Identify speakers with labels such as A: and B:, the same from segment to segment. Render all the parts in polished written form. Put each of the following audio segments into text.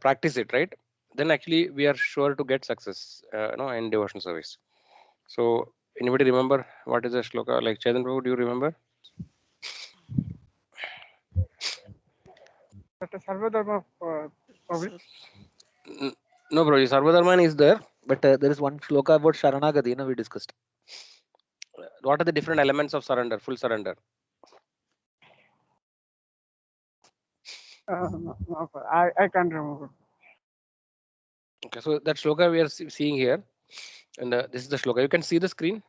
A: practice it, right, then actually we are sure to get success, in devotional service. So anybody remember what is the shloka? Like Chetan Prabhu, do you remember?
B: But the Sarvadharma Prabhu.
C: So,
A: No, bro, Sarvadharman is there.
C: but there is one shloka about Sharanagati, we discussed.
A: What are the different elements of surrender, full surrender?
B: No, I can't remember.
A: Okay, so that shloka we are seeing here, and this is the shloka. You can see the screen.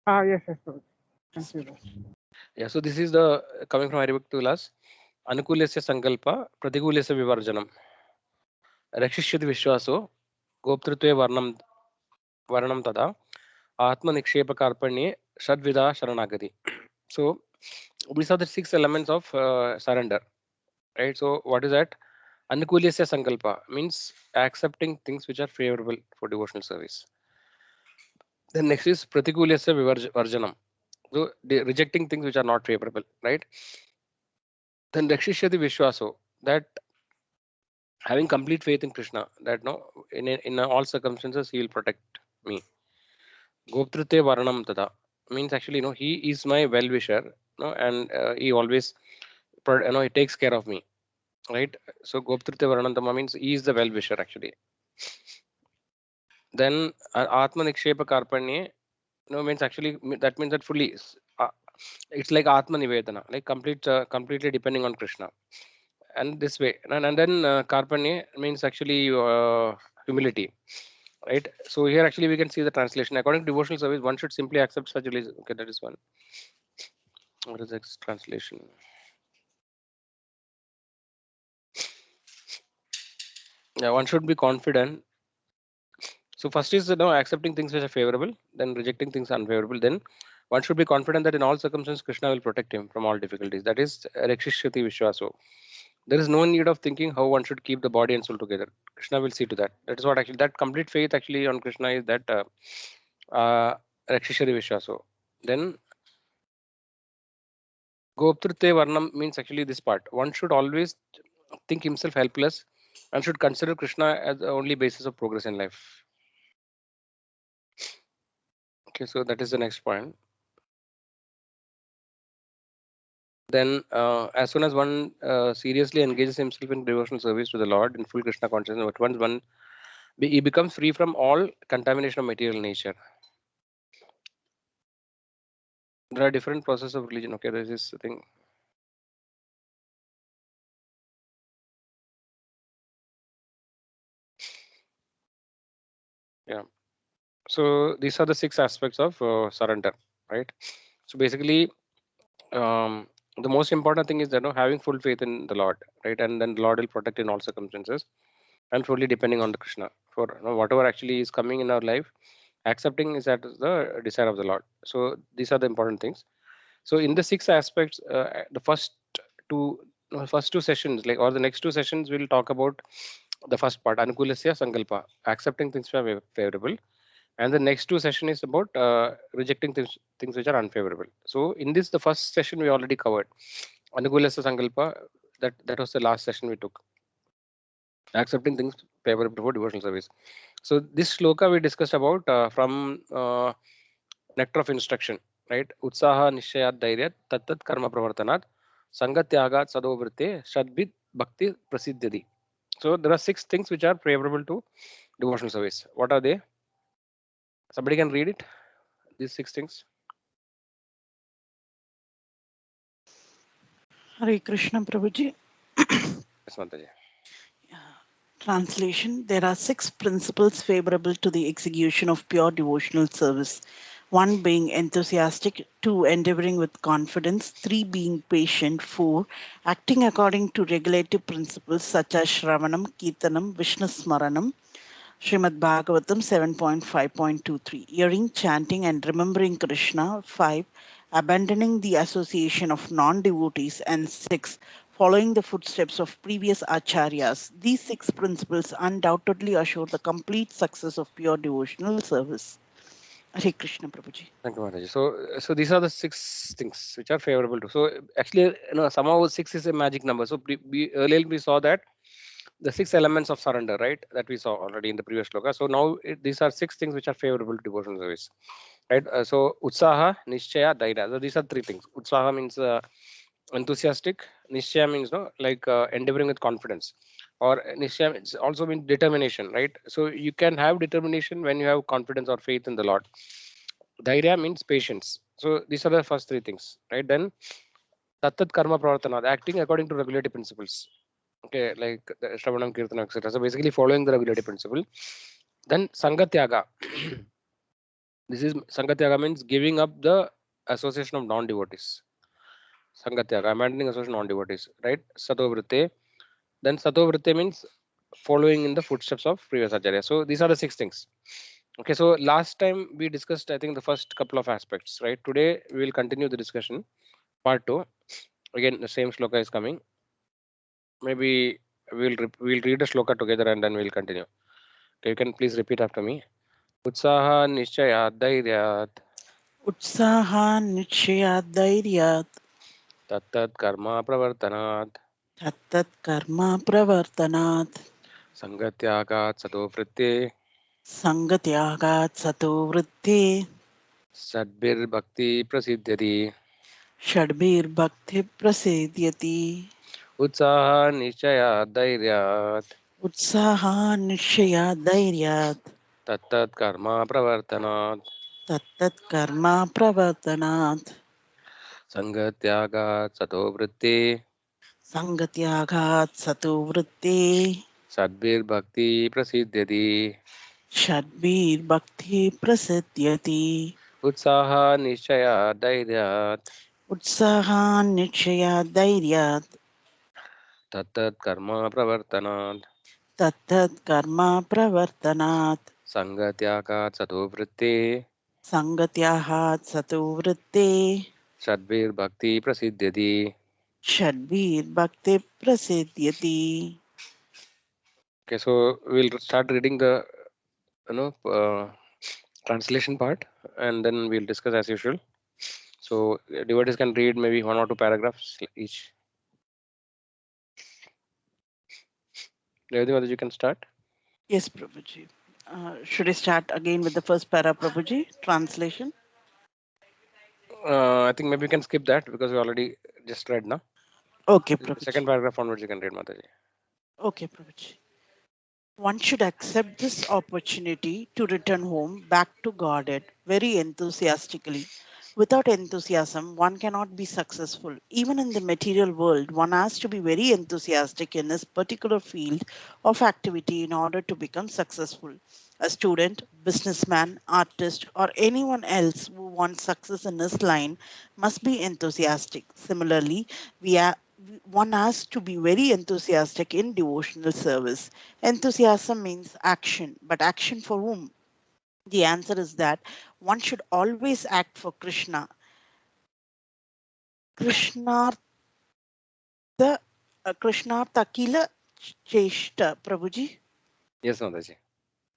B: Yes, Prabhu. Can see that.
A: Yeah, so this is the coming from Haribhakti Vilas. Anukulasya sankalpa, pratikulasya vivarjanam. Rakshishyati vishwaso, goptritve varnam tada, atma nikshepa karpanye, shadvida sharanagati. So these are the 6 elements of surrender, right? So what is that? Anukulasya sankalpa means accepting things which are favorable for devotional service. Then next is pratikulasya varjanam. So rejecting things which are not favorable, right? Then rakshishyati vishwaso, that having complete faith in Krishna, that no, in all circumstances he will protect me. Goptrite varanam tada means actually he is my well wisher, and he always he takes care of me, right? So Goptrite varanam tada means he is the well wisher actually. Then atma nikshepa karpanye, means actually that means that fully it's like atma nivedana, like completely depending on Krishna. And this way, and then karpanye means actually humility, right? So here actually we can see the translation. According to devotional service, one should simply accept such release. Okay, that is one. What is the translation? Yeah, one should be confident. So first is accepting things which are favorable, then rejecting things unfavorable. Then one should be confident that in all circumstances Krishna will protect him from all difficulties. That is Rakshishyati Vishwaso. There is no need of thinking how one should keep the body and soul together. Krishna will see to that. That is what actually, that complete faith actually on Krishna is that Rakshishyati Vishwaso. Then Goptrite Varnam means actually this part. One should always think himself helpless and should consider Krishna as the only basis of progress in life. Okay, so that is the next point. Then, as soon as one seriously engages himself in devotional service to the Lord in full Krishna consciousness, but once he becomes free from all contamination of material nature. There are different processes of religion. Okay, there is this thing. Yeah. So these are the 6 aspects of surrender, right? So basically, the most important thing is that having full faith in the Lord, right? And then the Lord will protect in all circumstances, and fully depending on the Krishna for whatever actually is coming in our life. Accepting is that the desire of the Lord. So these are the important things. So in the 6 aspects, the two first two sessions, like, or the next 2 sessions, we'll talk about the first part, anukulasya sankalpa, accepting things which are favorable, and the next 2 session is about rejecting things which are unfavorable. So in this, the first session we already covered anukulasya sankalpa. That was the last session we took, accepting things favorable for devotional service. So this shloka we discussed about from nectar of instruction, right? Utsaha nishayat dhairyat tattat karma pravartanat sangatyagat sadovrite shadbid bhakti prasiddhati. So there are 6 things which are favorable to devotional service. What are they? Somebody can read it. These 6 things.
C: Hare Krishna Prabhuji.
A: Yes, Mataji.
C: Translation. There are 6 principles favorable to the execution of pure devotional service. 1 being enthusiastic, 2 endeavoring with confidence, 3 being patient, 4 acting according to regulative principles such as Shravanam, Kirtanam, Vishnu Smaranam, Srimad Bhagavatam 7.5.23. Hearing, chanting, and remembering Krishna. 5. Abandoning the association of non devotees. And 6. Following the footsteps of previous acharyas. These 6 principles undoubtedly assure the complete success of pure devotional service. Hare Krishna, Prabhuji.
A: Thank you, Mataji. So these are the 6 things which are favorable to. So actually, somehow 6 is a magic number. So earlier we saw that the 6 elements of surrender, right? That we saw already in the previous sloka. So now these are 6 things which are favorable to devotional service, right? So Utsaha, Nishchaya, Daira. So these are 3 things. Utsaha means enthusiastic. Nishchaya means like endeavoring with confidence. Or Nishchaya also means determination, right? So you can have determination when you have confidence or faith in the Lord. Dhairya means patience. So these are the first 3 things, right? Then Tattat Karma Pravartana, acting according to regulative principles. Okay, like the Shravanam, Kirtana, etc. So basically following the regulative principle. Then Sangatyaga. This is Sangatyaga means giving up the association of non-devotees. Sangatyaga, abandoning association of non-devotees, right? Satovritte. Then Satovritte means following in the footsteps of previous Acharya. So these are the 6 things. Okay, so last time we discussed, I think, the first couple of aspects, right? Today we will continue the discussion. Part 2. Again, the same shloka is coming. Maybe we'll read the shloka together and then we'll continue. Okay, you can please repeat after me. Utsaha Nishchaya Dhairyat
C: Utsaha Nichaya Dhairyat
A: Tattat Karma Pravartanat
C: Tattat Karma Pravartanat
A: Sangatyagat Satovritte
C: Sangatyagat Sato Vritti
A: Sadbir Bhakti Prasiddhyati.
C: Shadbir Bhakti Prasedyati
A: Utsaha Nishchaya Dhairyat
C: Utsaha Nichaya Dhairyat
A: Tattat Karma Pravartanat
C: Tattat Karma Pravartanat
A: Sangatyagat Satovritte
C: Sangatyagat Sato Vritti
A: Sadbir Bhakti Prasiddhyati.
C: Shadbir Bhakti Prasedyati
A: Utsaha Nishchaya Dhairyat
C: Utsaha Nichaya Dhairyat
A: Tattat Karma Pravartanat
C: Tattat Karma Pravartanat
A: Sangatyagat Satovritte
C: Sangatyahat Sato Vritti
A: Sadbir Bhakti Prasiddhyati.
C: Shadbir Bhakti Prasedyati.
A: Okay, so we'll start reading the translation part and then we'll discuss as usual. So devotees can read maybe 1 or 2 paragraphs each. Revati, you can start.
C: Yes, Prabhuji. Should I start again with the first para, Prabhuji? Translation?
A: I think maybe you can skip that because we already just read now.
C: Okay,
A: The
C: Prabhuji.
A: second paragraph onwards you can read, Mataji.
C: Okay, Prabhuji. One should accept this opportunity to return home back to Godhead very enthusiastically. Without enthusiasm, one cannot be successful. Even in the material world, one has to be very enthusiastic in his particular field of activity in order to become successful. A student, businessman, artist, or anyone else who wants success in his line must be enthusiastic. Similarly, one has to be very enthusiastic in devotional service. Enthusiasm means action, but action for whom? The answer is that one should always act for Krishna. Krishnartha, Krishnartha Akila Cheshta, Prabhuji.
A: Yes, Mataji.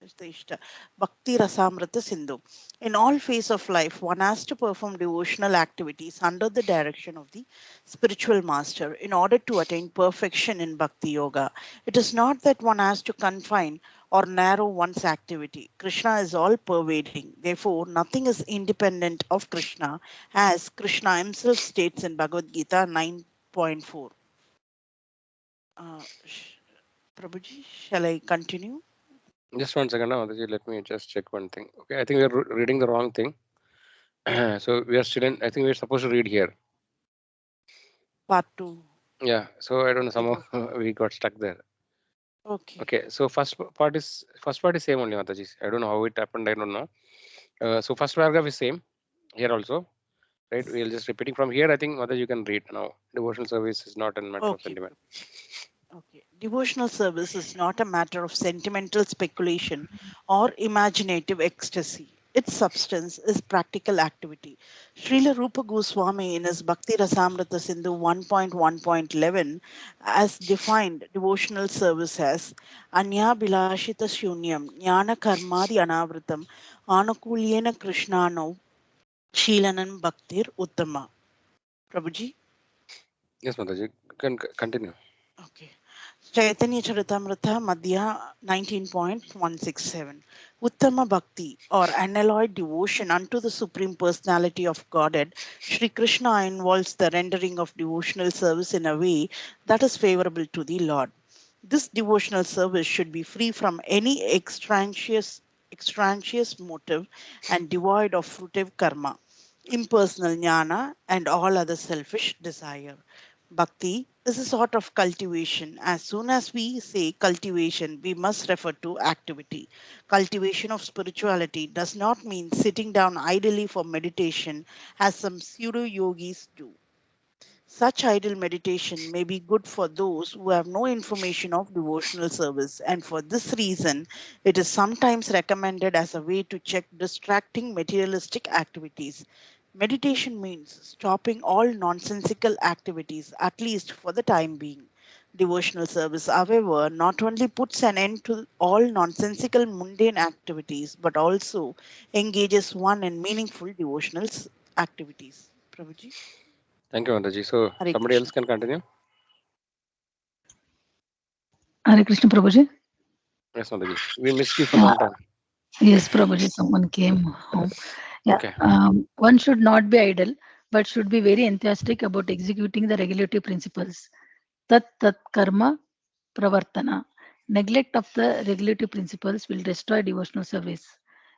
C: Ishta, Bhakti Rasamrita Sindhu. In all phases of life, one has to perform devotional activities under the direction of the spiritual master in order to attain perfection in Bhakti Yoga. It is not that one has to confine or narrow one's activity. Krishna is all pervading. Therefore, nothing is independent of Krishna, as Krishna himself states in Bhagavad Gita 9.4. Uh, Prabhuji, shall I continue?
A: Just 1 second now, Mataji. Let me just check one thing. Okay, I think we're reading the wrong thing. So we are still in, I think we're supposed to read here.
C: Part 2.
A: Yeah, so I don't know,
C: It
A: somehow
C: was
A: we got stuck there.
C: okay.
A: Okay, so first part is same only, Mataji. I don't know how it happened, I don't know. So first paragraph is same here also, right? We'll just repeating from here. I think Mataji you can read now. Devotional service is not a matter of
C: Okay.
A: sentiment.
C: Okay. Devotional service is not a matter of sentimental speculation or imaginative ecstasy. Its substance is practical activity. Srila Rupa Goswami in his Bhakti Rasamrita Sindhu 1.1.11 has defined devotional service as Anya Bilashita Shunyam Jnana Karmadi Anavritam Anukulyena Krishnano Sheelanam Bhaktir Uttama. Prabhuji?
A: Yes, Mataji, you can continue.
C: Okay. Chaitanya Charitamrita Madhya 19.167. Uttama Bhakti or unalloyed devotion unto the Supreme Personality of Godhead, Sri Krishna involves the rendering of devotional service in a way that is favorable to the Lord. This devotional service should be free from any extraneous motive and devoid of fruitive karma, impersonal jnana, and all other selfish desire. Bhakti is a sort of cultivation. As soon as we say cultivation, we must refer to activity. Cultivation of spirituality does not mean sitting down idly for meditation, as some pseudo yogis do. Such idle meditation may be good for those who have no information of devotional service, and for this reason, it is sometimes recommended as a way to check distracting materialistic activities. Meditation means stopping all nonsensical activities, at least for the time being. Devotional service, however, not only puts an end to all nonsensical mundane activities, but also engages one in meaningful devotional activities. Prabhuji,
A: Thank you, Mataji. So
C: Hare
A: somebody else
C: Krishna.
A: can continue.
D: Hare Krishna Prabhuji.
A: Yes, Mataji. We missed you for
D: Uh,
A: some time.
D: yes, Prabhuji, someone came home. Yeah,
A: Okay.
D: one should not be idle, but should be very enthusiastic about executing the regulative principles. Tat karma pravartana. Neglect of the regulative principles will destroy devotional service.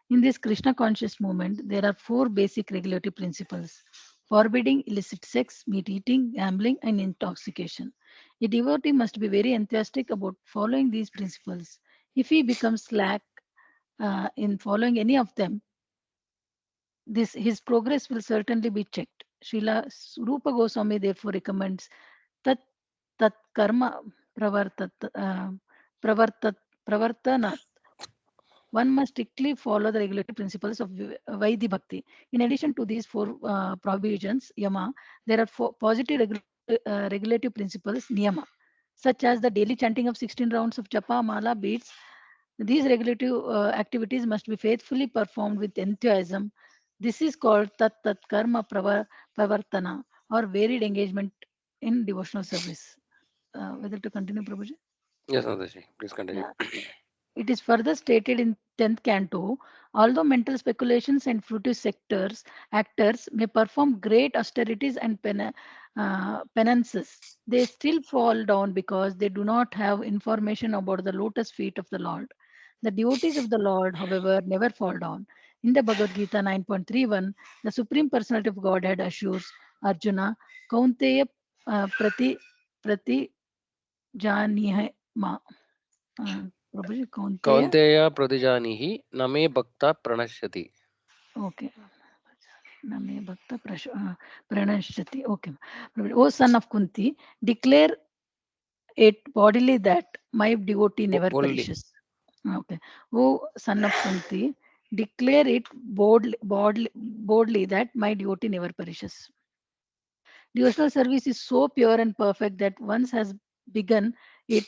D: In this Krishna conscious movement, there are four basic regulative principles: forbidding illicit sex, meat eating, gambling, and intoxication. A devotee must be very enthusiastic about following these principles. If he becomes slack in following any of them, this his progress will certainly be checked. Srila Rupa Goswami therefore recommends tat tat karma pravartat pravartat pravartanat. One must strictly follow the regulative principles of Vaidhi Bhakti. In addition to these four provisions, Yama, there are four positive regulative principles, Niyama, such as the daily chanting of 16 rounds of Japa, Mala, beads. These regulative activities must be faithfully performed with enthusiasm. This is called Tat Karma Pravartana or varied engagement in devotional service. Whether to continue, Prabhuji?
A: Yes, Mataji. Please continue.
D: Yeah. It is further stated in 10th canto, although mental speculations and fruitive sectors actors may perform great austerities and penances, they still fall down because they do not have information about the lotus feet of the Lord. The devotees of the Lord, however, never fall down. In the Bhagavad Gita 9.31, the Supreme Personality of Godhead assures Arjuna, Kaunteya prati janihema. Prabhuji, Kaunteya.
A: Kaunteya pradijanihi name bhakta pranashyati.
D: Okay. Name Bhakta Pranashati. Okay. O son of Kunti, declare it bodily that my devotee never
A: Only.
D: perishes. Okay. O son of Kunti, declare it boldly that my devotee never perishes. Devotional service is so pure and perfect that once has begun it,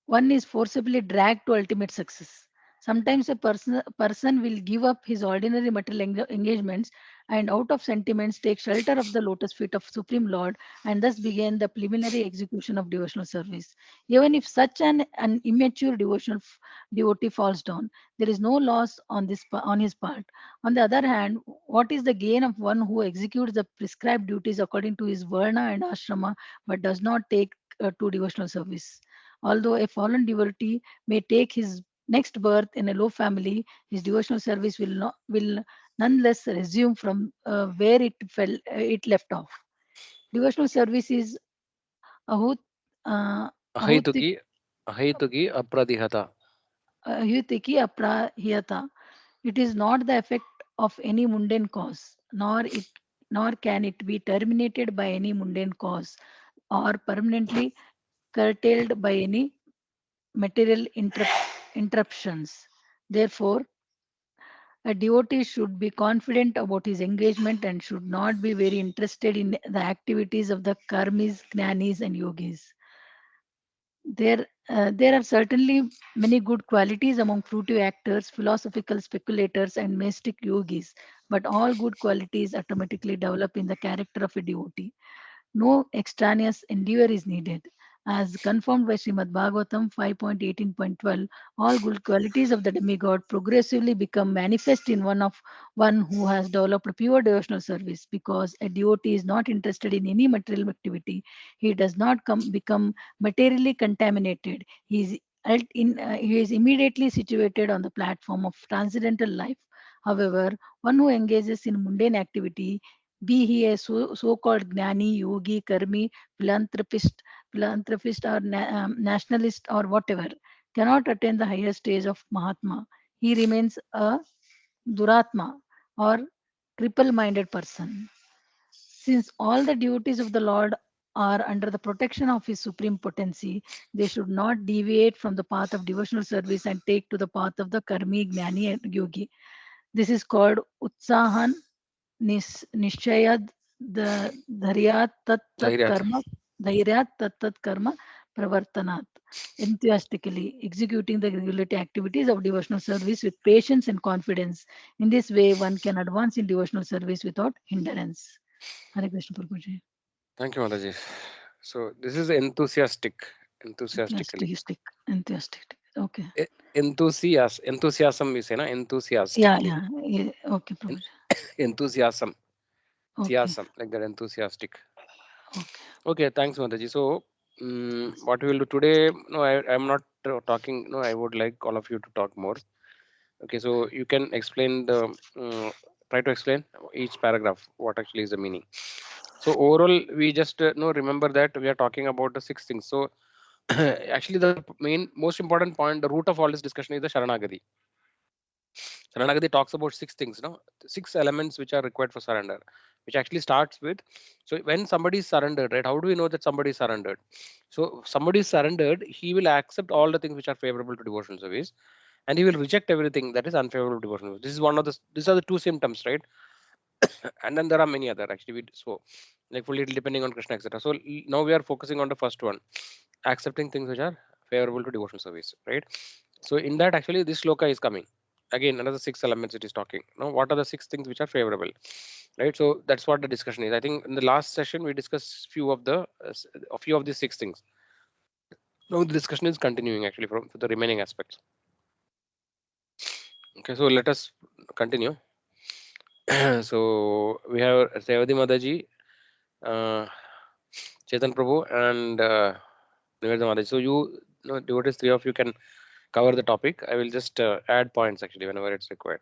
D: one is forcibly dragged to ultimate success. Sometimes a person will give up his ordinary material engagements and out of sentiments take shelter of the lotus feet of Supreme Lord and thus begin the preliminary execution of devotional service. Even if such an immature devotional devotee falls down, there is no loss on on his part. On the other hand, what is the gain of one who executes the prescribed duties according to his varna and ashrama but does not take to devotional service? Although a fallen devotee may take his next birth in a low family, his devotional service will nonetheless resume from where it left off. Devotional service is ahut, uh, ahutik,
A: Ahaituki ahaituki apradihata.
D: ahutiki aprahiyata. It is not the effect of any mundane cause, nor can it be terminated by any mundane cause, or permanently curtailed by any material interruptions. Therefore, A devotee should be confident about his engagement and should not be very interested in the activities of the karmis, jnanis, and yogis. There are certainly many good qualities among fruitive actors, philosophical speculators, and mystic yogis, but all good qualities automatically develop in the character of a devotee. No extraneous endeavor is needed. As confirmed by Srimad Bhagavatam 5.18.12, all good qualities of the demigod progressively become manifest in one who has developed pure devotional service. Because a devotee is not interested in any material activity, he does not become materially contaminated. He is immediately situated on the platform of transcendental life. However, one who engages in mundane activity, be he a so-called gnani, yogi, karmi, philanthropist or nationalist or whatever, cannot attain the higher stage of Mahatma. He remains a Duratma or cripple-minded person. Since all the duties of the Lord are under the protection of His supreme potency, they should not deviate from the path of devotional service and take to the path of the karmi, gnani, and yogi. This is called Utsahan Nishchayad Dharyat Tat Tat
A: Dhairyat.
D: Karma Dhairyat Tat Tat Karma Pravartanat. Enthusiastically executing the regulatory activities of devotional service with patience and confidence. In this way, one can advance in devotional service without hindrance. Hare Krishna Prabhuji.
A: Thank you, Mataji. So this is enthusiastically.
D: Enthusiastic. Okay.
A: Enthusiasm we say, na?
D: Yeah,
A: Enthusiastically.
D: yeah. Okay, Prabhuji.
A: Enthusiasm.
D: Okay.
A: Enthusiasm, like that, enthusiastic.
D: Okay.
A: Okay, thanks, Mataji. So, what we will do today, no, I'm not talking, no, I would like all of you to talk more. Okay, so you can explain try to explain each paragraph, what actually is the meaning. So, overall, we just remember that we are talking about the 6 things. So, actually, the most important point, the root of all this discussion is the Sharanagati. Sharanagati talks about 6 things, no? 6 elements which are required for surrender, which actually starts with, so when somebody is surrendered, right? How do we know that somebody is surrendered? So somebody is surrendered, he will accept all the things which are favorable to devotional service, and he will reject everything that is unfavorable to devotional service. This is one of the, these are the 2 symptoms, right? And then there are many other actually. So like fully depending on Krishna, etc. So now we are focusing on the first one, accepting things which are favorable to devotional service, right? So in that actually this sloka is coming. Again, another 6 elements it is talking. Now, what are the 6 things which are favorable, right? So that's what the discussion is. I think in the last session we discussed a few of these 6 things. Now the discussion is continuing actually for the remaining aspects. Okay, so let us continue. So we have Revati Mataji, Chetan Prabhu, and Nivedha Mataji. So you devotees, 3 of you can cover the topic. I will just add points actually whenever it's required.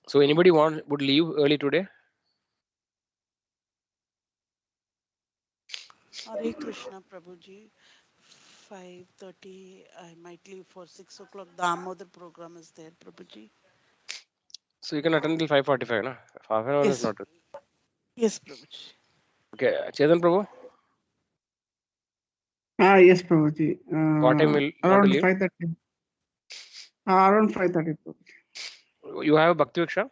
A: So anybody would leave early today?
C: Hare Krishna Prabhuji. 5:30. I might leave for 6 o'clock. The Damodar program is there, Prabhuji.
A: So you can attend till 5:45, no? Half an hour is
C: Yes.
A: not.
C: Yes, Prabhuji.
A: Okay, Chetan Prabhu,
B: Yes, Prabhuji.
A: what time will you want to
B: Around
A: leave?
B: 5:30. Around 5:30, Prabhuji.
A: You have Bhakti Viksha?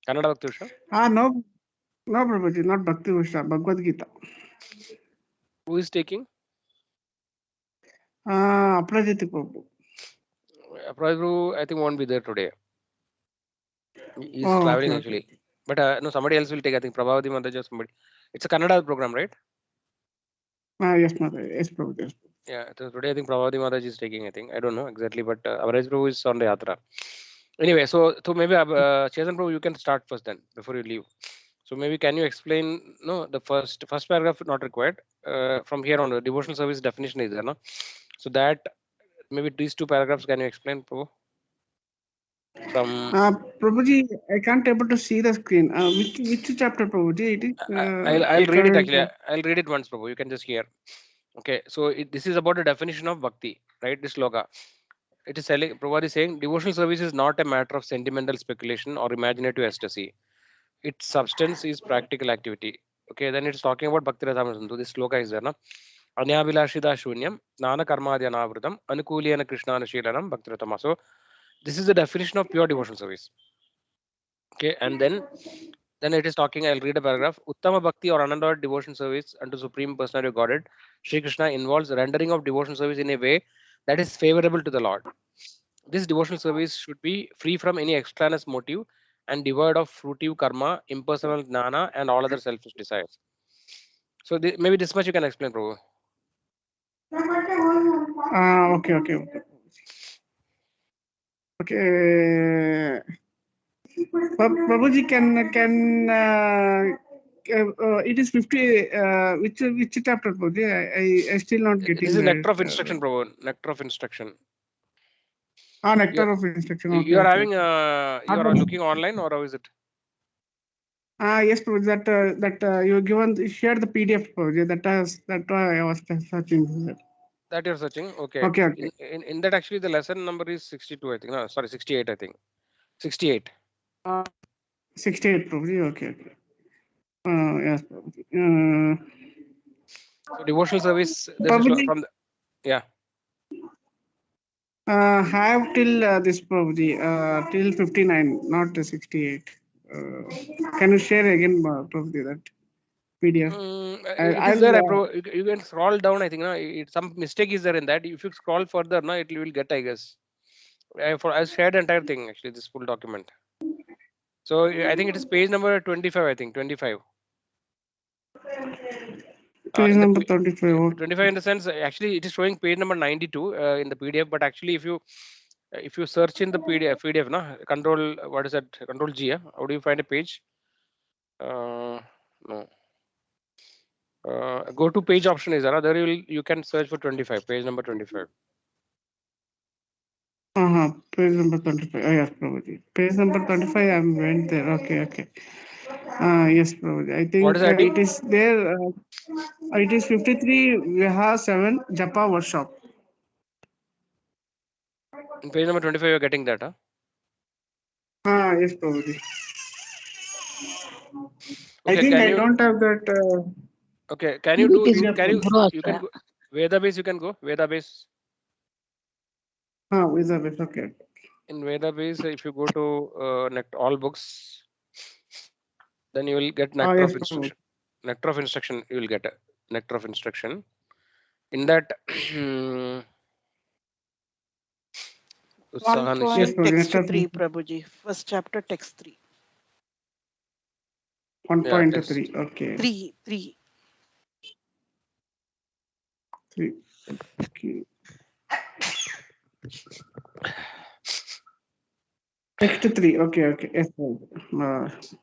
A: Kannada Bhakti Viksha?
B: No, no, Prabhuji, not Bhakti Vishra, Bhagavad Gita.
A: Who is taking?
B: Aprajiti Prabhu.
A: Prabhu, I think won't be there today. He's
B: Oh,
A: traveling
B: okay,
A: actually.
B: okay.
A: But no, somebody else will take. I think Prabhavati Mataji or somebody. It's a Kannada program, right?
B: Yes, Mother. Yes, Prabhuji. Yes.
A: Yeah. So today I think Prabhavati Mataji is taking. I think I don't know exactly, but Avaraj Prabhu is on the yatra. Anyway, so maybe Chetan Prabhu, you can start first then before you leave. So maybe can you explain? No, the first paragraph not required. From here on, the devotional service definition is there, no? So that maybe these 2 paragraphs can you explain, Prabhu? From
B: Prabhuji, I can't able to see the screen. Which chapter, Prabhuji? It is
A: I'll read it actually.
B: current.
A: I'll read it once, Prabhu. You can just hear. Okay, so this is about the definition of bhakti, right? This sloka. It is telling, Prabhupada is saying, devotional service is not a matter of sentimental speculation or imaginative ecstasy. Its substance is practical activity. Okay, then it's talking about Bhakti Rasamrita. This sloka is there, na? Anyabhilashida shunyam, Nana Karmadhyanavritam, Anukuliyana Krishnana Shilanam, Bhakti Ratama. So This is the definition of pure devotional service. Okay, and then it is talking. I'll read a paragraph. Uttama bhakti or unadulterated devotion service unto Supreme Personality of Godhead, Sri Krishna, involves rendering of devotional service in a way that is favorable to the Lord. This devotional service should be free from any extraneous motive and devoid of fruitive karma, impersonal jnana, and all other selfish desires. So maybe this much you can explain, Prabhu.
B: Okay, okay, okay. Okay. Prabhuji, it is 50, which chapter, Prabhuji? I still not getting
A: This is
B: that.
A: nectar of instruction, Prabhu. Nectar of instruction.
B: Nectar of instruction. Okay,
A: You are
B: okay.
A: having you are looking online, or how is it?
B: Yes, Prabhuji, that you shared the PDF, Prabhuji. That I was searching.
A: That you're searching. Okay.
B: Okay, okay.
A: In that, actually the lesson number is 62, I think. No, sorry, 68, I think. 68.
B: 68, Prabhuji. Okay, okay. Yes, Prabhuji.
A: So devotional service. There's a
B: Prabhuji,
A: from the, yeah.
B: have till this, Prabhuji, till 59, not 68. Can you share again, Prabhuji, that PDF?
A: It is there. You can scroll down. I think no, some mistake is there in that. If you scroll further, no, it will get, I guess. I shared the entire thing, actually, this full document. So I think it is page number 25. I think 25.
B: Page number 35.
A: 25 in the sense, actually, it is showing page number 92 in the PDF. But actually, if you search in the PDF, no, control, what is that? Control G. Yeah? How do you find a page? No. Go to page option is there. There you can search for 25. Page number 25.
B: Page number 25. Yes, Prabhuji. Page number 25. I went there. Okay, okay. Yes, Prabhuji. I think
A: What is ID?
B: it is there. It is 53 Viha 7 Japa workshop.
A: In page number 25, you're getting that, huh?
B: Yes, Prabhuji.
A: Okay,
B: I think I don't have that.
A: Okay, can you
D: It is
A: you can
D: Guru
A: you can
D: Ashraya.
A: go Veda base? You can go Veda base.
B: Elizabeth. Okay.
A: In Veda base, if you go to all books, then you will get nectar
B: Yes,
A: of
B: Prabhuji.
A: instruction. Nectar of instruction. You will get a nectar of instruction. In that,
C: One
A: Utsaha
C: point,
A: Nishchay.
C: text
B: Nectar
C: 3, Prabhuji. First chapter, text 3.
B: 1.3. Okay.
C: 3, 3.
B: 3. Okay. Text 3. Okay, okay. Yes,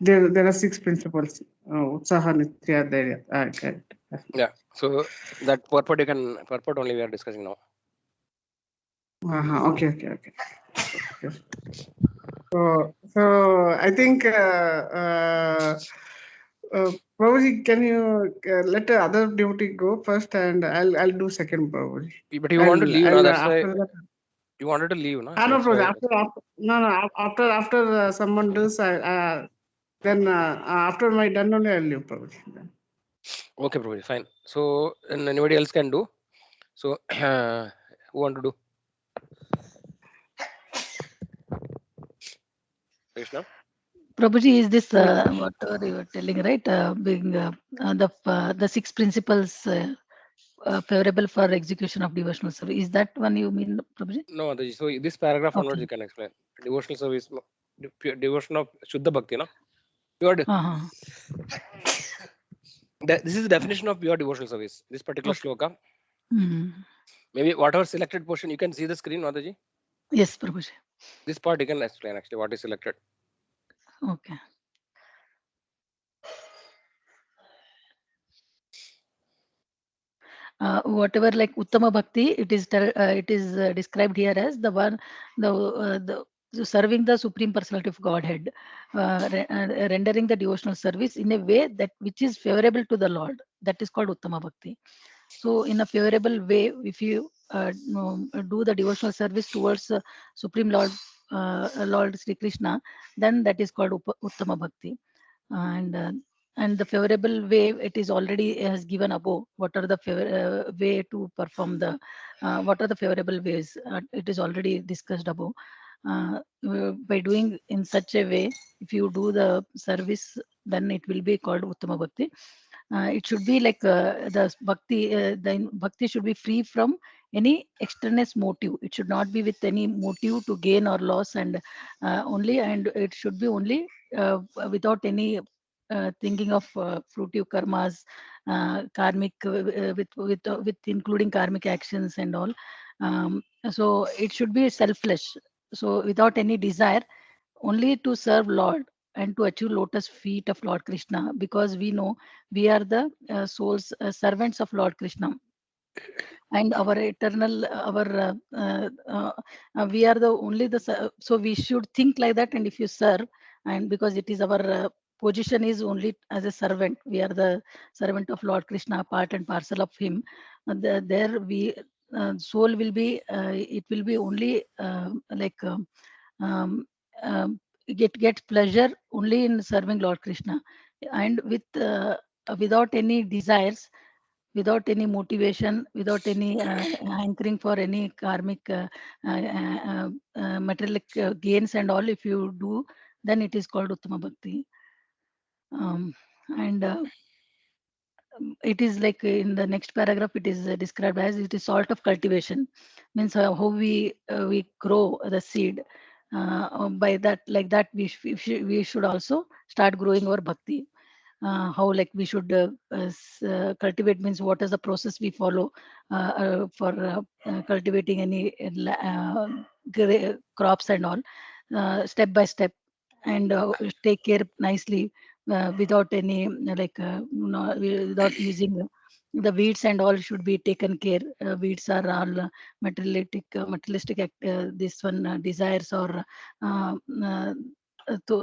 B: there are 6 principles. Utsaha Nitya Dharya. Correct.
A: Yeah. So that purport only we are discussing now.
B: Okay, okay, okay. Yes. So I think Prabhuji, can you let the other devotee go first, and I'll do second, Prabhuji.
A: But you want to leave now. That's why
B: After that.
A: you wanted to leave, no?
B: No,
A: That's
B: Prabhuji.
A: why.
B: After someone does, then after my done only I'll leave, Prabhuji.
A: Okay, Prabhuji, fine. So and anybody else can do. So who want to do? Krishna.
D: Prabhuji, is this whatever you were telling, right? Being the 6 principles favorable for execution of devotional service. Is that one you mean, Prabhuji?
A: No, Adaji. So this paragraph onwards
D: Okay.
A: you can explain. Devotional service, devotion of Shuddha Bhakti, no? Pure. This is the definition of pure devotional service. This particular shloka. Maybe whatever selected portion, you can see the screen, Mataji.
D: Yes, Prabhuji.
A: This part you can explain actually what is selected.
D: Okay. Whatever like Uttama Bhakti, it is described here as the one the serving the Supreme Personality of Godhead, rendering the devotional service in a way that which is favorable to the Lord. That is called Uttama Bhakti. So in a favorable way, if you do the devotional service towards Supreme Lord Lord Sri Krishna, then that is called Uttama Bhakti. And the favorable way it is already has given above. What are the way to perform the what are the favorable ways? It is already discussed above. by doing in such a way, if you do the service, then it will be called Uttama Bhakti. It should be like the bhakti should be free from any extraneous motive. It should not be with any motive to gain or loss, and it should be only without any thinking of fruitive karmas, karmic with including karmic actions and all. So it should be selfless. So without any desire, only to serve Lord and to achieve lotus feet of Lord Krishna, because we know we are the souls servants of Lord Krishna, and our eternal we are the only so we should think like that. And if you serve, and because it is our position is only as a servant, we are the servant of Lord Krishna, part and parcel of him. There we soul will be it will be only like um, um, get pleasure only in serving Lord Krishna, and without any desires, without any motivation, without any hankering for any karmic material gains and all. If you do, then it is called Uttama Bhakti. And it is like in the next paragraph, it is described as it is sort of cultivation, means how we grow the seed. By that, like that, we should also start growing our bhakti. How like we should cultivate, means what is the process we follow for cultivating any crops and all, step by step, and take care nicely without any without using the weeds and all should be taken care. Weeds are all materialistic this one desires or uh, uh,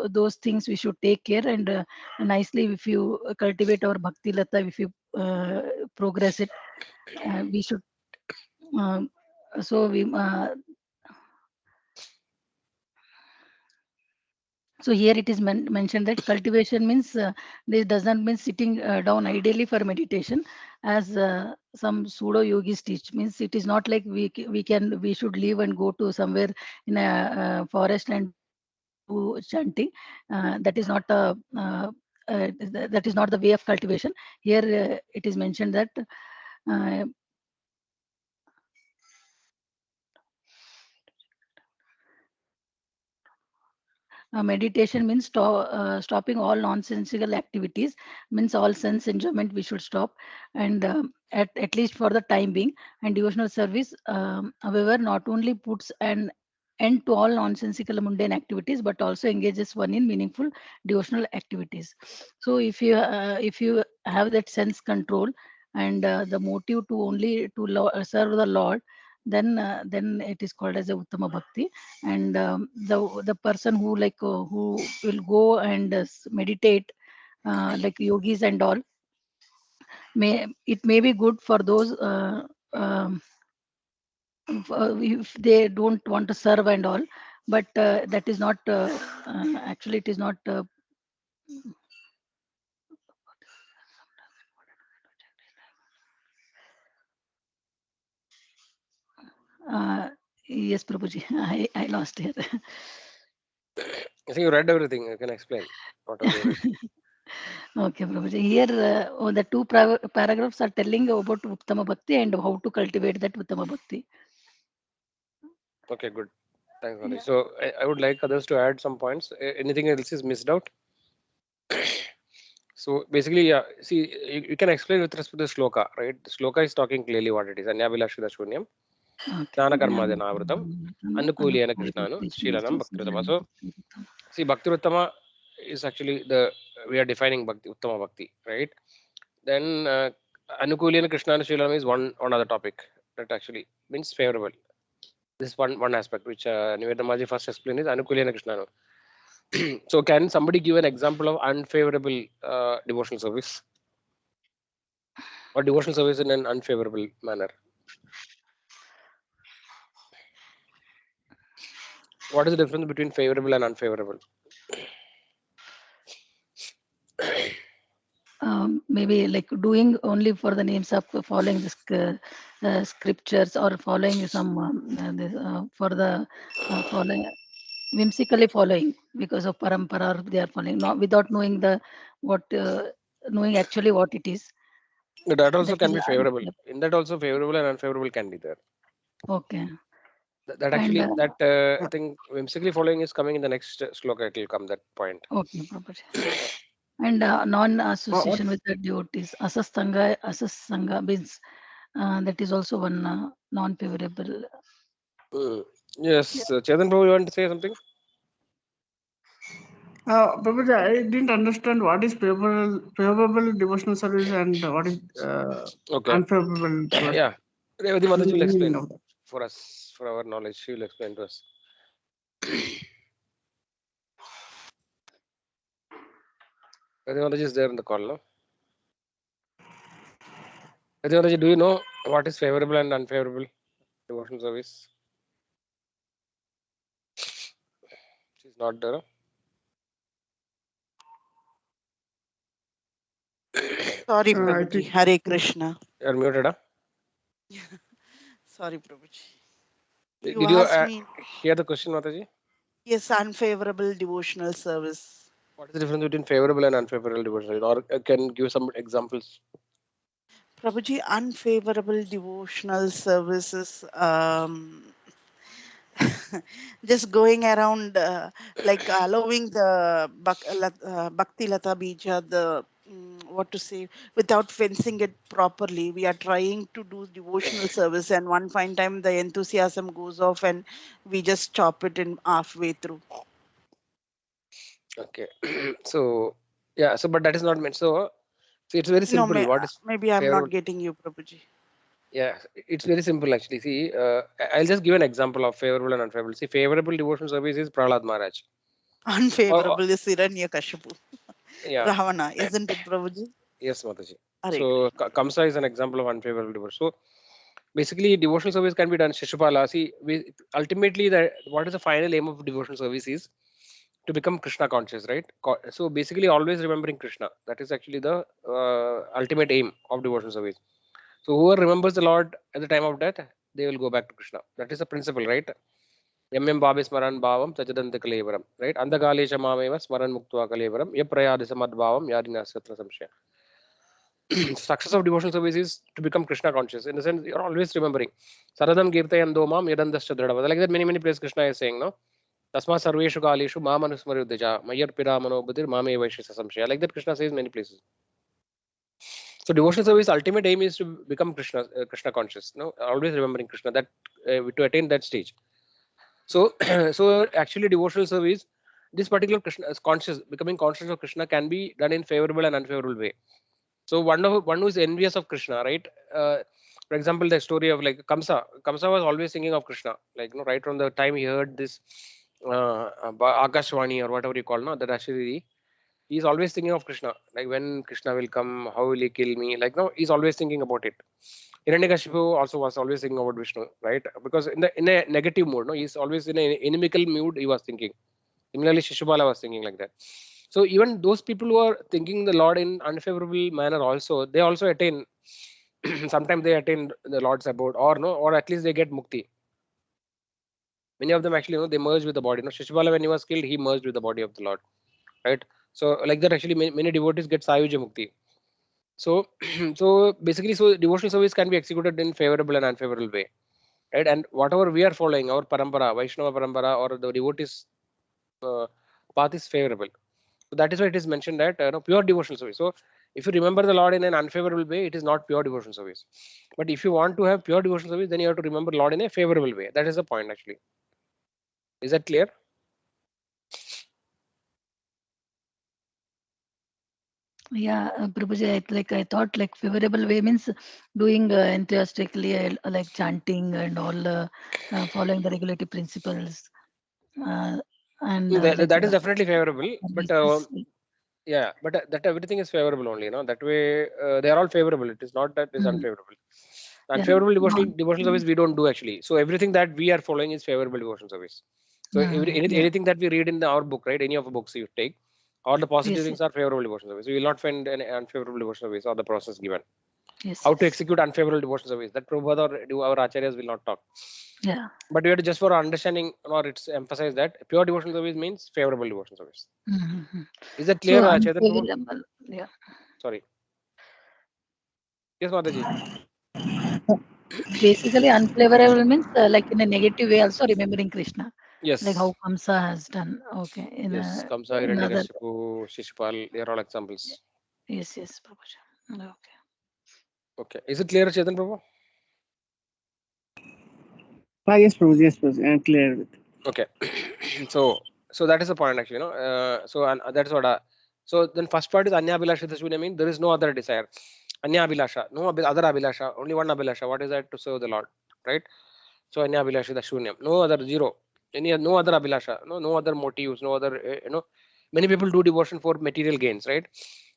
D: those things we should take care. And nicely, if you cultivate our bhakti lata, if you progress it, we should um, so we so here it is mentioned that cultivation means this does not mean sitting down ideally for meditation, as some pseudo yogis teach. Means it is not like we should leave and go to somewhere in a forest and do chanting. That is not that is not the way of cultivation. Here it is mentioned that uh, meditation means stopping all nonsensical activities, means all sense enjoyment we should stop, and at least for the time being. And devotional service, however, not only puts an end to all nonsensical mundane activities, but also engages one in meaningful devotional activities. So if you have that sense control and the motive to only to serve the Lord, then it is called as a Uttama Bhakti. And the person who who will go and meditate like yogis and all, may be good for those if they don't want to serve and all, but that is not actually it is not yes, Prabhuji. I lost here.
A: I think you read everything. You can explain whatever you read.
D: Okay, Prabhuji. Here, the two paragraphs are telling about Uttama Bhakti and how to cultivate that Uttama Bhakti.
A: Okay, good. Thanks, Gauri. So I would like others to add some points. Anything else is missed out? So basically, yeah, see, you can explain with respect to the sloka, right? The sloka is talking clearly what it is. Anyavilashita shunyam, Jnana karmadena avrutam, Anukuliyana krishnanu, Shilanam bhaktiruttama. So see, bhaktiruttama is actually we are defining bhakti, uttama bhakti, right? Then Anukuliyana krishnanu Shilanam is one other topic that actually means favorable. This is one aspect which Nivedamaji first explained is Anukuliyana krishnanu. So can somebody give an example of unfavorable devotional service or devotional service in an unfavorable manner? What is the difference between favorable and unfavorable?
D: Maybe like doing only for the names of following the scriptures, or following some for the following whimsically following because of parampara, or they are following not without knowing the what knowing actually what it is.
A: That also
D: That
A: can
D: is
A: be favorable. In that also favorable and unfavorable can be there.
D: okay.
A: That
D: And
A: actually that I think whimsically following is coming in the next sloka. It will come that point.
D: okay, Prabhuji. And
B: What?
D: non-association with the devotees, asasanga means that is also one non-favorable.
A: Yes, Chetan Prabhu, you want to say something?
B: Prabhuji, I didn't understand what is favorable devotional service and what is
A: Okay.
B: unfavorable devotional.
A: Yeah, Revati Mataji will
B: Meaning
A: explain
B: of that.
A: for us, for our knowledge. She will explain to us. Revati Mataji is there in the call, no? Revati Mataji, do you know what is favorable and unfavorable devotional service? She's not there.
C: Sorry,
B: I
C: Prabhuji.
B: think
C: Hare Krishna.
A: You're muted, huh?
C: Sorry, Prabhuji.
A: Did
C: You
A: you
C: asked me,
A: hear the question, Mataji?
C: yes, unfavorable devotional service.
A: What is the difference between favorable and unfavorable devotional service? Or can give some examples?
C: Prabhuji, unfavorable devotional services, just going around like allowing the Bhakti Lata Bija, what to say, without fencing it properly. We are trying to do devotional service, and one fine time the enthusiasm goes off, and we just chop it in halfway through.
A: Okay. So, yeah, so but that is not meant. So, see, it's very
C: No,
A: simple. What is
C: maybe I'm
A: favorable?
C: not getting you, Prabhuji.
A: Yeah, it's very simple actually. See, I'll just give an example of favorable and unfavorable. See, favorable devotional service is Prahlad Maharaj.
C: Unfavorable is Hiranyakashipu.
A: Yeah,
C: Ravana, isn't it, Prabhuji?
A: yes, Mataji.
C: Hare
A: So,
C: Krishna.
A: Kamsa is an example of unfavorable devotion. So, basically, devotional service can be done. Shishupala, see, ultimately, what is the final aim of devotional service is to become Krishna conscious, right? So, basically, always remembering Krishna. That is actually the ultimate aim of devotional service. So, whoever remembers the Lord at the time of death, they will go back to Krishna. That is the principle, right? Yam Bhavi Smaran Bhavam Sajadanta Kalevaram, right? Andhakalesha Mameva Smaran Muktva Kalevaram, Yaprayadi Samadbhavam Yadina Satra Samshaya. Success of devotional service is to become Krishna conscious. In the sense, you're always remembering. Saradam Girtayam Domam Yadandascha Dradava. Like that, many places Krishna is saying, no? Tasma Sarveshu Kaleshu Mamanusmarudeja, Mayar Piramano Budir Mame Vaishya Samshaya. Like that, Krishna says many places. So devotional service ultimate aim is to become Krishna conscious. No, always remembering Krishna. That to attain that stage. So, so actually, devotional service, this particular Krishna conscious, becoming conscious of Krishna can be done in favorable and unfavorable way. So one who is envious of Krishna, right? For example, the story of like Kamsa. Kamsa was always thinking of Krishna, like right from the time he heard this Akashwani or whatever you call, no, that Ashiri. He's always thinking of Krishna, like when Krishna will come, how will he kill me? Like no, he's always thinking about it. Hiranyakashipu also was always thinking about Vishnu, right? Because in a negative mood, no, he's always in an inimical mood. He was thinking. Similarly, Shishupala was thinking like that. So even those people who are thinking the Lord in unfavorable manner, also they also attain. Sometimes they attain the Lord's abode, or no, or at least they get mukti. Many of them actually, they merge with the body. No, Shishupala, when he was killed, he merged with the body of the Lord, right? So like that, actually, many devotees get Sayuja Mukti. So, so basically, so devotional service can be executed in favorable and unfavorable way, right? And whatever we are following, our parampara, Vaishnava parampara, or the devotees path is favorable. So that is why it is mentioned that pure devotional service. So if you remember the Lord in an unfavorable way, it is not pure devotional service. But if you want to have pure devotional service, then you have to remember Lord in a favorable way. That is the point actually. Is that clear?
D: Yeah, Prabhuji, I thought like favorable way means doing enthusiastically, like chanting and all, following the regulatory principles, uh, and
A: That is definitely favorable. But
D: services.
A: yeah, but that everything is favorable only. That way they are all favorable. It is not that is
D: Mm,
A: unfavorable.
D: yeah,
A: Unfavorable
D: non,
A: devotional service we don't do actually. So everything that we are following is favorable devotional service. So
D: yeah,
A: anything that we read in our book, right? Any of the books you take, all the positive
D: yes,
A: things are favorable devotional service. You will not find an unfavorable devotional service or the process given.
D: Yes.
A: How to
D: yes.
A: execute unfavorable devotional service. That Prabhupada or our acharyas will not talk.
D: Yeah.
A: But you have to just for understanding, or it's emphasize that pure devotional service means favorable devotional service.
D: Mm-hmm.
A: Is that clear,
D: So
A: Chetan Prabhu?
D: unfavorable. Yeah.
A: Sorry. Yes, Mataji.
D: Basically, unfavorable means like in a negative way. Also remembering Krishna.
A: Yes.
D: Like how Kamsa has done. Okay.
A: Yes, Kamsa,
D: Another.
A: Hiranyakashipu, Shishpal, they are all examples.
D: Yes. Yes. Prabhuji. Okay.
A: Okay. Is it clear, Chetan Prabhu?
B: Yes, Prabhuji. Yes, Prabhuji. I'm clear with.
A: Okay. so that is the point actually, that's what. So then first part is Anya Abhilasha Shunya, mean there is no other desire. Anya Abhilasha, no other Abhilasha, only one Abhilasha. What is that? To serve the Lord, right? So Anya Abhilasha Shunyam, no other zero. No other Abhilasha, no other motives, no other, many people do devotion for material gains, right?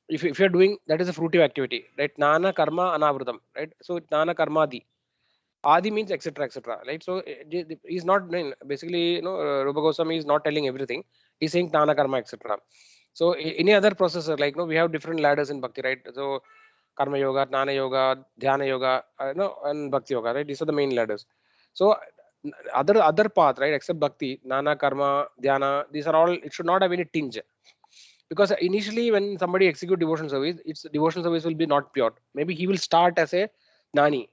A: If you're doing, that is a fruitive activity, right? Nana karma anavrutam, right? So Nana karmadi. Adi means etc., right? So he's not basically, Rupa Goswami is not telling everything. He's saying Tana karma, etc. So any other processor, like we have different ladders in bhakti, right? So karma yoga, jnana yoga, dhyana yoga, and bhakti yoga, right? These are the main ladders. So other path, right? Except bhakti, jnana, karma, dhyana, these are all. It should not have any tinge. Because initially when somebody execute devotion service, its devotion service will be not pure. Maybe he will start as a nani,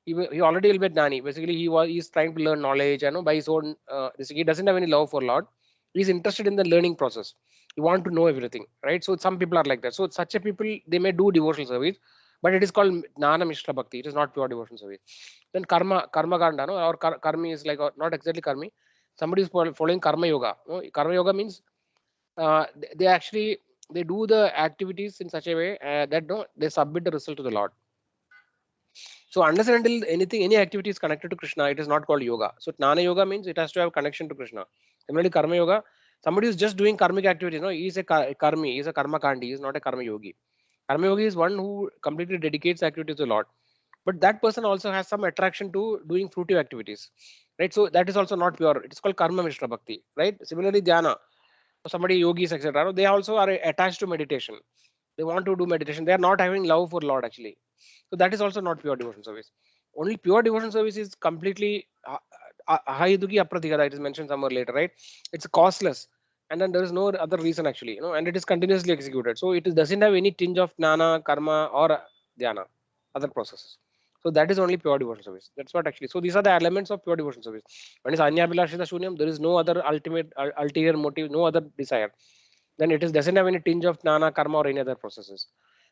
A: he already will be nani. Basically he's trying to learn knowledge, by his own, he doesn't have any love for Lord. He's interested in the learning process. He want to know everything, right? So some people are like that. So such a people, they may do devotional service, but it is called Jnana Mishra Bhakti. It is not pure devotional service. Then karma ganda, or karmi is like, not exactly karmi. Somebody is following karma yoga. Karma yoga means they actually, they do the activities in such a way that they submit the result to the Lord. So unless and until any activity is connected to Krishna, it is not called yoga. So Jnana yoga means it has to have connection to Krishna. Similarly, karma yoga, somebody who is just doing karmic activities, he is a karmi, he is a karma kandi, he is not a karma yogi. Karma yogi is one who completely dedicates activities to the Lord. But that person also has some attraction to doing fruitive activities, right? So that is also not pure. It is called karma mishra bhakti, right? Similarly, dhyana, somebody yogis, etc., they also are attached to meditation. They want to do meditation. They are not having love for Lord actually. So that is also not pure devotion service. Only pure devotion service is completely Hayiduki Apratigada. It is mentioned somewhere later, right? It's costless, and then there is no other reason actually, and it is continuously executed. So it doesn't have any tinge of jnana, karma, or dhyana, other processes. So that is only pure devotion service. That's what actually. So these are the elements of pure devotion service. When it's Anya Abhilashita Shunyam, there is no other ulterior motive, no other desire. Then it doesn't have any tinge of jnana, karma, or any other processes,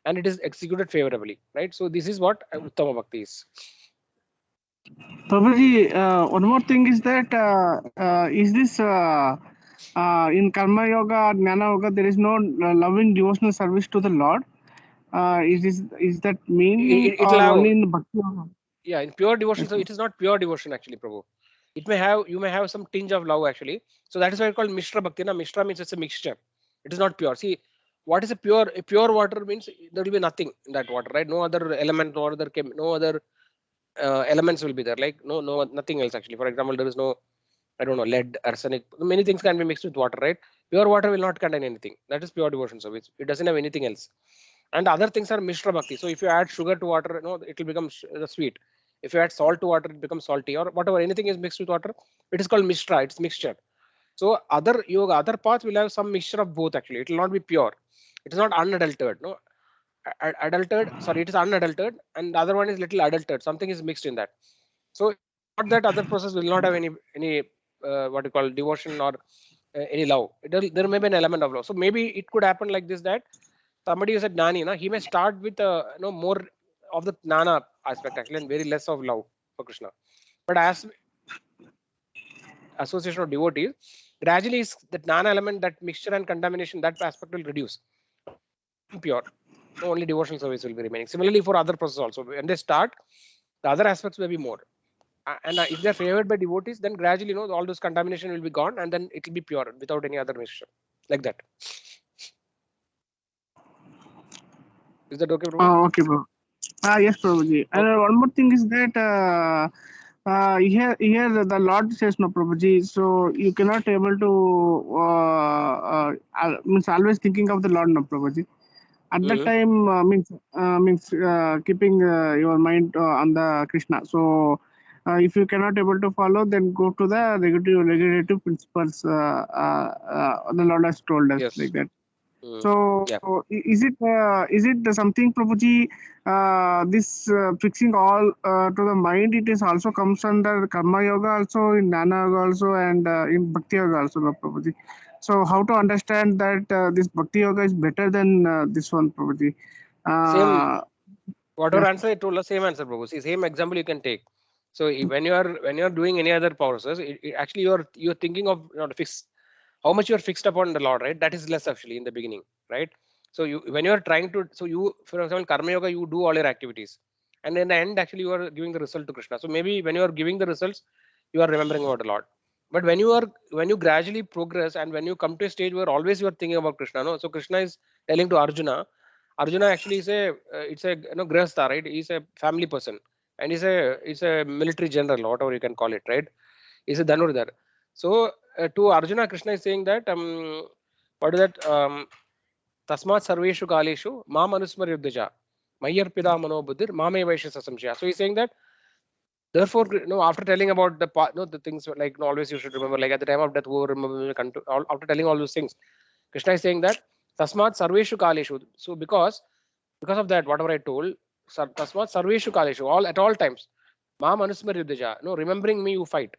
A: and it is executed favorably, right? So this is what Uttama Bhakti is.
B: Prabhuji, one more thing is that is this in Karma Yoga, Jnana Yoga, there is no loving devotional service to the Lord. Is that mean
A: It'll
B: or
A: have,
B: only in the Bhakti Yoga?
A: yeah, in pure devotion. So it is not pure devotion actually, Prabhu. It may have, you may have some tinge of love actually. So that is why it's called Mishra Bhakti. Na Mishra means it's a mixture. It is not pure. See, what is a pure water means there will be nothing in that water, right? No other element, no other elements will be there. Like nothing else actually. For example, there is no, I don't know, lead, arsenic. Many things can be mixed with water, right? Pure water will not contain anything. That is pure devotion service. It doesn't have anything else. And other things are Mishra Bhakti. So if you add sugar to water, it will become sweet. If you add salt to water, it becomes salty, or whatever, anything is mixed with water, it is called Mishra. It's mixture. So other yoga, other paths will have some mixture of both actually. It will not be pure. It is not unadulterated. No, adulterated. Sorry, it is unadulterated, and the other one is little adulterated. Something is mixed in that. So not that other process will not have any what you call devotion or any love. There may be an element of love. So maybe it could happen like this, that somebody who said Nani, he may start with more of the Nana aspect actually and very less of love for Krishna. But as association of devotees, gradually is that Nana element, that mixture and contamination, that aspect will reduce. Pure. Only devotional service will be remaining. Similarly for other processes also. When they start, the other aspects may be more. And if they're favored by devotees, then gradually, all this contamination will be gone, and then it will be pure without any other mixture. Like that. Is that okay, bro?
B: Okay, bro. Yes, Prabhuji. And one more thing is that here the Lord says no, Prabhuji. So you cannot able to means always thinking of the Lord, no, Prabhuji. at that time means keeping your mind on the Krishna. So if you cannot able to follow, then go to the regulative principles. The Lord has told us
A: Yes.
B: like that.
A: Mm.
B: So
A: Yeah.
B: is it something, Prabhuji? This fixing all to the mind, it is also comes under Karma Yoga also, in Jnana Yoga also, and in Bhakti Yoga also, no, Prabhuji. So how to understand that this Bhakti Yoga is better than this one, Prabhuji?
A: Same. Whatever
B: Yes.
A: answer I told, the same answer, Prabhu. See, same example you can take. So when you are doing any other process, actually you're thinking of, you know, to fix how much you're fixed upon the Lord, right? That is less actually in the beginning, right? So you when you are trying to, so you, for example, Karma Yoga, you do all your activities, and in the end, actually, you are giving the result to Krishna. So maybe when you are giving the results, you are remembering about the Lord. But when you gradually progress and when you come to a stage where always you are thinking about Krishna, no. So Krishna is telling to Arjuna. Arjuna actually is it's a, you know, grihastha, right? He's a family person, and he's a military general, whatever you can call it, right? He's a Dhanurdhar. So to Arjuna, Krishna is saying that what is that? Tasmat sarveshu kaleshu mam anusmar yuddhaja mayyar pida mano buddhir mame vaishya sasamshya. So he's saying that, therefore, you know, after telling about the part, no, the things like, you know, always you should remember, like at the time of death, who remember after telling all those things, Krishna is saying that tasmat sarveshu kaleshu. So because of that, whatever I told, tasmat sarveshu kaleshu, all at all times, mam anusmar yuddhaja, no, remembering me, you fight,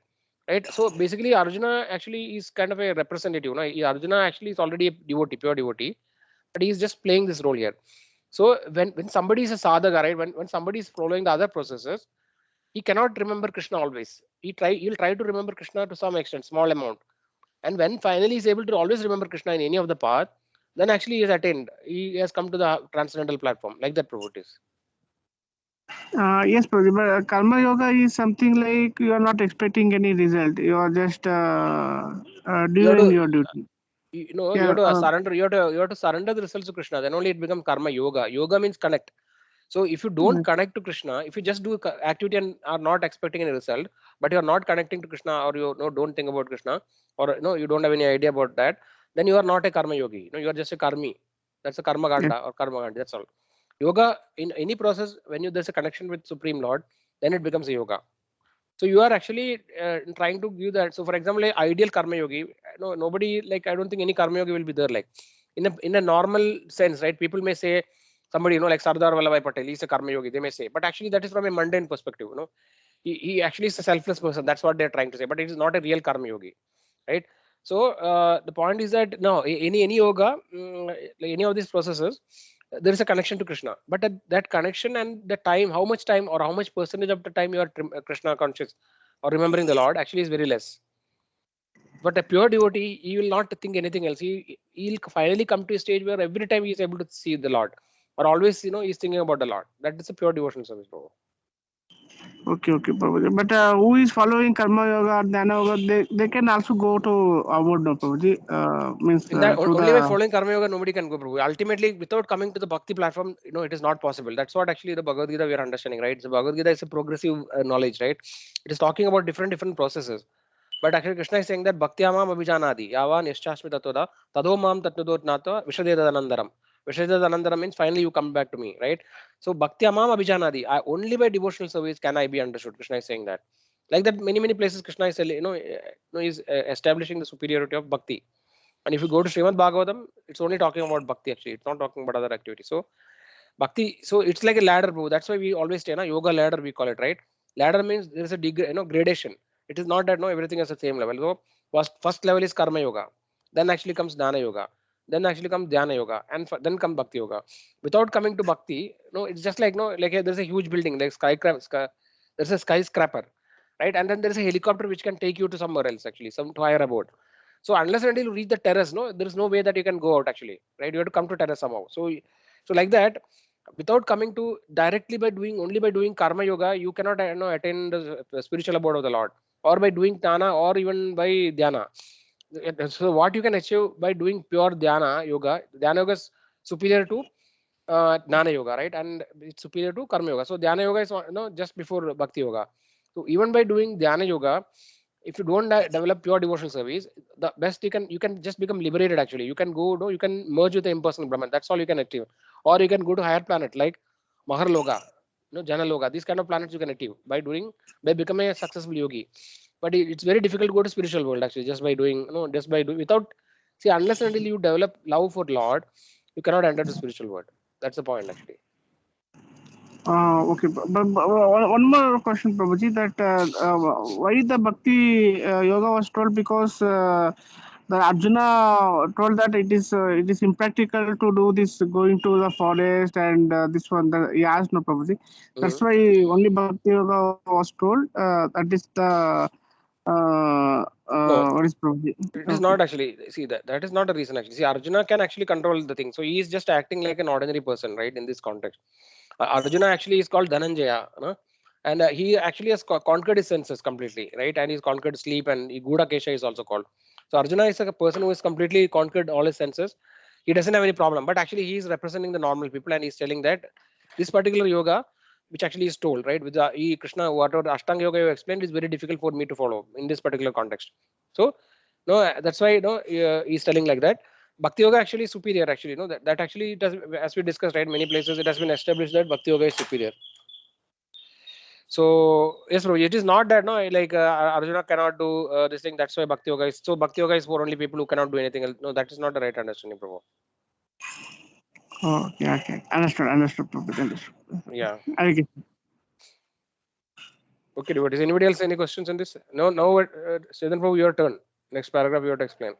A: right? So basically, Arjuna actually is kind of a representative. No, Arjuna actually is already a devotee, pure devotee, but he is just playing this role here. So when somebody is a sadhaka, right, when somebody is following the other processes, he cannot remember Krishna always. He'll try to remember Krishna to some extent, small amount. And when finally he's able to always remember Krishna in any of the path, then actually he has attained. He has come to the transcendental platform, like that, Prabhu it is.
B: Yes, Prabhuji, but Karma Yoga is something like you are not expecting any result. You are just
A: You have
B: doing
A: to,
B: your duty.
A: you know, you
B: Yeah.
A: have to surrender. You have to surrender the results to Krishna. Then only it becomes karma yoga. Yoga means connect. So if you don't connect to Krishna, if you just do activity and are not expecting any result, but you are not connecting to Krishna, or you know, don't think about Krishna, or you know, you don't have any idea about that, then you are not a karma yogi. You know, you are just a karmi. That's a karma
B: Yes.
A: ganda or karma gandhi. That's all. Yoga, in any process, when you there's a connection with Supreme Lord, then it becomes a yoga. So you are actually trying to give that. So for example, a ideal karma yogi, no, nobody, like, I don't think any karma yogi will be there. Like in a normal sense, right? People may say somebody, you know, like Sardar Vallabhai Patel, he's a karma yogi. They may say, but actually that is from a mundane perspective. You know, he actually is a selfless person. That's what they're trying to say. But it is not a real karma yogi, right? So the point is that no, any yoga, like any of these processes, there is a connection to Krishna. But that connection and the time, how much time or how much percentage of the time you are Krishna conscious or remembering the Lord, actually is very less. But a pure devotee, he will not think anything else. He'll finally come to a stage where every time he is able to see the Lord, or always, you know, he's thinking about the Lord. That is a pure devotional service, bro.
B: Okay, Prabhuji. But who is following Karma Yoga or Dhyana Yoga, they can also go to award, no, Prabhuji. Means
A: In that,
B: to
A: only by
B: the.
A: following Karma Yoga, nobody can go, Prabhu. Ultimately, without coming to the Bhakti platform, you know, it is not possible. That's what actually the Bhagavad Gita we are understanding, right? So Bhagavad Gita is a progressive knowledge, right? It is talking about different processes. But actually, Krishna is saying that Bhakti amam abhijanadi, yava nishchasmi tatoda, tado mam tatnudot nata, vishadedanandaram. Vishadedanandaram means finally you come back to me, right? So Bhakti amam abhijanadi, only by devotional service can I be understood. Krishna is saying that. Like that, many places Krishna is, is establishing the superiority of Bhakti. And if you go to Srimad Bhagavatam, it's only talking about Bhakti actually. It's not talking about other activities. So Bhakti, so it's like a ladder, bro. That's why we always say, na, yoga ladder, we call it, right? Ladder means there is a gradation. It is not that no everything is the same level. So first level is karma yoga, then actually comes dana yoga, then actually comes dhyana yoga, and then comes bhakti yoga. Without coming to bhakti, no, it's just like no, like there's a huge building, like there's a skyscraper, right? And then there's a helicopter which can take you to somewhere else, actually, some to higher abode. So unless and until you reach the terrace, no, there is no way that you can go out actually, right? You have to come to terrace somehow. So like that, without coming to directly by doing only by doing karma yoga, you cannot attain the spiritual abode of the Lord, or by doing dana, or even by dhyana. So what you can achieve by doing pure dhyana yoga is superior to jnana yoga, right? And it's superior to karma yoga. So dhyana yoga is just before bhakti yoga. So even by doing dhyana yoga, if you don't develop pure devotional service, the best you can just become liberated actually. You can go, no, you can merge with the impersonal Brahman. That's all you can achieve. Or you can go to higher planet like Maharloka, Janaloka. These kind of planets you can achieve by becoming a successful yogi. But it's very difficult to go to spiritual world actually just by doing, just by doing without, see, unless and until you develop love for Lord, you cannot enter the spiritual world. That's the point actually.
B: Okay, but one more question, Prabhuji, that why the Bhakti Yoga was told, because the Arjuna told that it is impractical to do this, going to the forest and this one. He asked, no, Prabhuji. That's why only Bhakti Yoga was told. That is the
A: No,
B: what is Prabhuji?
A: it is
B: Okay.
A: not actually. See, that is not a reason actually. See, Arjuna can actually control the thing. So he is just acting like an ordinary person, right? In this context, Arjuna actually is called Dhananjaya, and he actually has conquered his senses completely, right? And he's conquered sleep, and Guda Kesha is also called. So Arjuna is a person who has completely conquered all his senses. He doesn't have any problem, but actually he is representing the normal people, and he's telling that this particular yoga, which actually is told, right, with the Krishna, whatever the Ashtanga yoga you explained, is very difficult for me to follow in this particular context. So no, that's why he's telling like that. Bhakti yoga actually is superior. Actually, that actually it has, as we discussed, right, many places it has been established that Bhakti yoga is superior. So yes, bro, it is not that like Arjuna cannot do this thing. That's why Bhakti yoga is. So Bhakti yoga is for only people who cannot do anything else. No, that is not the right understanding, bro.
B: Oh, okay, okay. Understood, Prabhuji, understood.
A: Yeah.
B: Okay.
A: Okay, devotees. Anybody else any questions on this? No, now Sedan Prabhu, your turn. Next paragraph you have to explain.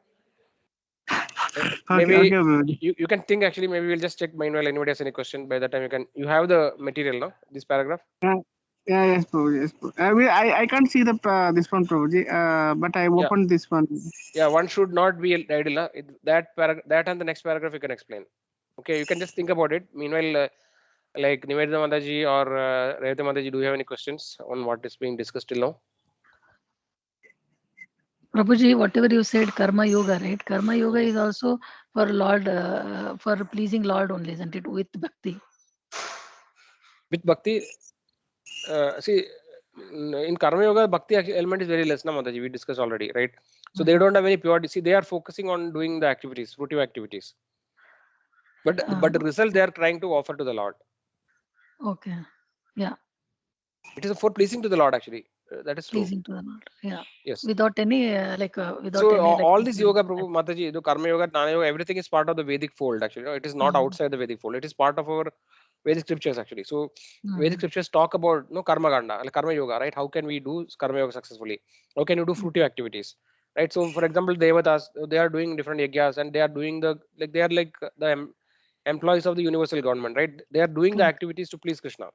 B: Okay,
A: Maybe
B: Prabhuji.
A: you can think actually. Maybe we'll just check meanwhile. Anybody has any question? By that time you have the material, no? This paragraph.
B: Yeah, yes, Prabhuji, yes, Prabhuji. I can't see the this one, Prabhuji, but I
A: Yeah.
B: opened this one.
A: Yeah, one should not be idle. That and the next paragraph you can explain. Okay, you can just think about it. Meanwhile, like Nivedita Mataji or Revati Mataji, do you have any questions on what is being discussed till now?
D: Prabhuji, whatever you said, karma yoga, right? Karma yoga is also for Lord, for pleasing Lord only, isn't it? With bhakti.
A: With bhakti, see, in karma yoga, bhakti element is very less, na Mataji. We discussed already, right? So they don't have any purity. See, they are focusing on doing the activities, fruitive activities. But the result they are trying to offer to the Lord.
D: Okay. Yeah.
A: It is for pleasing to the Lord actually. That is true.
D: Pleasing to the Lord. Yeah.
A: Yes.
D: Without any without
A: So
D: any
A: all this yoga, Prabhu, Mataji, the karma yoga, Jnana yoga, everything is part of the Vedic fold actually. It is not outside the Vedic fold. It is part of our Vedic scriptures actually. So Vedic scriptures talk about karma ganda, like karma yoga, right? How can we do karma yoga successfully? How can you do fruitive activities, right? So for example, Devatas, they are doing different yagyas and they are doing they are like the employees of the universal government, right? They are doing the activities to please Krishna.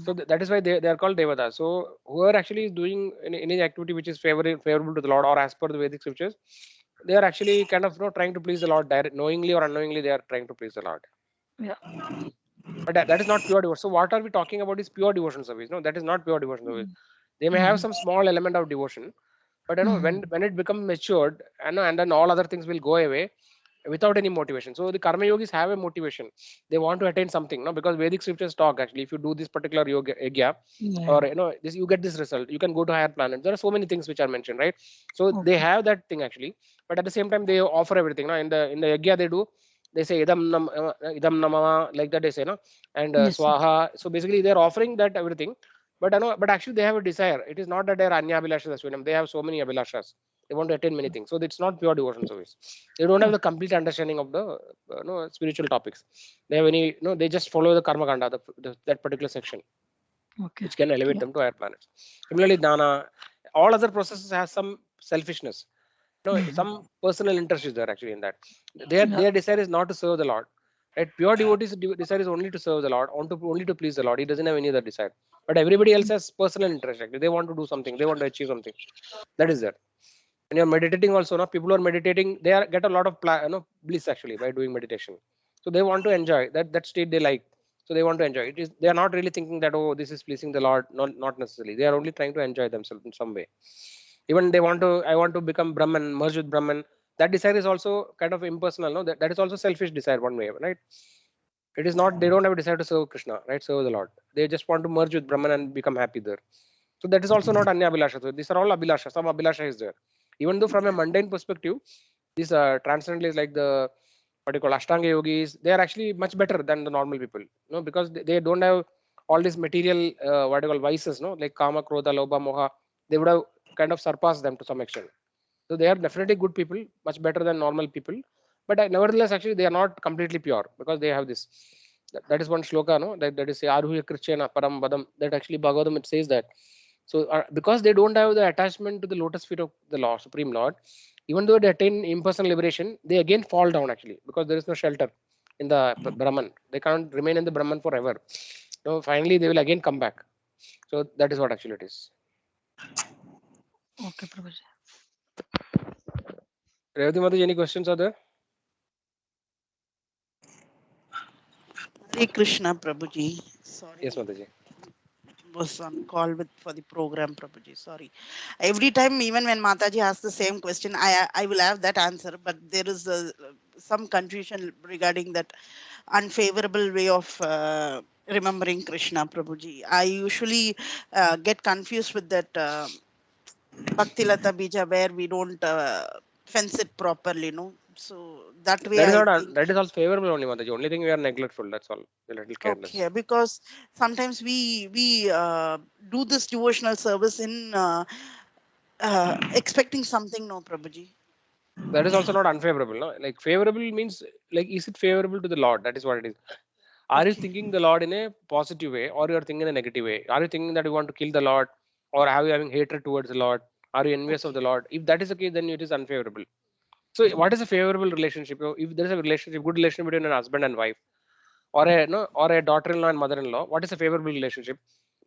A: So that is why they are called Devatas. So whoever actually is doing any activity which is favorable to the Lord or as per the Vedic scriptures, they are actually kind of trying to please the Lord knowingly or unknowingly. They are trying to please the Lord.
D: Yeah.
A: But that is not pure devotion. So what are we talking about is pure devotion service. No, that is not pure devotion service. They may have some small element of devotion, but when it becomes matured, and then all other things will go away without any motivation. So the karma yogis have a motivation. They want to attain something, no? Because Vedic scriptures talk actually. If you do this particular yoga, or this, you get this result. You can go to higher planets. There are so many things which are mentioned, right? So they have that thing actually, but at the same time they offer everything. No? In the yagya they say idam namama, like that they say, no, and swaha. So basically they are offering that everything, but actually they have a desire. It is not that they are anya abhilashas asvinam. They have so many abhilashas. They want to attain many things. So it's not pure devotion service. They don't have the complete understanding of the spiritual topics. They have any they just follow the karma kanda, that particular section, which can elevate them to higher planets. Similarly, dana, all other processes have some selfishness. Some personal interest is there actually in that. Their desire is not to serve the Lord. Right? Pure devotees desire is only to serve the Lord, only to please the Lord. He doesn't have any other desire. But everybody else has personal interest. Actually, they want to do something. They want to achieve something. That is there. When you're meditating also, people who are meditating, get a lot of bliss actually by doing meditation. So they want to enjoy that state they like. So they want to enjoy it. They are not really thinking that, oh, this is pleasing the Lord. Not necessarily. They are only trying to enjoy themselves in some way. Even I want to become Brahman, merge with Brahman. That desire is also kind of impersonal. No, that is also selfish desire one way, right? It is not. They don't have a desire to serve Krishna, right? Serve the Lord. They just want to merge with Brahman and become happy there. So that is also not Anya Abhilasha. So these are all Abhilasha. Some Abhilasha is there. Even though from a mundane perspective, these transcendentalists like the what you call Ashtanga yogis, they are actually much better than the normal people. No, because they don't have all these material what you call vices, no, like Kama, Krodha, Lobha, Moha. They would have kind of surpassed them to some extent. So they are definitely good people, much better than normal people. But nevertheless, actually, they are not completely pure because they have this. That is one shloka, no? That is Aruhya Krishna Param Badam. That actually Bhagavatam it says that. So because they don't have the attachment to the lotus feet of the Lord, Supreme Lord, even though they attain impersonal liberation, they again fall down actually because there is no shelter in the Brahman. They can't remain in the Brahman forever. So finally, they will again come back. So that is what actually it is.
D: Okay, Prabhuji.
A: Revati Mataji, any questions are there?
C: Hare Krishna, Prabhuji. Sorry.
A: Yes, Mataji.
C: Was on call with for the program, Prabhuji. Sorry. Every time, even when Mataji asks the same question, I will have that answer, but there is some confusion regarding that unfavorable way of remembering Krishna, Prabhuji. I usually get confused with that Bhakti Lata Bija where we don't fence it properly, no. So that way
A: That is
C: I
A: not
C: think.
A: that is also favorable only, Mataji. Only thing we are neglectful. That's all. A little careless.
C: Okay, because sometimes we do this devotional service in expecting something, no, Prabhuji.
A: That is also not unfavorable. No? Like favorable means like is it favorable to the Lord? That is what it is. Are you
C: Okay.
A: thinking the Lord in a positive way or you are thinking in a negative way? Are you thinking that you want to kill the Lord or are you having hatred towards the Lord? Are you envious of
C: Okay.
A: the Lord? If that is the case, then it is unfavorable. So what is a favorable relationship? If there is a relationship, good relationship between an husband and wife, or a no, or a daughter-in-law and mother-in-law, what is a favorable relationship?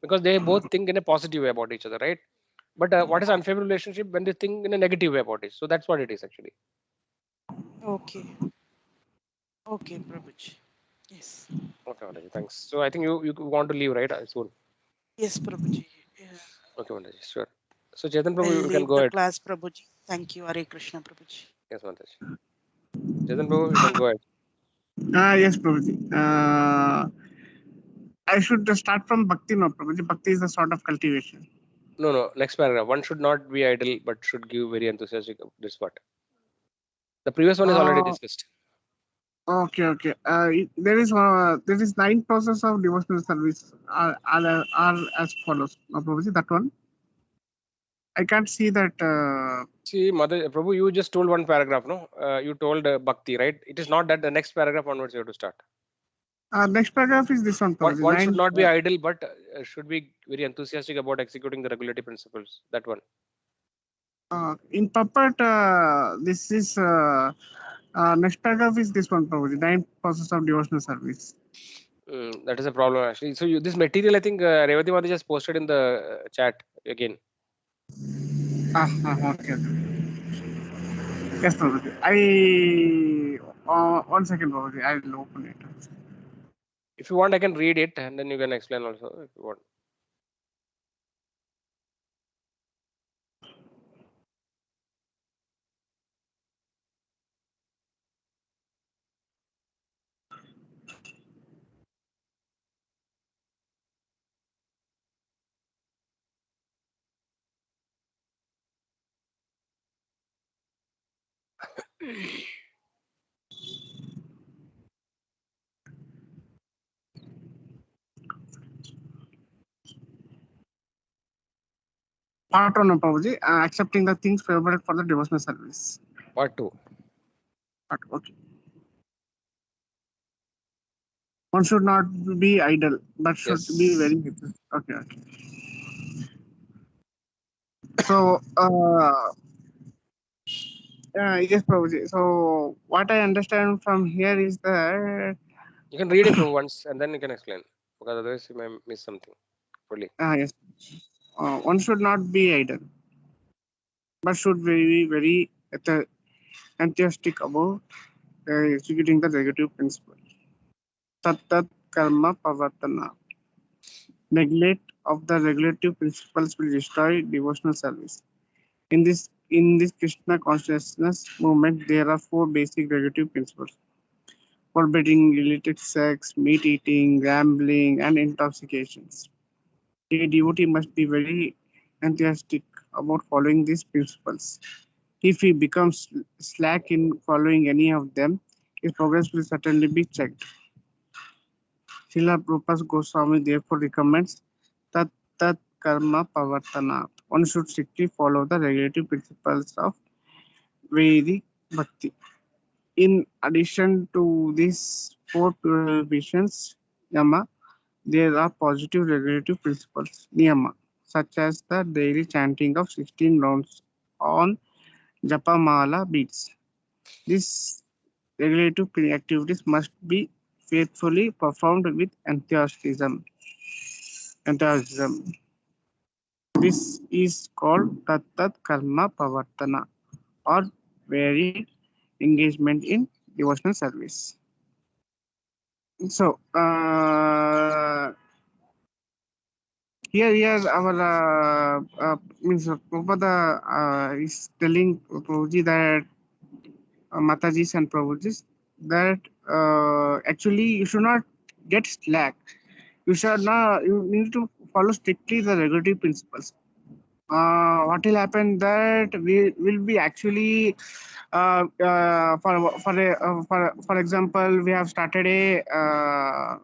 A: Because they both think in a positive way about each other, right? But what is unfavorable relationship when they think in a negative way about it? So that's what it is actually.
C: Okay. Okay, Prabhuji. Yes.
A: Okay, Mataji, thanks. So I think you want to leave, right? Soon.
C: Yes, Prabhuji. Yeah.
A: Okay, Mataji, sure. So Chetan
C: I'll
A: Prabhu, you can
C: leave
A: go
C: the
A: ahead.
C: class, Prabhuji. Thank you, Hare Krishna, Prabhuji.
A: Yes, Mataji. Chetan Prabhu, you can go ahead.
B: Yes, Prabhuji. I should start from Bhakti now, Prabhuji. Bhakti is a sort of cultivation.
A: No, no. Next paragraph. One should not be idle, but should give very enthusiastic. This what the previous one is already
B: Uh,
A: discussed.
B: okay. There is 9 process of devotional service are as follows. Prabhuji, that one. I can't see that.
A: See, Mother Prabhu, you just told one paragraph, no? You told Bhakti, right? It is not that the next paragraph onwards you have to start.
B: Next paragraph is this one, Prabhuji.
A: One should
B: 9.
A: not be idle, but should be very enthusiastic about executing the regulatory principles. That one.
B: In Puppet, this is next paragraph is this one, Prabhuji. 9 process of devotional service.
A: That is a problem actually. So this material, I think Revati Mati just posted in the chat again.
B: Okay. Yes, Prabhuji. One second, Prabhuji. I will open it.
A: If you want, I can read it and then you can explain also if you want.
B: Part 1, Prabhuji. Accepting the things favorable for the devotional service.
A: Part 2.
B: Okay. One should not be idle, but should be
A: Yes.
B: very okay. So, yes, Prabhuji. So, what I understand from here is that
A: You can read it for once and then you can explain because otherwise you may miss something fully.
B: yes, one should not be idle, but should be very enthusiastic about executing the negative principle. Tat karma pavatana. Neglect of the regulative principles will destroy devotional service. In this Krishna consciousness movement, there are 4 basic regulative principles: forbidding illicit sex, meat eating, gambling, and intoxications. A devotee must be very enthusiastic about following these principles. If he becomes slack in following any of them, his progress will certainly be checked. Srila Prabhupada Goswami therefore recommends that karma pavartana. One should strictly follow the regulative principles of Vedic Bhakti. In addition to these four prohibitions, yama, there are positive regulative principles, niyama, such as the daily chanting of 16 rounds on Japamala beads. These regulative activities must be faithfully performed with enthusiasm. This is called Tat Karma Pavartana or varied engagement in devotional service. So, here our means Prabhupada is telling Prabhuji that Matajis and Prabhujis that actually you should not get slack. You should not. You need to follow strictly the regulative principles. What will happen that we will be actually for example we have started a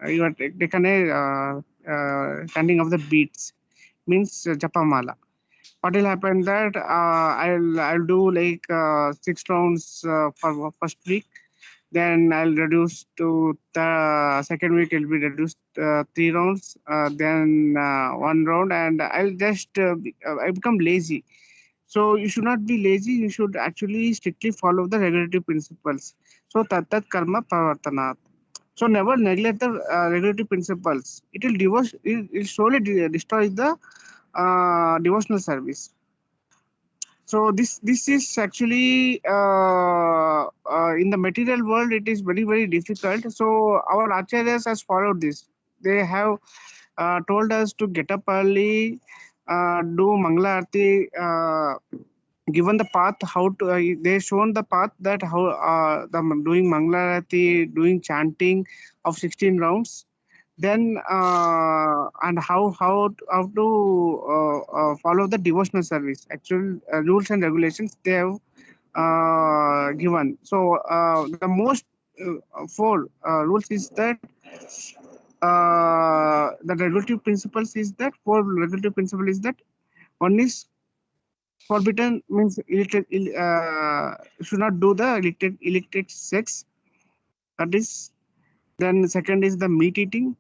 B: you are taken a standing of the beats means japamala. What will happen that I'll do like 6 rounds for first week, then I'll reduce to the second week it'll be reduced 3 rounds, then 1 round, and I'll just I become lazy. So you should not be lazy. You should actually strictly follow the regulative principles. So tat karma pavartanat. So never neglect the regulative principles. It will divorce. It will slowly destroy the devotional service. So this is actually in the material world it is very difficult. So our acharyas has followed this. They have told us to get up early, do mangala arti, given the path how to. They shown the path that how the doing mangala arti, doing chanting of 16 rounds, then and how to follow the devotional service actual rules and regulations they have given. So the most four rules is that the regulative principles is that four regulative principle is that one is forbidden means should not do the illicit sex, that is. Then second is the meat eating,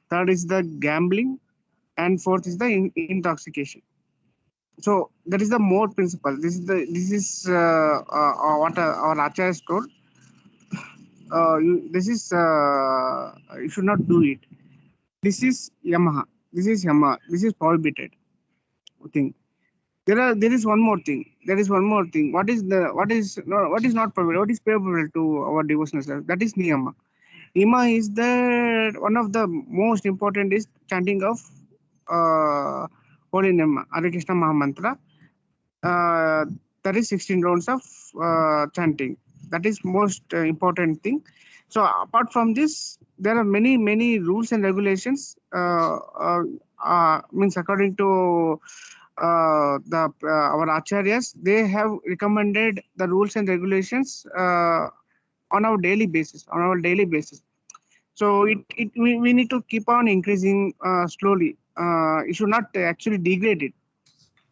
B: third is the gambling, and fourth is the intoxication. So that is the more principle. This is what our acharyas told. This is you should not do it. This is Yamaha. This is Yamaha. This is prohibited thing. There is one more thing. There is one more thing. What is not prohibited? What is favorable to our devotional self? That is niyama. Niyama is the one of the most important is chanting of holy name Hare Krishna Mahamantra. That is 16 rounds of chanting. That is most important thing. So apart from this, there are many rules and regulations. Means according to the our acharyas, they have recommended the rules and regulations on our daily basis. So we need to keep on increasing slowly. You should not actually degrade it.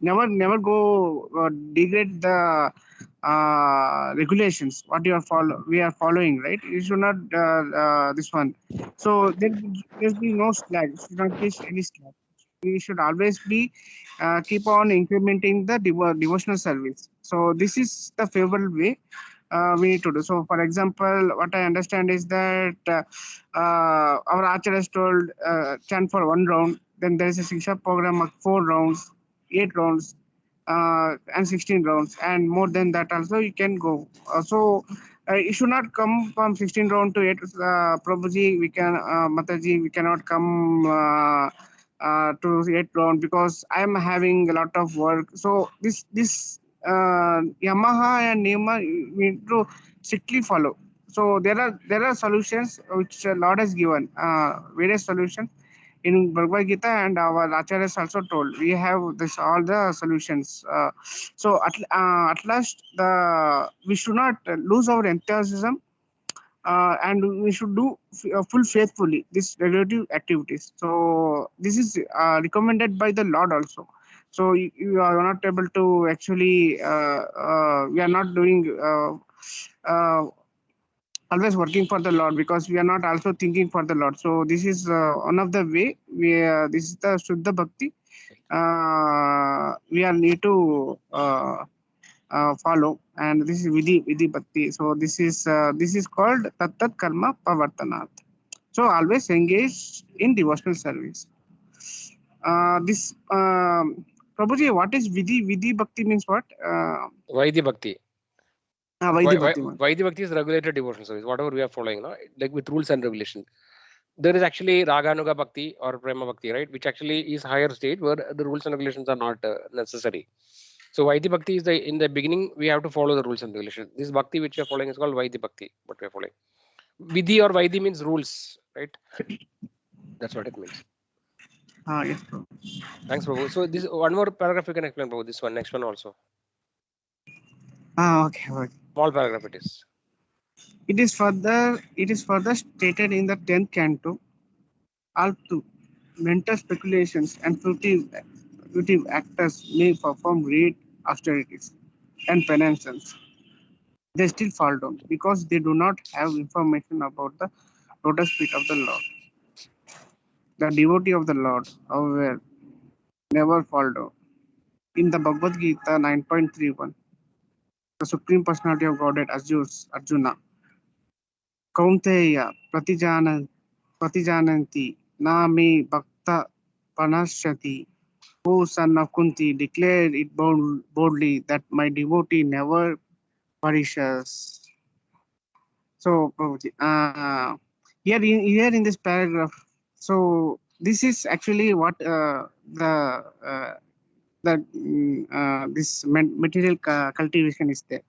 B: Never go degrade the regulations what we are following, right? You should not this one. So there's be no slack. Should not be any slack. We should always be keep on incrementing the devotional service. So this is the favorable way we need to do. So for example, what I understand is that our archer has told chant for 1 round, then there is a Shiksha program of 4 rounds, 8 rounds, and 16 rounds, and more than that also you can go. You should not come from 16 round to 8. Prabhuji, Mataji, we cannot come to 8 round because I am having a lot of work. So this Yamaha and Niyama we need to strictly follow. So there are solutions which Lord has given, various solutions. in Bhagavad Gita, and our acharyas also told we have this all the solutions. So at last, we should not lose our enthusiasm, and we should do full faithfully these regulative activities. So this is recommended by the Lord also. So you are not able to actually we are not doing always working for the Lord, because we are not also thinking for the Lord. So this is one of the way we this is the Shuddha Bhakti we are need to follow, and this is Vidhi Bhakti. So this is called Tat Tat Karma Pavartanat. So always engage in devotional service. This Prabhuji, what is Vidhi Bhakti means what?
A: Vaidhi Bhakti.
B: Vaidhi Bhakti.
A: Vaidhi Bhakti is regulated devotional service, whatever we are following, no? Like with rules and regulations. There is actually Raganuga Bhakti or Prema Bhakti, right? Which actually is higher stage where the rules and regulations are not necessary. So Vaidhi Bhakti is in the beginning, we have to follow the rules and regulations. This Bhakti which we are following is called Vaidhi Bhakti, what we are following. Vidhi or Vaidhi means rules, right? That's what it means.
B: Yes, Prabhu.
A: Thanks, Prabhu. So this one more paragraph you can explain, Prabhu. This one, next one also.
B: Okay.
A: Small paragraph it is.
B: It is further stated in the 10th canto. Also, mental speculations and fruitive actors may perform great austerities and penances. They still fall down because they do not have information about the lotus feet of the Lord. The devotee of the Lord, however, never fall down. In the Bhagavad Gita 9.31, the Supreme Personality of Godhead assures Arjuna, Kaunteya Pratijananti na me bhakta panashati. O son of Kunti, declare it boldly that my devotee never perishes. So, here in this paragraph, so this is actually what this material cultivation is there.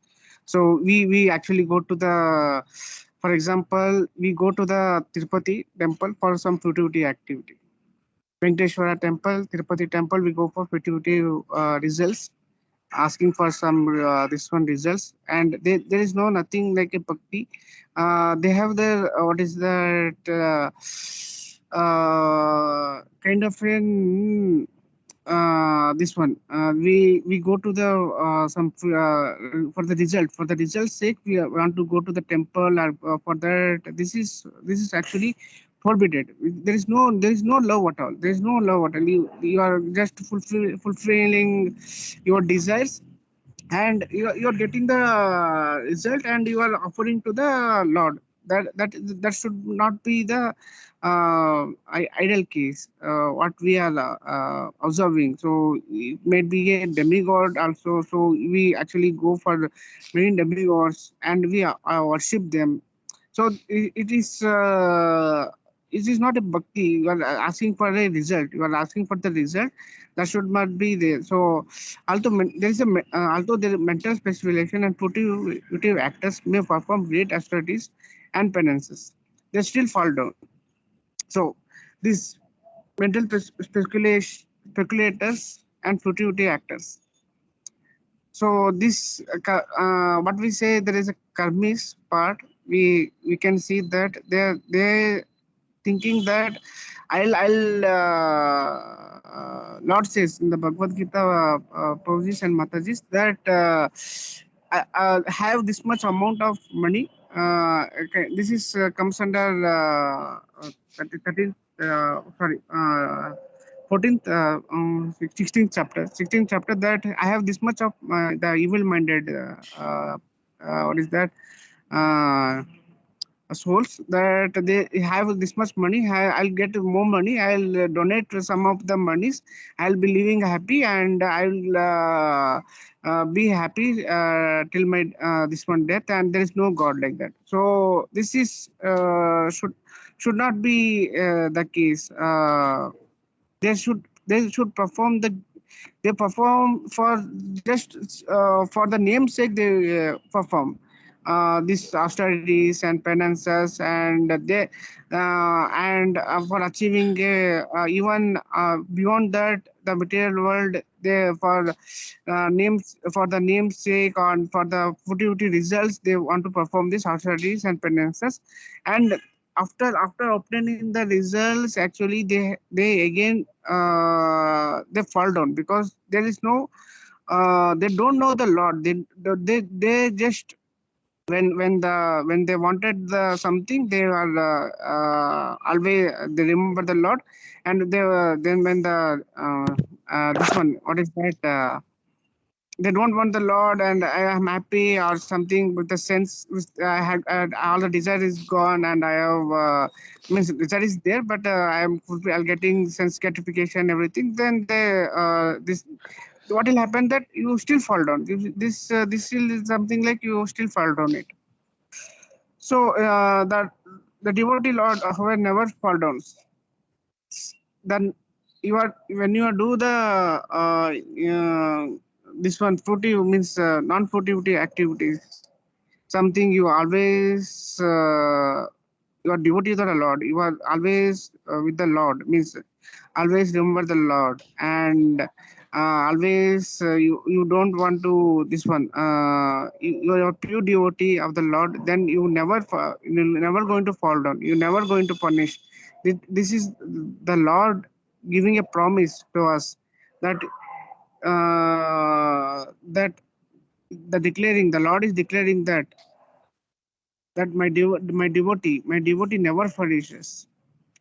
B: So we actually go to the, for example, we go to the Tirupati temple for some fruitivity activity. Venkateshwara temple, Tirupati temple, we go for fruitivity results, asking for some this one results, and there is nothing like a bhakti. They have their what is that kind of an this one we go to the some for the results sake we want to go to the temple, or for that this is actually forbidden. There is no love at all. There is no love at all. You are just fulfilling your desires, and you are getting the result, and you are offering to the Lord. That should not be the ideal case what we are observing. So it may be a demigod also, so we actually go for many demigods and we worship them. So it is not a bhakti. You are asking for a result. You are asking for the result. That should not be there. So there is although there is mental speculation and fruitive actors may perform great austerities and penances, they still fall down. So these mental speculators and fruitivity actors. So this what we say, there is a karmis part. We can see that they thinking that I'll Lord says in the Bhagavad Gita, Prabhujis and Matajis, that I have this much amount of money. Okay, this is comes under 13th, sorry, 14th, 16th chapter. 16th chapter, that I have this much of the evil-minded. What is that? Souls, that they have this much money. I'll get more money. I'll donate some of the monies. I'll be living happy, and I'll be happy till my this one death. And there is no God like that. So this is should not be the case. They should perform they perform for just for the namesake. They perform. these austerities and penances, and they for achieving even beyond that the material world, they for names, for the name's sake, or for the futility results, they want to perform these austerities and penances. And after obtaining the results, actually they again they fall down, because there is no they don't know the Lord. They just when they wanted the something, they are always they remember the Lord. And they then when the this one, what is that, they don't want the Lord, and I am happy or something, with the sense I had all the desire is gone, and I have means desire is there, but I am getting sense gratification, everything. Then they this what will happen, that you still fall down. This still is something like you still fall down it. So that the devotee Lord, however, never fall down. Then you are, when you do the this one fruitive, means non-fruitivity activities, something you always you are devotee to the Lord. You are always with the Lord, means always remember the Lord, and always you don't want to this one. You are a pure devotee of the Lord. Then you never you never going to fall down. You never going to punish. This is the Lord giving a promise to us, that that the declaring, the Lord is declaring that my devotee never flourishes.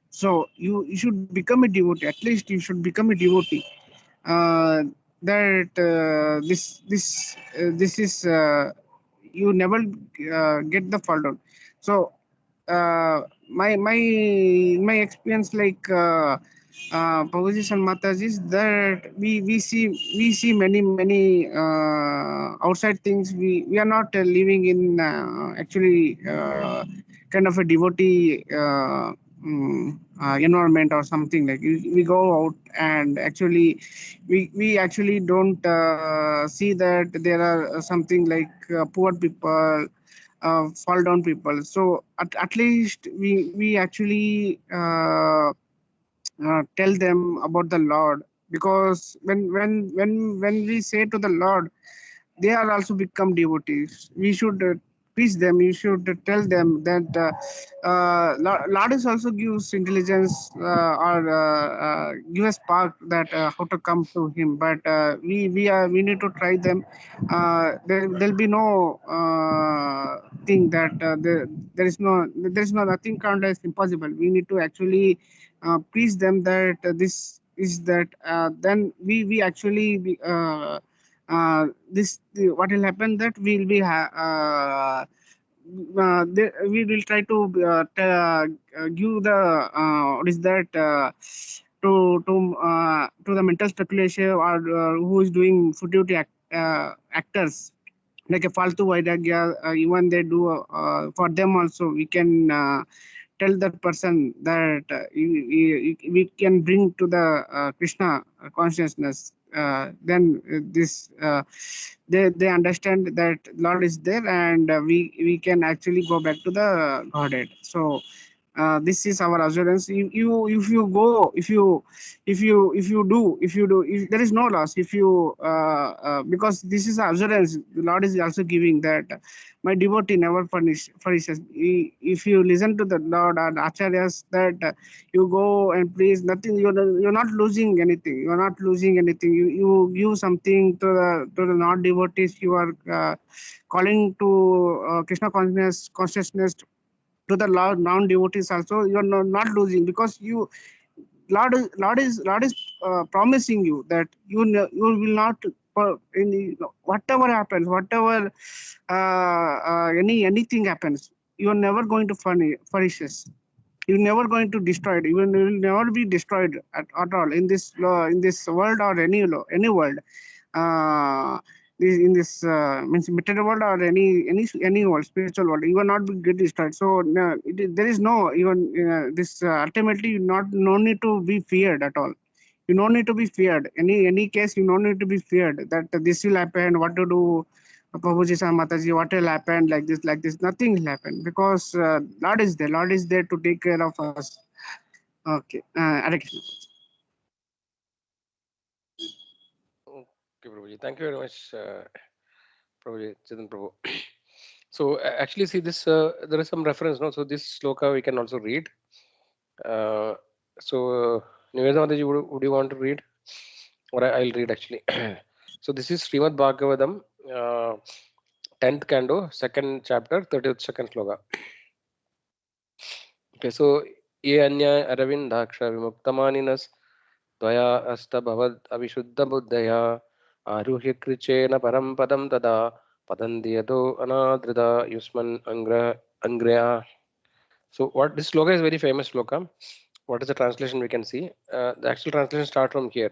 B: So you should become a devotee. At least you should become a devotee. Uh, that this is you never get the fall down. So my experience, like Babaji and Mataji's, that we see many outside things. We are not living in actually kind of a devotee environment or something. Like we go out, and actually we actually don't see that there are something like poor people, fall down people. So at least we actually tell them about the Lord, because when we say to the Lord, they are also become devotees. We should teach them. You should tell them that Lord is also gives intelligence, or give us spark that how to come to Him. But we need to try them. There'll be no thing that there is no nothing counted as impossible. We need to actually please them that this is that. Then we actually what will happen, that we'll be we will try to give the what is that, to the mental speculation, or who is doing futility actors, like a faltu vairagya, even they do for them also. We can tell that person that we can bring to the Krishna consciousness. Then this they understand that Lord is there, and we can actually go back to the Godhead. So this is our assurance. If you go, if you do, if there is no loss, if you because this is assurance the Lord is also giving, that my devotee never furnishes. If you listen to the Lord and acharyas, that you go and please nothing, you're not losing anything. You're not losing anything. You give something to the non devotees. You are calling to Krishna consciousness to the non-devotees also. You are not losing, because you Lord is promising you that you will not whatever happens, whatever anything happens, you are never going to furnishes. You're never going to destroy it. You will never be destroyed at all in this world, or any world. Uh, in this means material world, or any world, spiritual world, you will not be get destroyed. So no, there is no even this ultimately you not no need to be feared at all. You don't need to be feared. Any case, you don't need to be feared that this will happen. What to do? Prabhuji, Mataji, what will happen like this? Nothing will happen because Lord is there. Lord is there to take care of us. Okay. Hare Krishna.
A: Okay, Prabhuji. Thank you very much, Prabhuji, Chidan Prabhu. So actually, see this. There is some reference, no? So this sloka we can also read. Uh, so Nivedana Mataji, would you want to read, or I'll read actually. So this is Srimad Bhagavatam, 10th canto, second chapter, 32nd sloka. Okay, so ye anya aravindaksha vimuktamaninas Dvaya asta bhavad avishuddha buddhaya aruhya krichena param padam tada padandiyado anadrida yusman angreya. So what this sloka is very famous sloka. What is the translation we can see? The actual translation start from here.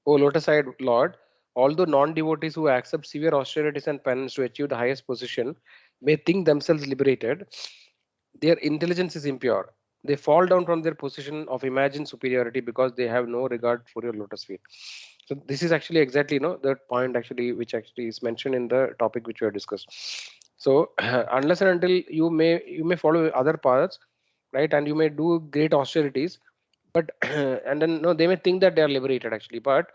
A: O lotus-eyed Lord, although non-devotees who accept severe austerities and penance to achieve the highest position may think themselves liberated, their intelligence is impure. They fall down from their position of imagined superiority because they have no regard for your lotus feet. So this is actually exactly the point actually which actually is mentioned in the topic which we have discussed. So unless and until you may follow other paths, right, and you may do great austerities, but and then no, they may think that they are liberated actually, but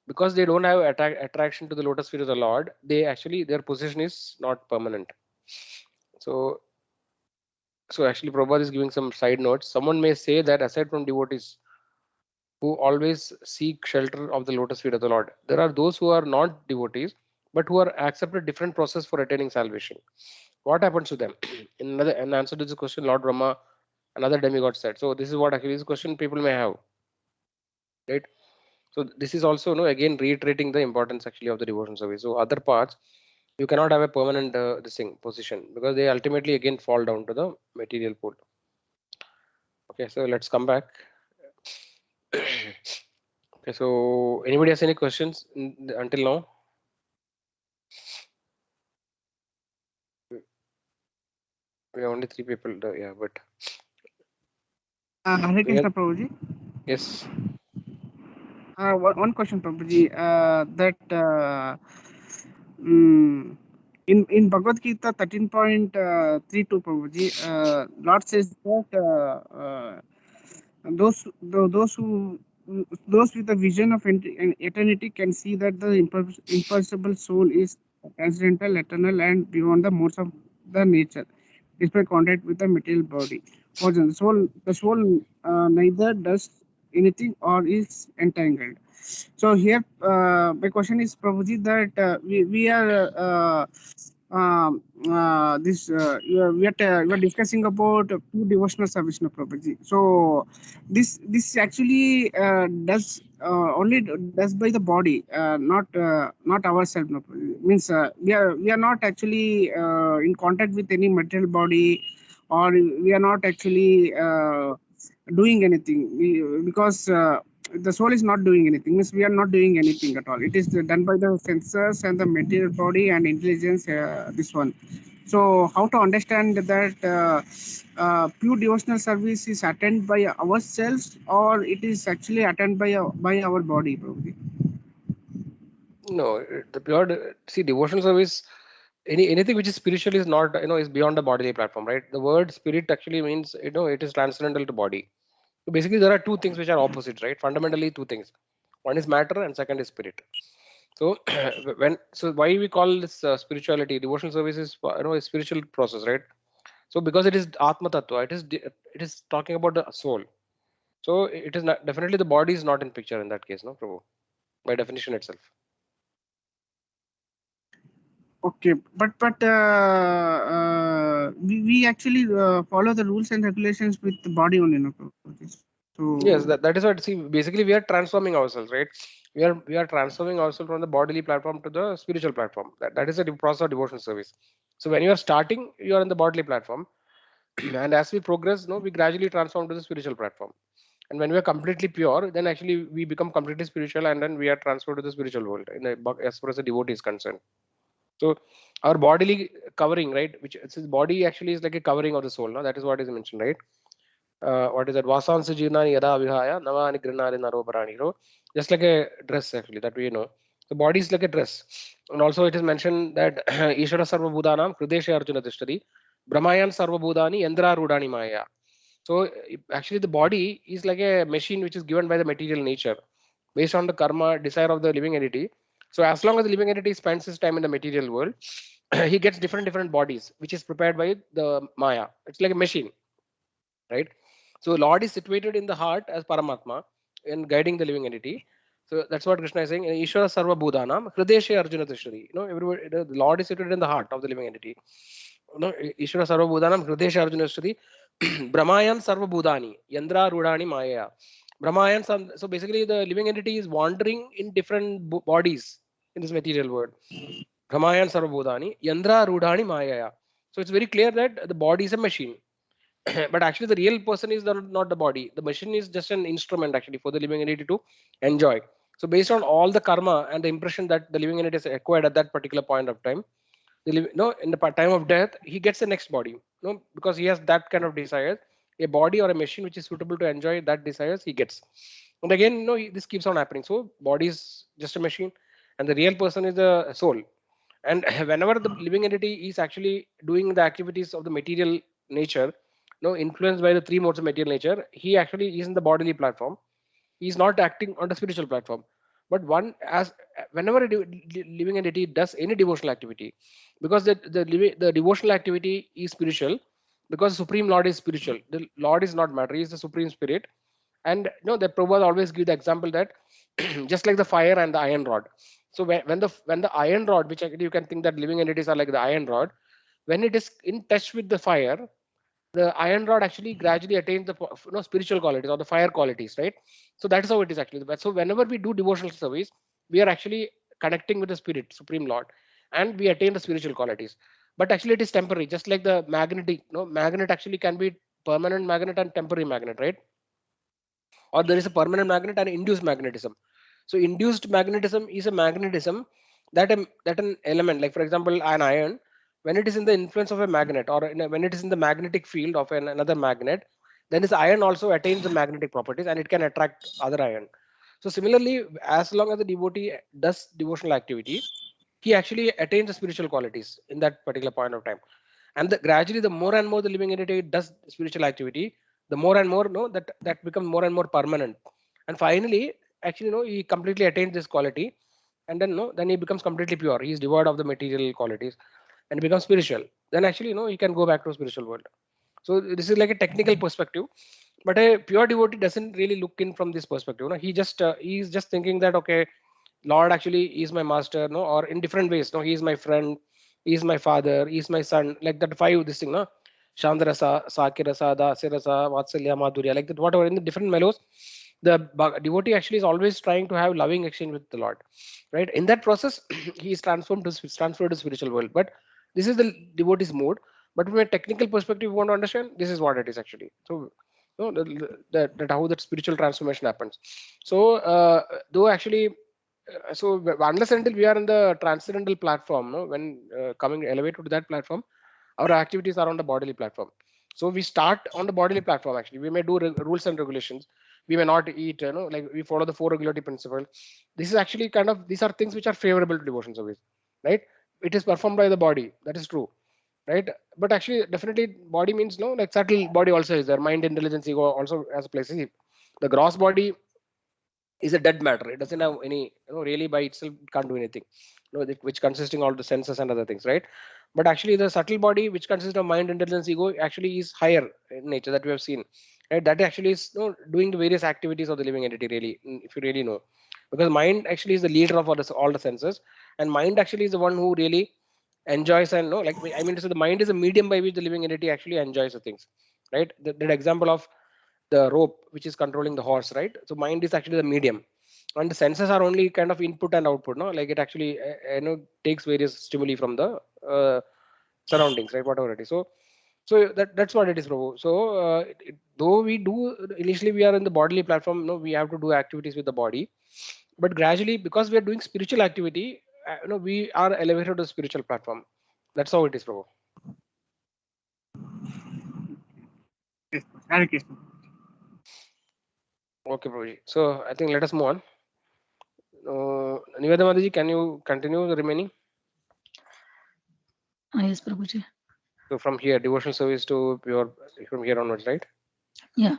A: because they don't have attraction to the lotus feet of the Lord, they actually their position is not permanent. So actually, Prabhupada is giving some side notes. Someone may say that aside from devotees who always seek shelter of the lotus feet of the Lord, there are those who are not devotees but who are accepted different process for attaining salvation. What happens to them? In answer to this question, Lord Brahma, another demigod said. So this is what actually this question people may have, right? So this is also again reiterating the importance actually of the devotion service. So other parts you cannot have a permanent this thing position because they ultimately again fall down to the material pool. Okay, so let's come back. Okay, so anybody has any questions until now? We have only 3 people. Yeah, but
B: Hare Krishna, Prabhuji.
A: yes.
B: One question, Prabhuji. In Bhagavad Gita 13.32, Prabhuji, Lord says that those who those with a vision of eternity can see that the imperishable soul is transcendental, eternal, and beyond the modes of the nature, despite contact with the material body. For the soul neither does anything or is entangled. So here, my question is, Prabhuji, that we are we are discussing about pure devotional service, no, Prabhuji. So this actually does only does by the body, not ourselves, no, Prabhuji. Means we are not actually in contact with any material body, or we are not actually doing anything because the soul is not doing anything. Means we are not doing anything at all. It is done by the sensors and the material body and intelligence. This one. So how to understand that pure devotional service is attended by ourselves, or it is actually attended by our body, Prabhuji?
A: No, the pure see devotional service. Anything which is spiritual is not is beyond the bodily platform, right? The word spirit actually means it is transcendental to body. So basically, there are two things which are opposite, right? Fundamentally, two things. One is matter, and second is spirit. So why we call this spirituality? Devotional service is a spiritual process, right? So because it is Atma Tattva, it is talking about the soul. So it is not, definitely the body is not in picture in that case, no, Prabhu, by definition itself.
B: Okay, but we actually follow the rules and regulations with the body only, no, Prabhuji. So
A: Yes, that is what. See, basically, we are transforming ourselves, right? We are transforming ourselves from the bodily platform to the spiritual platform. That is a process of devotional service. So when you are starting, you are on the bodily platform, and as we progress, we gradually transform to the spiritual platform. And when we are completely pure, then actually we become completely spiritual, and then we are transferred to the spiritual world. As far as the devotee is concerned, so our bodily covering, right? Which it's body actually is like a covering of the soul. No, that is what is mentioned, right? What is that? Vasansa jirnani yada vihaya navani grinari naroparani. Just like a dress actually that we know. The body is like a dress. And also it is mentioned that Ishvara Sarva Bhudanam Hridesha Arjuna Tishtari Brahmayan Sarva Bhudani Yandra Rudani Maya. So actually the body is like a machine which is given by the material nature based on the karma desire of the living entity. So as long as the living entity spends his time in the material world, he gets different bodies which is prepared by the Maya. It's like a machine, right? So Lord is situated in the heart as Paramatma and guiding the living entity. So that's what Krishna is saying. Ishvara Sarva Bhudanam Hrideshe Arjuna Tishtari. Everybody, the Lord is situated in the heart of the living entity. Ishvara Sarva Bhudanam Hrideshe Arjuna Tishtari. Brahmayan Sarva Bhudani Yandra Rudani Maya. Brahmayan. So basically, the living entity is wandering in different bodies in this material world. Brahmayan Sarva Bhudani Yandra Rudani Maya. So it's very clear that the body is a machine. But actually the real person is not the body. The machine is just an instrument actually for the living entity to enjoy. So based on all the karma and the impression that the living entity has acquired at that particular point of time, in the time of death he gets the next body, because he has that kind of desires. A body or a machine which is suitable to enjoy that desires he gets. And again, this keeps on happening. So body is just a machine and the real person is the soul. And whenever the living entity is actually doing the activities of the material nature, influenced by the three modes of material nature, he actually is in the bodily platform. He is not acting on the spiritual platform. But whenever a living entity does any devotional activity, because the devotional activity is spiritual, because Supreme Lord is spiritual. The Lord is not matter; He is the Supreme Spirit. And the Prabhupada always give the example that just like the fire and the iron rod. So when the iron rod, which actually you can think that living entities are like the iron rod, when it is in touch with the fire, the iron rod actually gradually attains the spiritual qualities or the fire qualities, right? So that is how it is actually. So whenever we do devotional service, we are actually connecting with the spirit, Supreme Lord, and we attain the spiritual qualities. But actually it is temporary, just like the magnetic. Magnet actually can be permanent magnet and temporary magnet, right? Or there is a permanent magnet and induced magnetism. So induced magnetism is a magnetism that an element, like for example an iron, when it is in the influence of a magnet or when it is in the magnetic field of another magnet, then this iron also attains the magnetic properties and it can attract other iron. So similarly, as long as the devotee does devotional activity, he actually attains the spiritual qualities in that particular point of time. And gradually the more and more the living entity does spiritual activity, the more and more that becomes more and more permanent. And finally, actually he completely attains this quality. And then he becomes completely pure. He is devoid of the material qualities and becomes spiritual. Then actually he can go back to spiritual world. So this is like a technical perspective, but a pure devotee doesn't really look in from this perspective. He's just thinking that, okay, Lord actually is my master, or in different ways. No, he is my friend, he is my father, he is my son. Like that five, this thing, no? Shandarasa, Sakirasa, Dasirasa, Vatsalya, Madhurya, like that, whatever in the different mellows, the devotee actually is always trying to have loving exchange with the Lord, right? In that process, he is transferred to spiritual world. But this is the devotee's mode. But from a technical perspective, you want to understand, this is what it is actually. So, that how that spiritual transformation happens. So, though actually so unless until we are in the transcendental platform, when coming elevated to that platform, our activities are on the bodily platform. So we start on the bodily platform. Actually, we may do rules and regulations. We may not eat, like we follow the four regulatory principles. This is actually kind of, these are things which are favorable to devotion service, right? It is performed by the body. That is true, right? But actually, definitely, body means no, like subtle body also is there. Mind, intelligence, ego also has a place. See, the gross body is a dead matter. It doesn't have any, really by itself it can't do anything. Which consisting all the senses and other things, right? But actually, the subtle body, which consists of mind, intelligence, ego, actually is higher in nature that we have seen. Right? That actually is doing the various activities of the living entity. Really, if you really know, because mind actually is the leader of all the senses, and mind actually is the one who really enjoys and like I mean to say the mind is a medium by which the living entity actually enjoys the things, right? That example of the rope which is controlling the horse, right? So mind is actually the medium, and the senses are only kind of input and output. No, like it actually takes various stimuli from the surroundings, right? Whatever it is. So that's what it is, Prabhu. So though we do initially we are in the bodily platform, we have to do activities with the body, but gradually because we are doing spiritual activity, we are elevated to the spiritual platform. That's how it is, Prabhu.
B: Yes, Hare Krishna.
A: Okay, Prabhuji. So I think let us move on. Niveda Mataji, can you continue the remaining?
D: Yes, Prabhuji.
A: So from here, devotional service to pure from here onwards, right?
D: Yeah,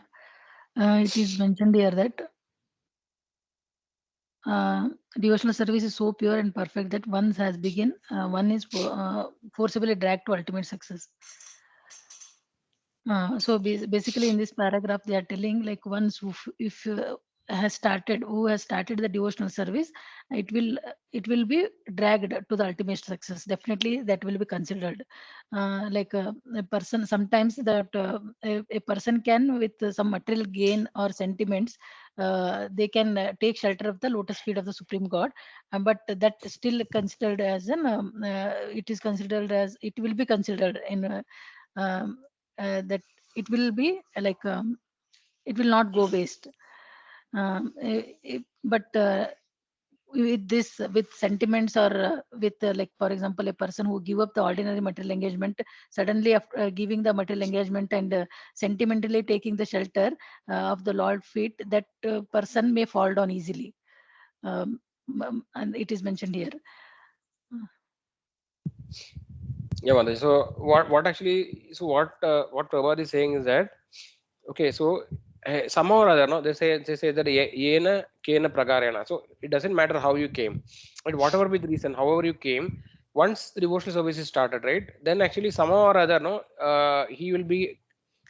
D: it is mentioned here that devotional service is so pure and perfect that one has begin, one is forcibly dragged to ultimate success. So basically, in this paragraph, they are telling like once who if who has started the devotional service, it will be dragged to the ultimate success. Definitely, that will be considered. Like a person, sometimes that a person can with some material gain or sentiments, they can take shelter of the lotus feet of the Supreme God, but that is still considered as an it is considered as it will be considered in. Um, that it will be like it will not go waste, but with this with sentiments or with like for example a person who give up the ordinary material engagement suddenly after giving the material engagement and sentimentally taking the shelter of the Lord feet, that person may fall down easily, and it is mentioned here.
A: Yeah, Mataji. So what actually? So what Prabhupada is saying is that okay, so somehow or other, no, they say that yena kena prakarena. So it doesn't matter how you came, but whatever be the reason, however you came, once the devotional service is started, right? Then actually somehow or other, no, he will be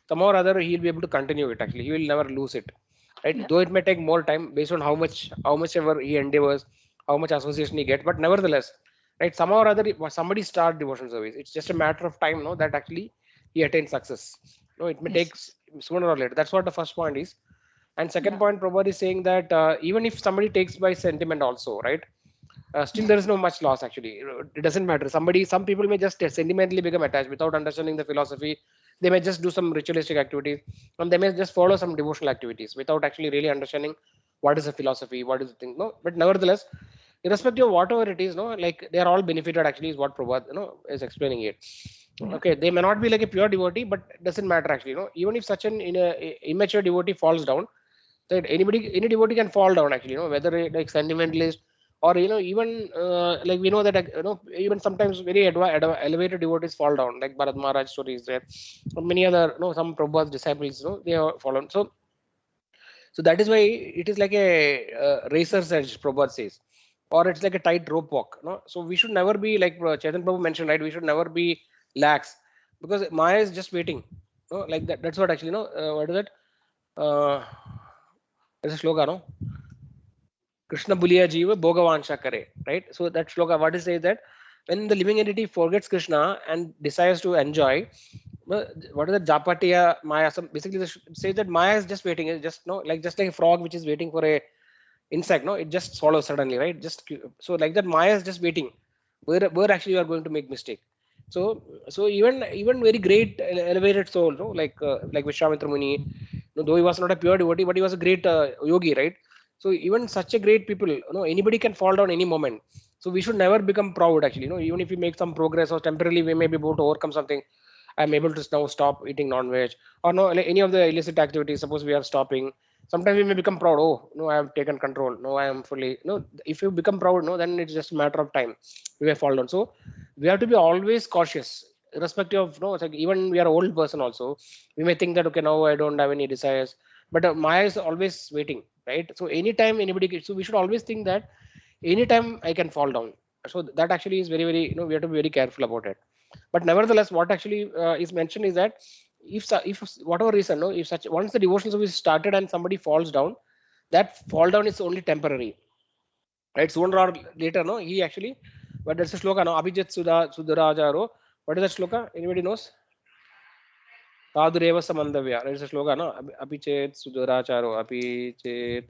A: somehow or other he'll be able to continue it. Actually, he will never lose it, right?
D: Yeah.
A: Though it may take more time based on how much ever he endeavors, how much association he gets, but nevertheless, right? Somehow or other, somebody start devotional service. It's just a matter of time, no, that actually he attains success. No, it may take
D: Yes.
A: sooner or later. That's what the first point is. And second
D: Yeah.
A: point, Prabhupada is saying that even if somebody takes by sentiment also, right? Still
D: Yeah.
A: there is no much loss actually. It doesn't matter. Some people may just sentimentally become attached without understanding the philosophy. They may just do some ritualistic activities, and they may just follow some devotional activities without actually really understanding what is the philosophy, what is the thing. No, but nevertheless, irrespective of whatever it is, no, like they are all benefited actually is what Prabhupada, is explaining it.
D: Yeah.
A: Okay, they may not be like a pure devotee, but it doesn't matter actually. Even if such an immature devotee falls down, that any devotee can fall down actually, whether like sentimentalist or even like we know that even sometimes very elevated devotees fall down, like Bharat Maharaj story is there. Many other some Prabhupada's disciples, they have fallen. So that is why it is like a racer's edge, Prabhupada says, or it's like a tight rope walk. No, so we should never be like Chaitanya Prabhu mentioned, right? We should never be lax because Maya is just waiting. No, like that. That's what actually what is it? There's a slogan, no? Krishna Buliya Jiva Bhogavansha Kare, right? So that shloka, what it says that when the living entity forgets Krishna and desires to enjoy, what is the Japatiya Maya? So basically, it says that Maya is just waiting, it's just just like a frog which is waiting for a insect, no, it just swallows suddenly, right? So like that, Maya is just waiting. Where actually you are going to make mistake. So even very great elevated soul, no, like Vishwamitra Muni, though he was not a pure devotee, but he was a great yogi, right? So even such a great people, anybody can fall down any moment. So we should never become proud actually, even if we make some progress or temporarily we may be able to overcome something. I'm able to now stop eating non-veg or no like any of the illicit activities. Suppose we are stopping. Sometimes we may become proud. Oh no, I have taken control. No, I am fully. No, if you become proud, no, then it's just a matter of time. We may fall down. So we have to be always cautious, irrespective of no. It's like even we are old person also. We may think that okay, now I don't have any desires, but Maya is always waiting, right? So anytime anybody, so we should always think that anytime I can fall down. So that actually is very very we have to be very careful about it. But nevertheless, what actually is mentioned is that if whatever reason, no, if such once the devotional service is started and somebody falls down, that fall down is only temporary, right? Sooner or later, no, he actually. But there's a shloka, no, Abhijit Sudharajaro. What is that shloka? Anybody knows? Sadhureva Samandavya. There's a shloka, no, Abhijit Sudharajaro, Abhijit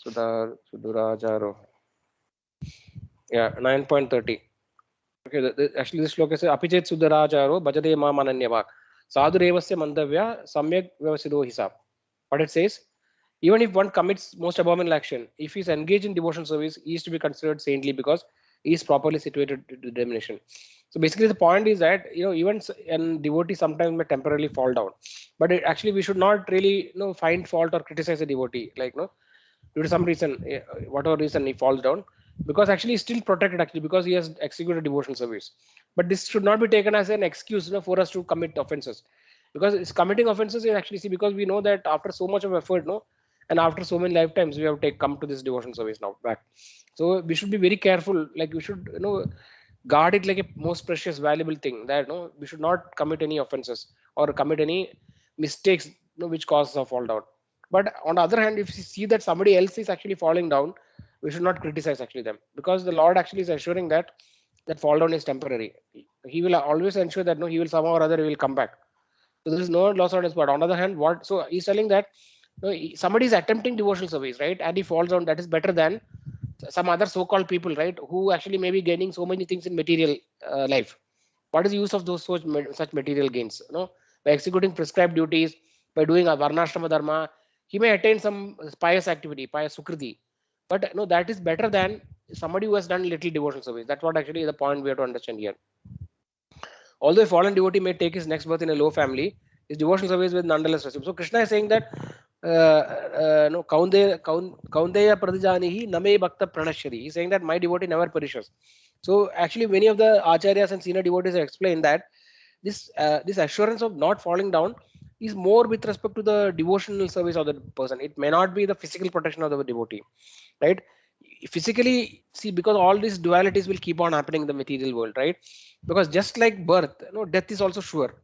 A: Sudharajaro. Yeah, 9.30. Okay, actually this shloka says Apichet Sudharacharo Bhajade Ma Mananyavak Sadhurevasya Mandavya Samyak Vyavasido Hisab. What it says, even if one commits most abominable action, if he is engaged in devotional service, he is to be considered saintly because he is properly situated to determination. So basically, the point is that even and devotee sometimes may temporarily fall down, but actually we should not really find fault or criticize a devotee. Like due to some reason, whatever reason he falls down, because actually he's still protected actually because he has executed devotional service. But this should not be taken as an excuse, for us to commit offenses, because it's committing offenses is actually, see, because we know that after so much of effort, and after so many lifetimes we have come to this devotional service now back. So we should be very careful, like we should guard it like a most precious valuable thing, that we should not commit any offenses or commit any mistakes, which causes a fall down. But on the other hand, if you see that somebody else is actually falling down, we should not criticize actually them, because the Lord actually is assuring that that fall down is temporary. He will always ensure that he will somehow or other he will come back. So there is no loss on his part. On the other hand, what, so he's telling that somebody is attempting devotional service, right, and he falls down, that is better than some other so-called people, right, who actually may be gaining so many things in material life. What is the use of those such material gains? By executing prescribed duties, by doing a varnashrama dharma, he may attain some pious activity, pious sukriti. But that is better than somebody who has done little devotional service. That's what actually the point we have to understand here. Although a fallen devotee may take his next birth in a low family, his devotional service will nonetheless receive. So Krishna is saying that no Kaundeya pradijanihi name bhakta pranashyari. He's saying that my devotee never perishes. So actually many of the acharyas and senior devotees have explained that this assurance of not falling down is more with respect to the devotional service of the person. It may not be the physical protection of the devotee, right? Physically, see, because all these dualities will keep on happening in the material world, right? Because just like birth, death is also sure,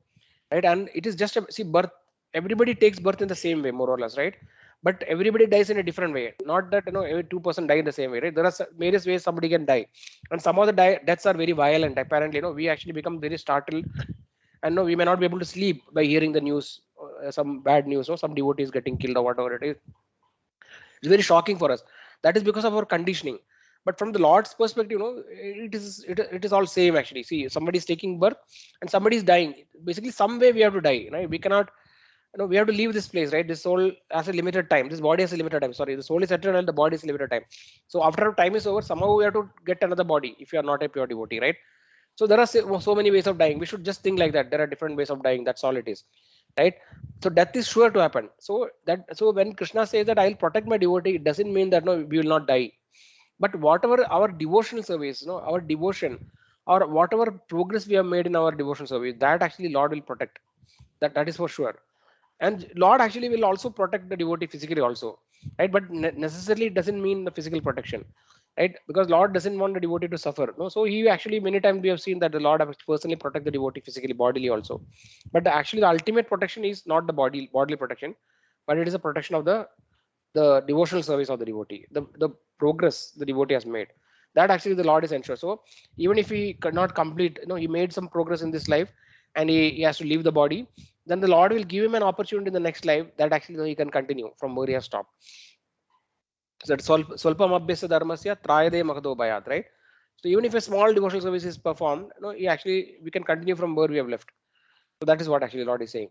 A: right? And it is just see, birth, everybody takes birth in the same way, more or less, right? But everybody dies in a different way. Not that every 2% die in the same way, right? There are various ways somebody can die, and some of the deaths are very violent. Apparently, we actually become very startled, and we may not be able to sleep by hearing the news, some bad news, or some devotees getting killed or whatever it is. It's very shocking for us. That is because of our conditioning. But from the Lord's perspective, it is all same actually. See, somebody is taking birth and somebody is dying. Basically, some way we have to die. Right? We cannot, we have to leave this place, right? This soul has a limited time. This body has a limited time. Sorry, the soul is eternal and the body is a limited time. So after time is over, somehow we have to get another body if you are not a pure devotee, right? So there are so many ways of dying. We should just think like that. There are different ways of dying. That's all it is, right? So death is sure to happen. So when Krishna says that I'll protect my devotee, it doesn't mean that we will not die. But whatever our devotional service, our devotion, or whatever progress we have made in our devotional service, that actually Lord will protect. That is for sure. And Lord actually will also protect the devotee physically also, right? But necessarily it doesn't mean the physical protection, right? Because Lord doesn't want the devotee to suffer. So he actually, many times we have seen that the Lord has personally protect the devotee physically, bodily also. But actually the ultimate protection is not the bodily protection, but it is a protection of the devotional service of the devotee, the progress the devotee has made. That actually the Lord is ensured. So even if he cannot complete, he made some progress in this life and he has to leave the body, then the Lord will give him an opportunity in the next life that actually he can continue from where he has stopped. So that's Swalpam Abhyasa Dharmasya Trayade Mahado Bhayat, right? So even if a small devotional service is performed, we can continue from where we have left. So that is what actually Lord is saying.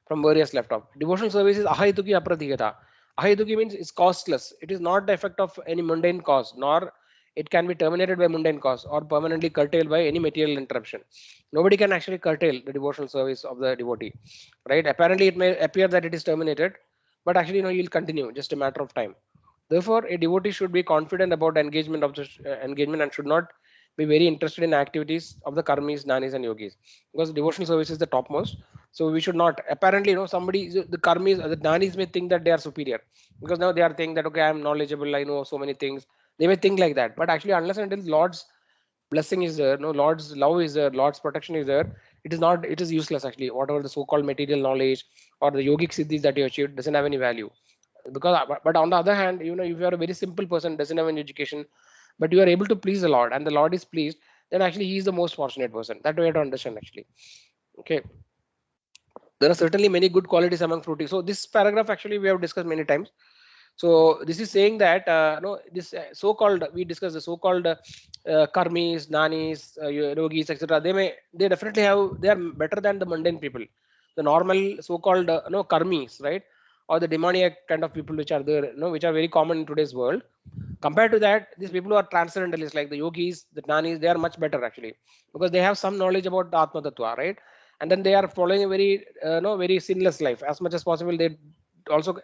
A: From where he has left off. Devotional service is ahayuki apradhigata. Ahayuki means it's costless. It is not the effect of any mundane cause, nor it can be terminated by mundane cause or permanently curtailed by any material interruption. Nobody can actually curtail the devotional service of the devotee, right? Apparently, it may appear that it is terminated, but actually, you'll continue, just a matter of time. Therefore, a devotee should be confident about engagement engagement and should not be very interested in activities of the karmis, nanis, and yogis, because devotional service is the topmost. So we should not. Apparently, somebody, the karmis, the nanis may think that they are superior because now they are thinking that okay, I am knowledgeable, I know so many things. They may think like that, but actually, unless and until Lord's blessing is there, Lord's love is there, Lord's protection is there, it is not. It is useless actually. Whatever the so-called material knowledge or the yogic siddhis that you achieved doesn't have any value. Because, but on the other hand, if you are a very simple person, doesn't have any education, but you are able to please the Lord and the Lord is pleased, then actually he is the most fortunate person. That we have to understand actually. Okay. There are certainly many good qualities among fruity. So this paragraph actually we have discussed many times. So this is saying that this so-called, we discussed the so-called karmis, nanis, yogis, etc. They definitely they are better than the mundane people, the normal so-called karmis, right? Or the demoniac kind of people which are there, which are very common in today's world. Compared to that, these people who are transcendentalists like the yogis, the nanis, they are much better actually, because they have some knowledge about the Atma Tattva, right? And then they are following a very very sinless life as much as possible. They also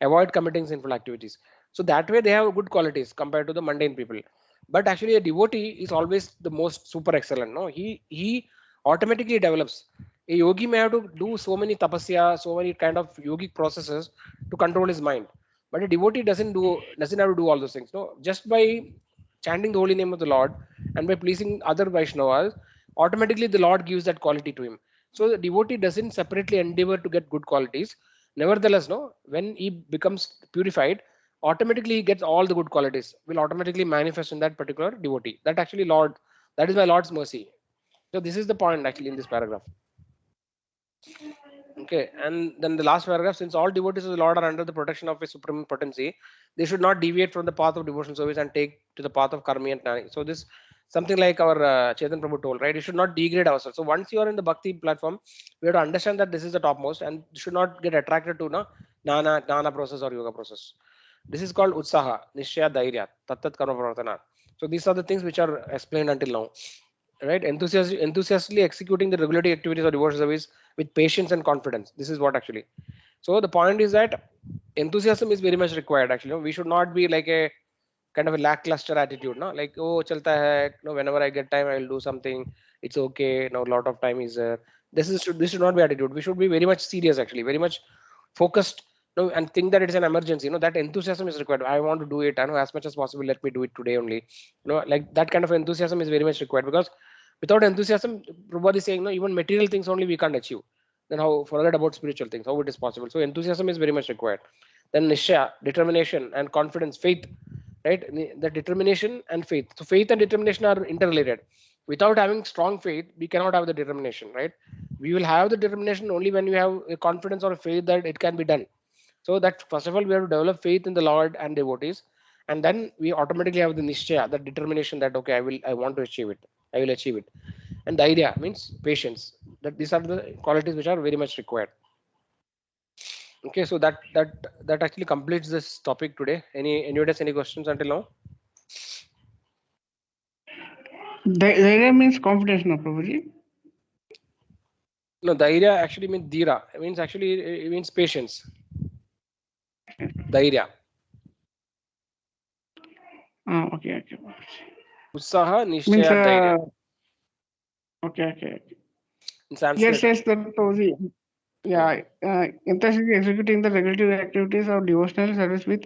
A: avoid committing sinful activities. So that way they have good qualities compared to the mundane people. But actually a devotee is always the most super excellent. No, he automatically develops. A yogi may have to do so many tapasya, so many kind of yogic processes to control his mind. But a devotee doesn't have to do all those things. No, just by chanting the holy name of the Lord and by pleasing other Vaishnavas, automatically the Lord gives that quality to him. So the devotee doesn't separately endeavor to get good qualities. Nevertheless, no, when he becomes purified, automatically he gets all the good qualities, will automatically manifest in that particular devotee. That actually Lord, that is my Lord's mercy. So this is the point actually in this paragraph. Okay, and then the last paragraph, since all devotees of the Lord are under the protection of His supreme potency, they should not deviate from the path of devotional service and take to the path of karmi and jnani. So this something like our Chetan Prabhu told, right? You should not degrade ourselves. So once you are in the bhakti platform, we have to understand that this is the topmost and should not get attracted to jnana process or yoga process. This is called utsaha, nishya, dhairya, tattat karma pravartana. So these are the things which are explained until now, right? Enthusiastically executing the regulatory activities of devotional service with patience and confidence. This is what actually. So the point is that enthusiasm is very much required. Actually, we should not be like a kind of a lackluster attitude, no? Like, oh, chalta hai. No, whenever I get time, I will do something. It's okay. No, a lot of time is there. This should not be attitude. We should be very much serious, actually, very much focused. No, and think that it is an emergency. That enthusiasm is required. I want to do it. I know as much as possible. Let me do it today only. Like that kind of enthusiasm is very much required because without enthusiasm, Prabhupada is saying, no, even material things only we can't achieve. Then how forget about spiritual things? How it is possible? So enthusiasm is very much required. Then nishya, determination and confidence, faith, right? The determination and faith. So faith and determination are interrelated. Without having strong faith, we cannot have the determination, right? We will have the determination only when we have a confidence or a faith that it can be done. So that first of all, we have to develop faith in the Lord and devotees, and then we automatically have the nishya, the determination that okay, I want to achieve it, I will achieve it. And the idea means patience. That these are the qualities which are very much required. Okay, so that actually completes this topic today. Any questions until now?
B: Dhairya means confidence, no, Prabhuji?
A: No, dhairya actually means dhira. It means actually it means patience. Dhairya.
B: Okay.
A: Utsaha,
B: Means,
A: nishchaya, dhairya.
B: okay.
A: In Sanskrit.
B: Yes, that Prabhuji. Yeah, interested executing the regulatory activities of devotional service with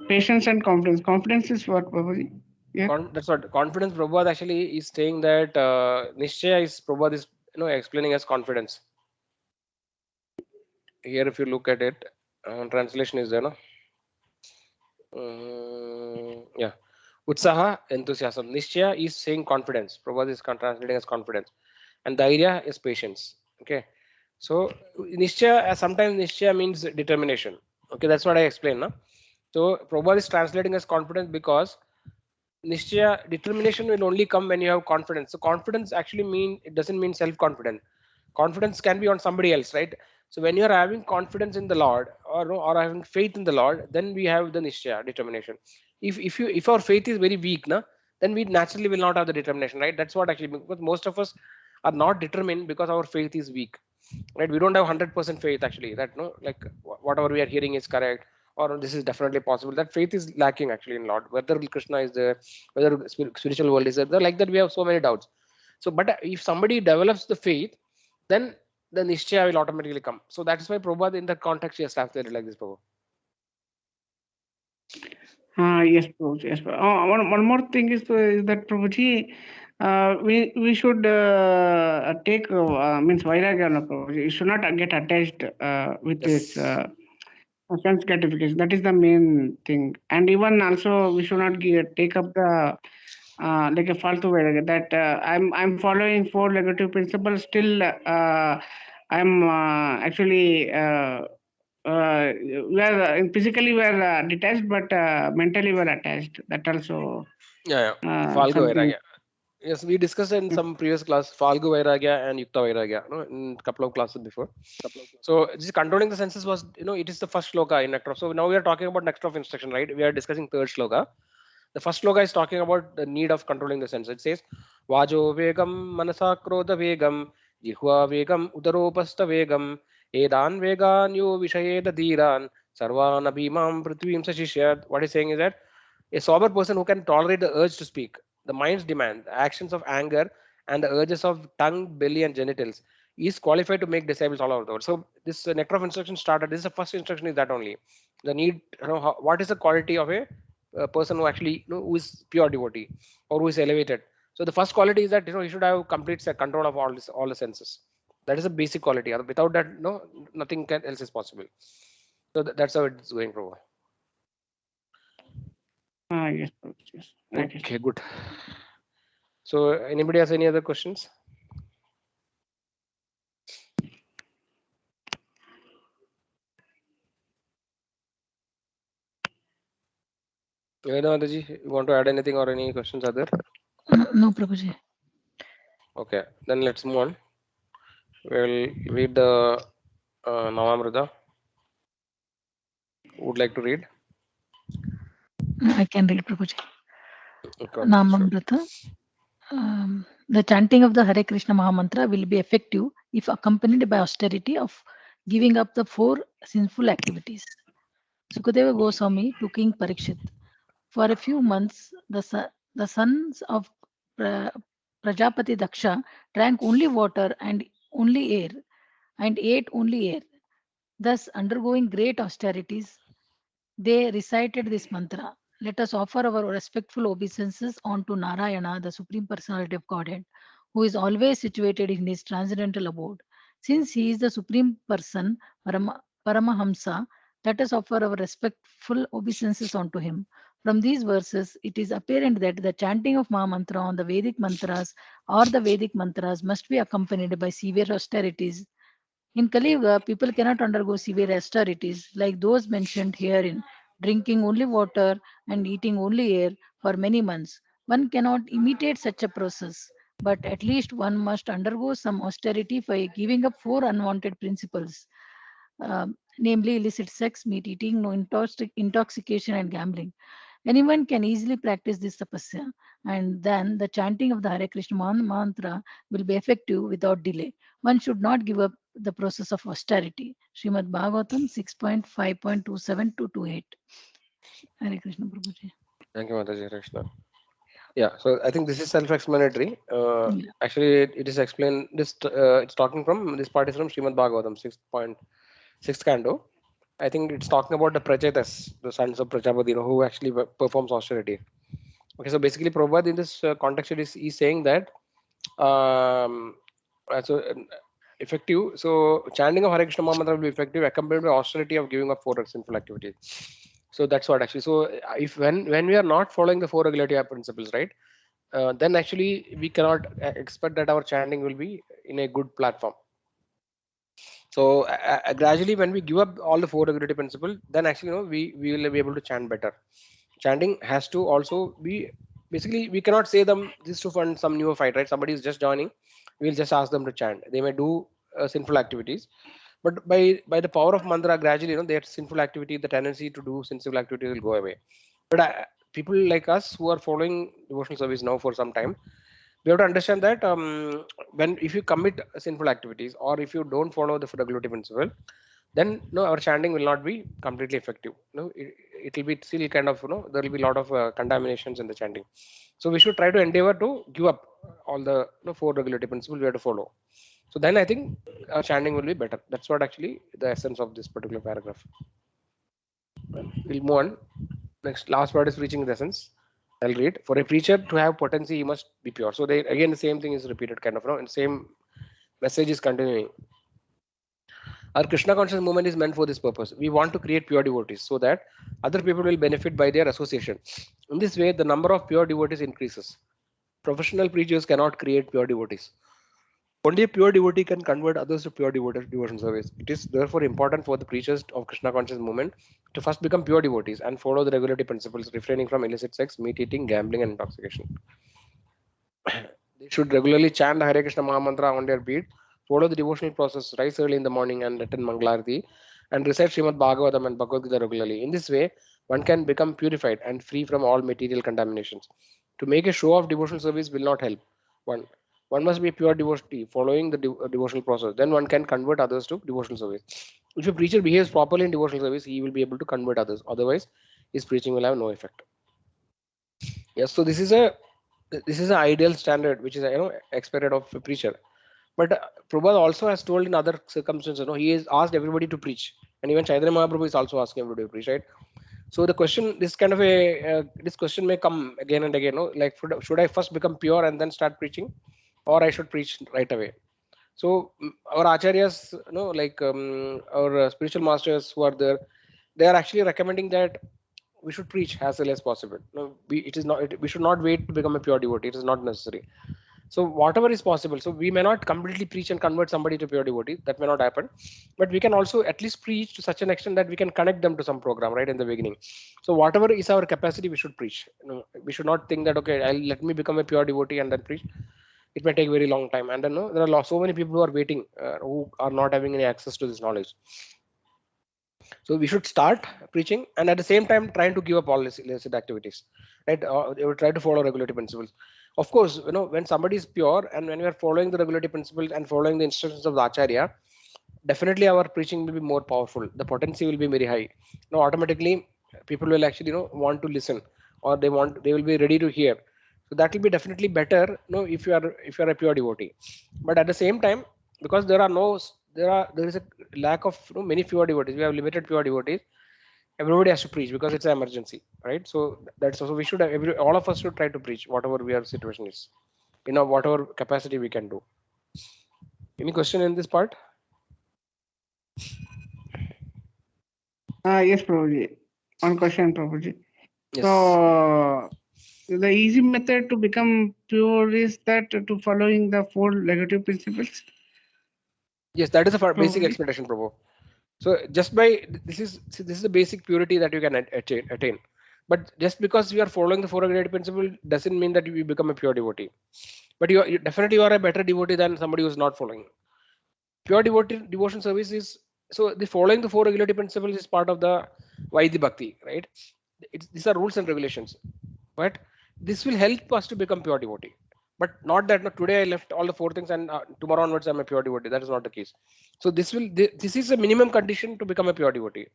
B: patience and confidence. Confidence is what, Prabhuji? Yeah.
A: That's what confidence. Prabhupada actually is saying that nishchaya is Prabhupada is explaining as confidence. Here, if you look at it, translation is there, no? Yeah, utsaha, enthusiasm. Nishchaya is saying confidence. Prabhupada is translating as confidence, and dhairya is patience. Okay, so nishchaya sometimes nishchaya means determination. Okay, that's what I explained, no? So Prabhupada is translating as confidence because nishchaya determination will only come when you have confidence. So confidence actually it doesn't mean self-confidence. Confidence can be on somebody else, right? So when you are having confidence in the Lord or having faith in the Lord, then we have the nishchaya, determination. If our faith is very weak, then we naturally will not have the determination, right? That's what actually, because most of us are not determined because our faith is weak, right? We don't have 100% faith actually that like whatever we are hearing is correct or this is definitely possible. That faith is lacking actually in Lord. Whether Krishna is there, whether spiritual world is there, like that we have so many doubts. So, but if somebody develops the faith, then the nishchaya will automatically come. So that is why Prabhupada in that context he has translated like this, Prabhupada.
B: Yes, Prabhuji. Yes. One more thing is that Prabhuji, we should take means vairagya, no, Prabhuji. You should not get attached with this sense gratification. That is the main thing. And even also we should not take up the like a faltu vairagya. That I'm following 4 negative principles. Still, I'm actually. We are physically we are detached, but mentally we are attached. That also
A: Yeah. Falgu
B: something.
A: Vairagya. Yes, we discussed in some previous class Falgu Vairagya and Yukta Vairagya, in a couple of classes before. So just controlling the senses was, it is the first shloka in Nectar. So now we are talking about Nectar of Instruction, right? We are discussing third shloka. The first shloka is talking about the need of controlling the senses. It says, Vajo vegam manasa krodha vegam jihva vegam udaropasta vegam edan vegan yo vishayeda dhiran Sarvana bhimam prithvim sashishyat. What he's saying is that a sober person who can tolerate the urge to speak, the mind's demand, the actions of anger, and the urges of tongue, belly, and genitals is qualified to make disciples all over the world. So this nectar of instruction started. This is the first instruction is that only the need. What is the quality of a person who actually who is pure devotee or who is elevated. So the first quality is that he should have complete control of all the senses. That is a basic quality. Without that, nothing else is possible. So that's how it's going, Prabhu.
B: Yes, yes.
A: Okay, good. So anybody has any other questions? You want to add anything or any questions are there?
D: No, Prabhuji.
A: Okay, then let's move on. We'll read the Navamrita. Would like to read?
D: I can read, Prabhuji.
A: Okay,
D: Namamrita. The chanting of the Hare Krishna Mahamantra will be effective if accompanied by austerity of giving up the 4 sinful activities. Sukadeva Goswami to King Parikshit. For a few months, the sons of Prajapati Daksha drank only water and only air and ate only air. Thus, undergoing great austerities, they recited this mantra. Let us offer our respectful obeisances unto Narayana, the Supreme Personality of Godhead, who is always situated in his transcendental abode. Since he is the Supreme Person, Paramahamsa, let us offer our respectful obeisances unto him. From these verses, it is apparent that the chanting of Mahamantra on the Vedic mantras or the Vedic mantras must be accompanied by severe austerities. In Kali Yuga, people cannot undergo severe austerities like those mentioned herein, drinking only water and eating only air for many months. One cannot imitate such a process, but at least one must undergo some austerity by giving up 4 unwanted principles, namely illicit sex, meat eating, no intoxication, and gambling. Anyone can easily practice this tapasya, and then the chanting of the Hare Krishna mantra will be effective without delay. One should not give up the process of austerity. Srimad Bhagavatam 6.5.27 to 28. Hare Krishna Prabhuji.
A: Thank you, Mataji Krishna. Yeah, so I think this is self-explanatory.
D: Yeah.
A: Actually, it is explained. It's talking from this part is from Srimad Bhagavatam 6.6 canto. I think it's talking about the Prachetas, the sons of Prajapati, who actually performs austerity. Okay, so basically, Prabhupada in this context is saying that effective. So chanting of Hare Krishna Mantra will be effective, accompanied by austerity of giving up 4 sinful activities. So that's what actually. So if when we are not following the 4 regulatory principles, right, then actually we cannot expect that our chanting will be in a good platform. So gradually, when we give up all the 4 regulatory principles, then actually we will be able to chant better. Chanting has to also be basically we cannot say them this to fund some newer fight, right? Somebody is just joining, we'll just ask them to chant. They may do sinful activities, but by the power of mantra, gradually their sinful activity, the tendency to do sinful activity will go away. But people like us who are following devotional service now for some time, we have to understand that when if you commit sinful activities or if you don't follow the regulatory principle, then our chanting will not be completely effective. It will be still kind of there will be a lot of contaminations in the chanting. So we should try to endeavor to give up all the 4 regulatory principles we have to follow. So then I think chanting will be better. That's what actually the essence of this particular paragraph. We'll move on. Next, last part is preaching the essence. I'll read. For a preacher to have potency, he must be pure. So they again the same thing is repeated, kind of, and same message is continuing. Our Krishna conscious movement is meant for this purpose. We want to create pure devotees so that other people will benefit by their association. In this way, the number of pure devotees increases. Professional preachers cannot create pure devotees. Only a pure devotee can convert others to pure devotion service. It is therefore important for the preachers of Krishna conscious movement to first become pure devotees and follow the regulatory principles, refraining from illicit sex, meat eating, gambling, and intoxication. They should regularly chant the Hare Krishna Mahamantra on their beat, follow the devotional process, rise early in the morning and attend Mangalarti, and recite Srimad Bhagavatam and Bhagavad Gita regularly. In this way, one can become purified and free from all material contaminations. To make a show of devotional service will not help. One must be a pure devotee, following the devotional process. Then one can convert others to devotional service. If a preacher behaves properly in devotional service, he will be able to convert others. Otherwise, his preaching will have no effect. Yes, so this is an ideal standard which is expected of a preacher. But Prabhupada also has told in other circumstances, he has asked everybody to preach, and even Chaitanya Mahaprabhu is also asking everybody to preach, right? So the question, this kind of this question may come again and again, like should I first become pure and then start preaching, or I should preach right away? So our acharyas, like our spiritual masters who are there, they are actually recommending that we should preach as early as possible. No, it is not. We should not wait to become a pure devotee. It is not necessary. So whatever is possible. So we may not completely preach and convert somebody to pure devotee. That may not happen, but we can also at least preach to such an extent that we can connect them to some program right in the beginning. So whatever is our capacity, we should preach. We should not think that okay, let me become a pure devotee and then preach. It may take very long time, and then there are so many people who are waiting, who are not having any access to this knowledge. So we should start preaching and at the same time trying to give up all illicit activities, right? They will try to follow regulatory principles. Of course, when somebody is pure and when we are following the regulatory principles and following the instructions of the acharya, definitely our preaching will be more powerful. The potency will be very high. Automatically people will actually want to listen, or they will be ready to hear. So that will be definitely better, if you are a pure devotee. But at the same time, because there is a lack of many pure devotees, we have limited pure devotees, everybody has to preach because it's an emergency, right? So that's also we should all of us should try to preach whatever our situation is, whatever capacity we can do. Any question in this part?
B: Yes, Prabhuji. One question, Prabhuji.
A: Yes.
B: So the easy method to become pure is that to following the four negative principles.
A: Yes, that is a basic
B: Prabhuji?
A: explanation, Prabhu. So just by this is the basic purity that you can attain. But just because you are following the four regulated principle doesn't mean that you become a pure devotee. But you definitely you are a better devotee than somebody who is not following. Pure devotion service is, so the following the four regulated principles is part of the Vaidhi Bhakti, right? These are rules and regulations, but this will help us to become pure devotee. But not that today I left all the four things and tomorrow onwards I'm a pure devotee. That is not the case. So this is a minimum condition to become a pure devotee.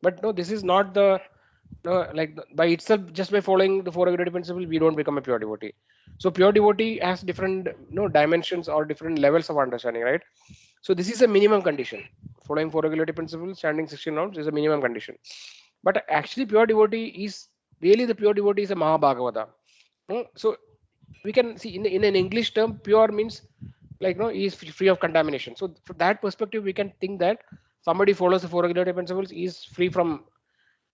A: But no, this is not the by itself, just by following the four regulated principles, we don't become a pure devotee. So pure devotee has different dimensions or different levels of understanding, right? So this is a minimum condition. Following four regulated principles, chanting 16 rounds is a minimum condition. But actually, pure devotee is really the pure devotee is a Mahabhagavata. So we can see in an English term, pure means like he is free of contamination. So from that perspective, we can think that somebody follows the four regulated principles is free from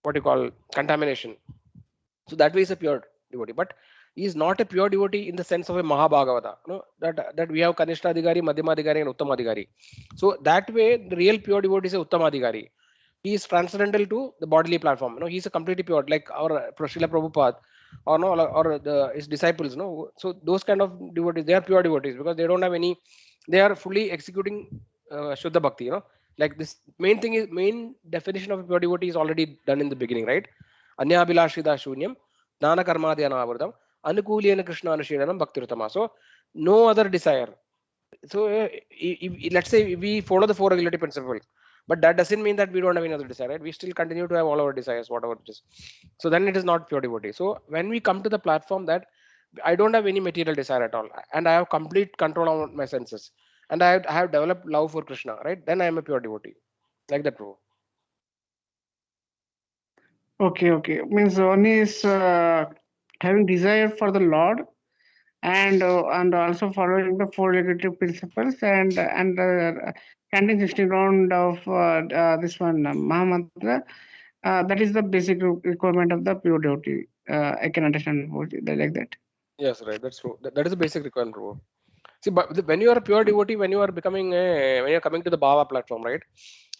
A: what you call contamination. So that way is a pure devotee. But he is not a pure devotee in the sense of a Mahabhagavata. That we have Kanishta Adhikari, Madhyama Adhikari, and Uttama Adhikari. So that way, the real pure devotee is a Uttama Adhikari. He is transcendental to the bodily platform. He is a completely pure, like our Srila Prabhupada, or his disciples. So those kind of devotees, they are pure devotees because they don't have any. They are fully executing Shuddha Bhakti. Like this main definition of a pure devotee is already done in the beginning, right? Anyabhilashida shunyam, Dana Karmadhyanavartam, Anukuliyana Krishna Anushiranam Bhaktirutama. So no other desire. So let's say we follow the four regulative principles, but that doesn't mean that we don't have any other desire, right? We still continue to have all our desires, whatever it is. So then it is not pure devotee. So when we come to the platform that I don't have any material desire at all, and I have complete control on my senses, and I have developed love for Krishna, right? Then I am a pure devotee, like that, bro.
B: Okay. Means one is having desire for the Lord, and also following the four negative principles, and chanting 16 round of this one Mahamantra. That is the basic requirement of the pure devotee. I can understand like that.
A: Yes, right. That's true. That is the basic requirement, bro. See, but when you are a pure devotee, when you are becoming when you are coming to the Bhava platform, right?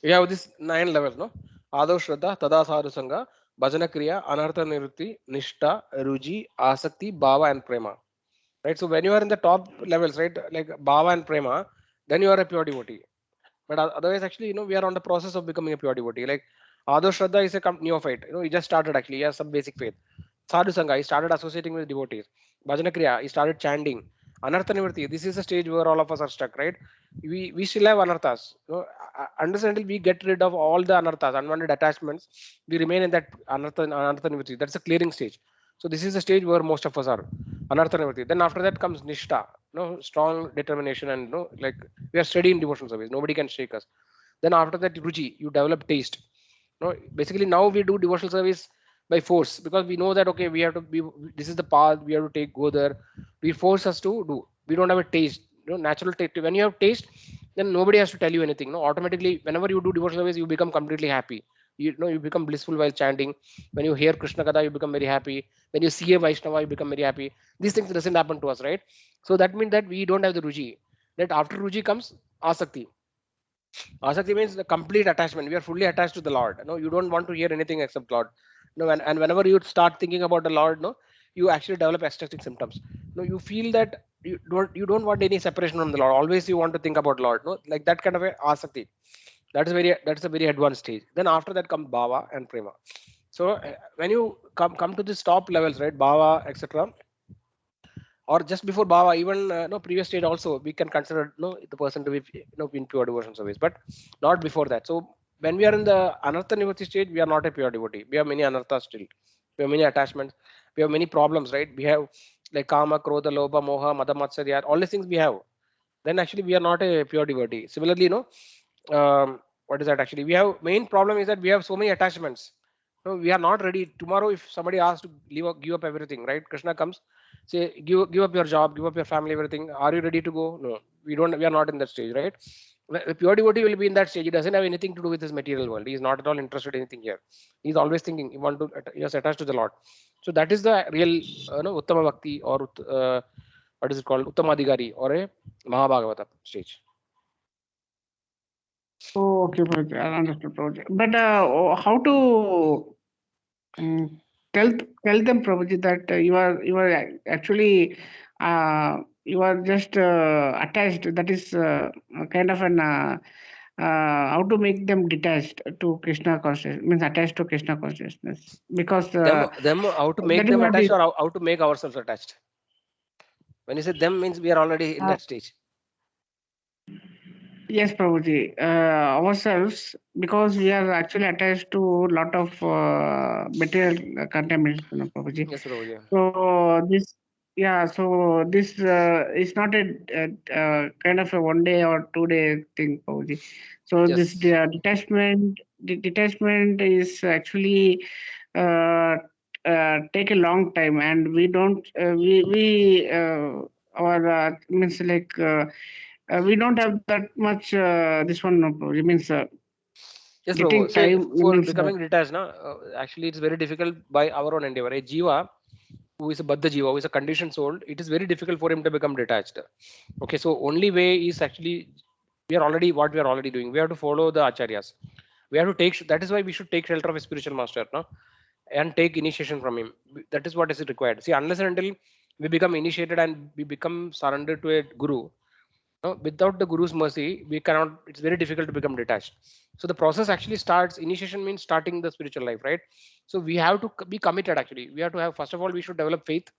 A: You have this 9 levels, no? Adav Shraddha, Tada Sadhu Sangha, Bhajana Kriya, Anartha Nivritti, Nishta, Ruji, Asakti, Bhava, and Prema. Right? So when you are in the top levels, right, like Bhava and Prema, then you are a pure devotee. But otherwise, actually, we are on the process of becoming a pure devotee. Like Adav Shraddha is a neophyte. He just started actually. He has some basic faith. Sadhu Sangha, he started associating with devotees. Bhajana Kriya, he started chanting. Anartha nivritti. This is a stage where all of us are stuck, right? We still have anarthas. Unless until we get rid of all the anarthas, unwanted attachments, we remain in that anartha nivritti. That's a clearing stage. So this is the stage where most of us are. Anartha nivritti. Then after that comes nishta. Strong determination and like we are steady in devotional service. Nobody can shake us. Then after that, ruchi, you develop taste. Basically now we do devotional service by force because we know that okay, we have to be. This is the path we have to take. Go there. We force us to do. We don't have a taste. Natural taste. When you have taste, then nobody has to tell you anything. No, automatically, whenever you do devotional service, you become completely happy. You become blissful while chanting. When you hear Krishna Katha, you become very happy. When you see a Vaishnava, you become very happy. These things doesn't happen to us, right? So that means that we don't have the ruji. That after ruji comes asakti. Asakti means the complete attachment. We are fully attached to the Lord. No, you don't want to hear anything except Lord. No, and whenever you start thinking about the Lord, no, you actually develop ecstatic symptoms. No, you feel that you don't want any separation from the Lord. Always you want to think about Lord. No, like that kind of a asakti. That's a very advanced stage. Then after that comes bhava and prema. So when you come to this top levels, right, bhava, etc., or just before bhava, even no previous stage also we can consider the person to be in pure devotion service, but not before that. So when we are in the anartha nivritti stage, we are not a pure devotee. We have many anarthas still. We have many attachments. We have many problems, right? We have like kama, krodha, lobha, moha, mada, matsarya, all these things we have. Then actually we are not a pure devotee. Similarly, what is that actually? We have main problem is that we have so many attachments. No, we are not ready. Tomorrow, if somebody asks to give up everything, right? Krishna comes, say, give up your job, give up your family, everything. Are you ready to go? No, we don't. We are not in that stage, right? A pure devotee will be in that stage. He doesn't have anything to do with his material world. He is not at all interested in anything here. He's always thinking he is attached to the Lord. So that is the real, Uttama Bhakti or what is it called, Uttamadhikari or a Mahabhagavata stage.
B: Oh, okay, Prabhuji, I understood, Prabhuji. But how to um, tell them, Prabhuji, that you are actually you are just attached. That is kind of an how to make them detached to Krishna consciousness, means attached to Krishna consciousness, because
A: Them how to make
B: that is
A: them
B: not
A: attached
B: the.
A: or how to make ourselves attached. When you say them means we are already in
B: Uh,
A: that stage.
B: Yes, Prabhuji. Ourselves, because we are actually attached to a lot of material contamination, Prabhuji.
A: Yes, Prabhuji.
B: So this, yeah. So this is not a kind of a 1 day or 2 day thing, Prabhuji. So this
A: Yes.
B: detachment is actually uh, take a long time, and we don't we our means like. We don't have that much this one no, it means
A: Yes, Prabhu.
B: getting
A: Say
B: time
A: for
B: means
A: becoming detached, actually it's very difficult by our own endeavor. A jiva who is a baddha jiva, who is a conditioned soul, it is very difficult for him to become detached. Okay, so only way is actually we are already what we are already doing. We have to follow the acharyas. We have to take. That is why we should take shelter of a spiritual master, no, and take initiation from him. That is what is required. See, unless and until we become initiated and we become surrendered to a guru, no, without the guru's mercy, we cannot. It's very difficult to become detached. So the process actually starts. Initiation means starting the spiritual life, right? So we have to be committed. Actually, we have to have. First of all, we should develop faith.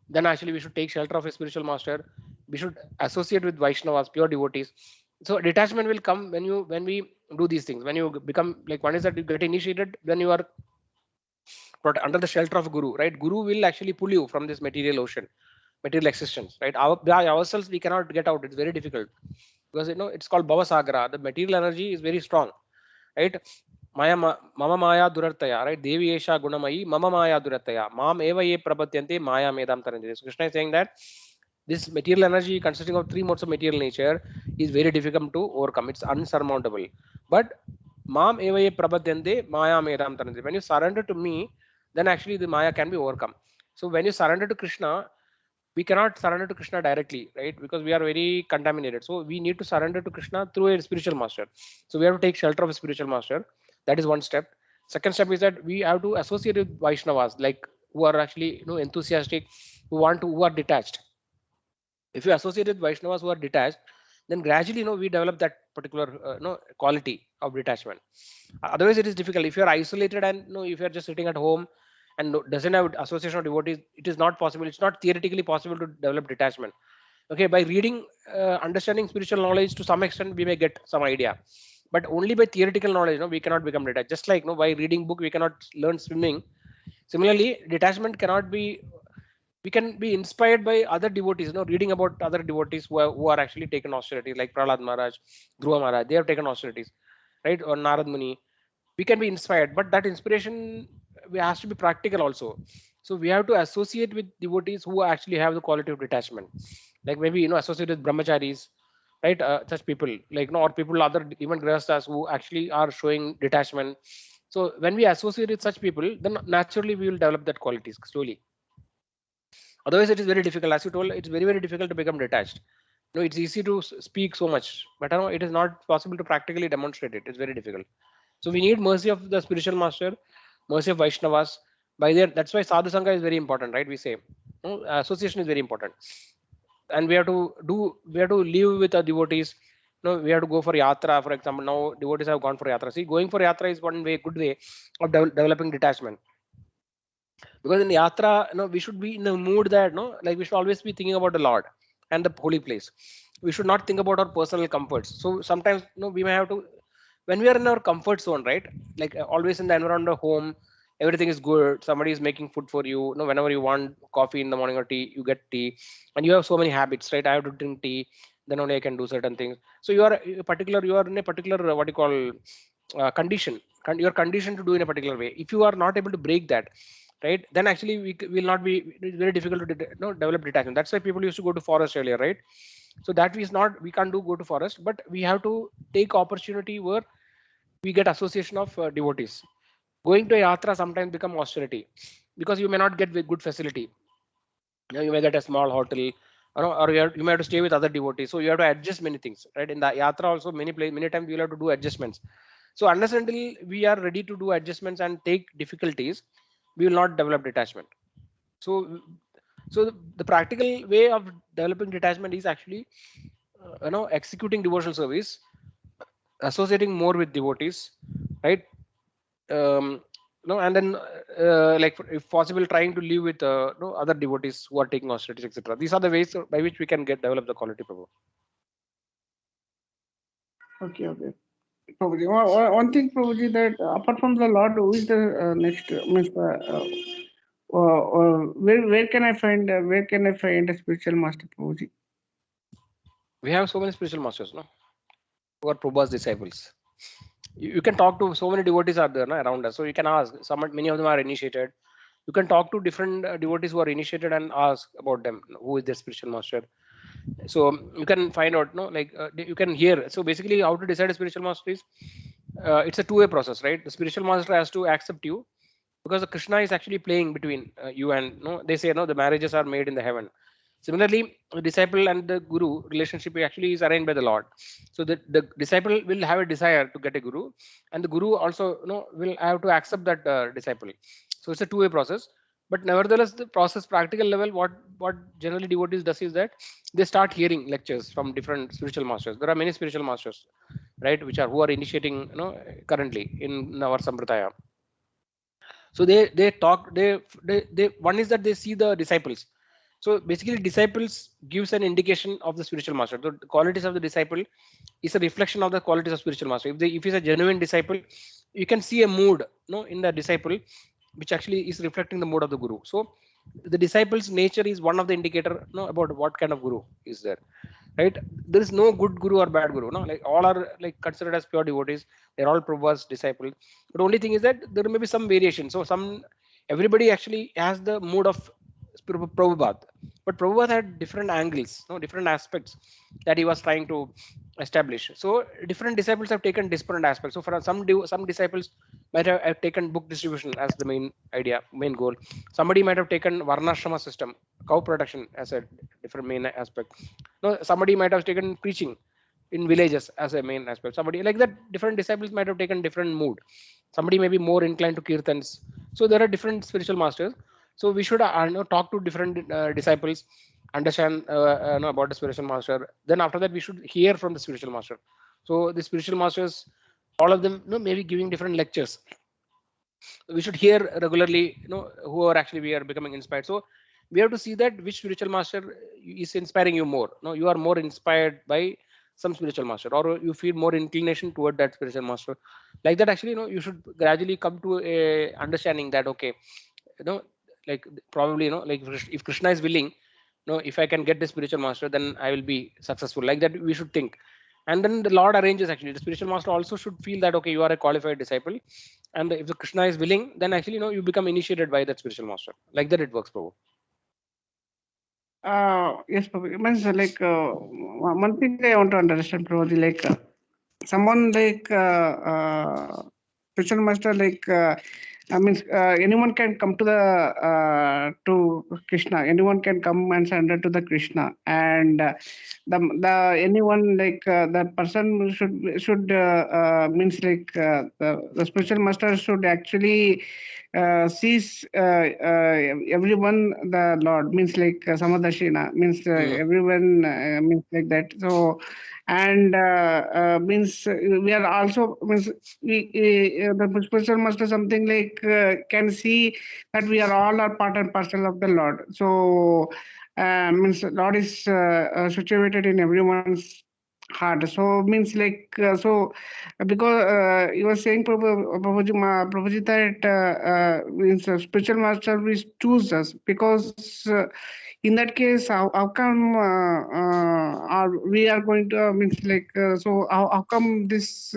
A: Then actually, we should take shelter of a spiritual master. We should associate with Vaishnavas, pure devotees. So detachment will come when we do these things. When you become like one is that you get initiated, then you are under the shelter of guru, right? Guru will actually pull you from this material ocean, material existence, right? By ourselves we cannot get out. It's very difficult because it's called bhavasagra. The material energy is very strong, right? Mama maya durartaya, right? Devi esha gunamayi mama maya durartaya mam eva ye prapatyante maya medam taranjate. So Krishna is saying that this material energy consisting of three modes of material nature is very difficult to overcome. It's unsurmountable. But mam eva ye prapadyante maya medam taranjate. When you surrender to me, then actually the maya can be overcome. So when you surrender to Krishna, we cannot surrender to Krishna directly, right? Because we are very contaminated. So we need to surrender to Krishna through a spiritual master. So we have to take shelter of a spiritual master. That is one step. Second step is that we have to associate with Vaishnavas, like who are actually enthusiastic, who are detached. If you associate with Vaishnavas who are detached, then gradually we develop that particular quality of detachment. Otherwise, it is difficult. If you are isolated and if you are just sitting at home and doesn't have association of devotees, it is not possible. It's not theoretically possible to develop detachment. Okay, by reading, understanding spiritual knowledge to some extent, we may get some idea, but only by theoretical knowledge, we cannot become detached. Just like by reading book, we cannot learn swimming. Similarly, detachment cannot be. We can be inspired by other devotees, reading about other devotees who are actually taken austerity, like Prahlad Maharaj, Dhruva Maharaj. They have taken austerities, right? Or Narad Muni. We can be inspired, but that inspiration has to be practical also. So we have to associate with devotees who actually have the quality of detachment, like maybe associate with brahmacharis, right? Such people, like or people other even grihasthas who actually are showing detachment. So when we associate with such people, then naturally we will develop that qualities slowly. Otherwise it is very difficult, as you told, it's very, very difficult to become detached. It's easy to speak so much, but it is not possible to practically demonstrate it. It's very difficult. So we need mercy of the spiritual master, mercy of Vaishnavas. By there, that's why sadhu sangha is very important, right? We say association is very important, and we have to live with our devotees. We have to go for yatra, for example. Now devotees have gone for yatra. See, going for yatra is one way, good way of developing detachment. Because in yatra, we should be in the mood that like we should always be thinking about the Lord and the holy place. We should not think about our personal comforts. So sometimes we may have to, when we are in our comfort zone, right? Like always in the environment of home, everything is good, somebody is making food for you, whenever you want coffee in the morning or tea, you get tea. And you have so many habits, right? I have to drink tea, then only I can do certain things. So you are in a particular what you call condition. You're conditioned to do in a particular way. If you are not able to break that, right, then actually will not be, it's very difficult to develop detachment. That's why people used to go to forest earlier, right? So that is not, we can't do go to forest, but we have to take opportunity where we get association of devotees. Going to a yatra sometimes become austerity, because you may not get with good facility. You may get a small hotel, or you may have to stay with other devotees, so you have to adjust many things, right? In the yatra also, many times you will have to do adjustments. So unless until we are ready to do adjustments and take difficulties, we will not develop detachment. So the practical way of developing detachment is actually executing devotional service, associating more with devotees, right? um, and then like if possible, trying to live with other devotees who are taking austerities, etc. These are the ways by which we can get develop the quality, Prabhu.
B: Okay, okay. Prabhuji, one thing, Prabhuji, that apart from the Lord, who is the next means where can I find a spiritual master, Prabhuji?
A: We have so many spiritual masters, who are Prabhu's disciples. You can talk to, so many devotees are there around us, so you can ask. Many of them are initiated. You can talk to different devotees who are initiated and ask about them, who is their spiritual master. So you can find out, like you can hear. So basically, how to decide a spiritual master is, it's a two-way process, right? The spiritual master has to accept you, because the Krishna is actually playing between you and, they say, the marriages are made in the heaven. Similarly, the disciple and the guru relationship actually is arranged by the Lord. So the disciple will have a desire to get a guru, and the guru also will have to accept that disciple. So it's a two-way process. But nevertheless, the process practical level, what generally devotees does is that they start hearing lectures from different spiritual masters. There are many spiritual masters, right, which are who are initiating currently in our sampradaya. So they talk, they one is that they see the disciples. So basically disciples gives an indication of the spiritual master. So the qualities of the disciple is a reflection of the qualities of spiritual master. If he's a genuine disciple, you can see a mood in the disciple, which actually is reflecting the mood of the guru. So the disciple's nature is one of the indicator about what kind of guru is there, right? There is no good guru or bad guru, like all are like considered as pure devotees. They're all Prabhupada's disciples. But only thing is that there may be some variation. So everybody actually has the mood of Prabhupada, but Prabhupada had different angles, different aspects that he was trying to establish. So different disciples have taken different aspects. So for some disciples might have taken book distribution as the main idea, main goal. Somebody might have taken varnashrama system, cow production, as a different main aspect. Somebody might have taken preaching in villages as a main aspect. Somebody like that, different disciples might have taken different mood. Somebody may be more inclined to kirtans. So there are different spiritual masters. So we should talk to different disciples, understand about the spiritual master. Then after that, we should hear from the spiritual master. So the spiritual masters, all of them, maybe giving different lectures. We should hear regularly, who are actually we are becoming inspired. So we have to see that which spiritual master is inspiring you more. No, you are more inspired by some spiritual master, or you feel more inclination toward that spiritual master. Like that, actually, you should gradually come to a understanding that, okay, like probably, like if Krishna is willing, if I can get the spiritual master, then I will be successful. Like that, we should think. And then the Lord arranges, actually the spiritual master also should feel that, okay, you are a qualified disciple, and if the Krishna is willing, then actually you become initiated by that spiritual master. Like that it works, Prabhu.
B: Yes, Prabhu. It means like one thing I want to understand, Prabhuji, like someone like spiritual master, like I mean, anyone can come to the to Krishna. Anyone can come and surrender to the Krishna, and the anyone like that person should means like the spiritual master should actually sees everyone the Lord, means like Samadashina, means everyone means like that. So and means we are also means the spiritual master something like can see that we are all are part and parcel of the Lord. So means Lord is situated in everyone's heart. So means like so because you were saying Prabhuji that means spiritual master will choose us, because in that case how come we are going to means like so how come this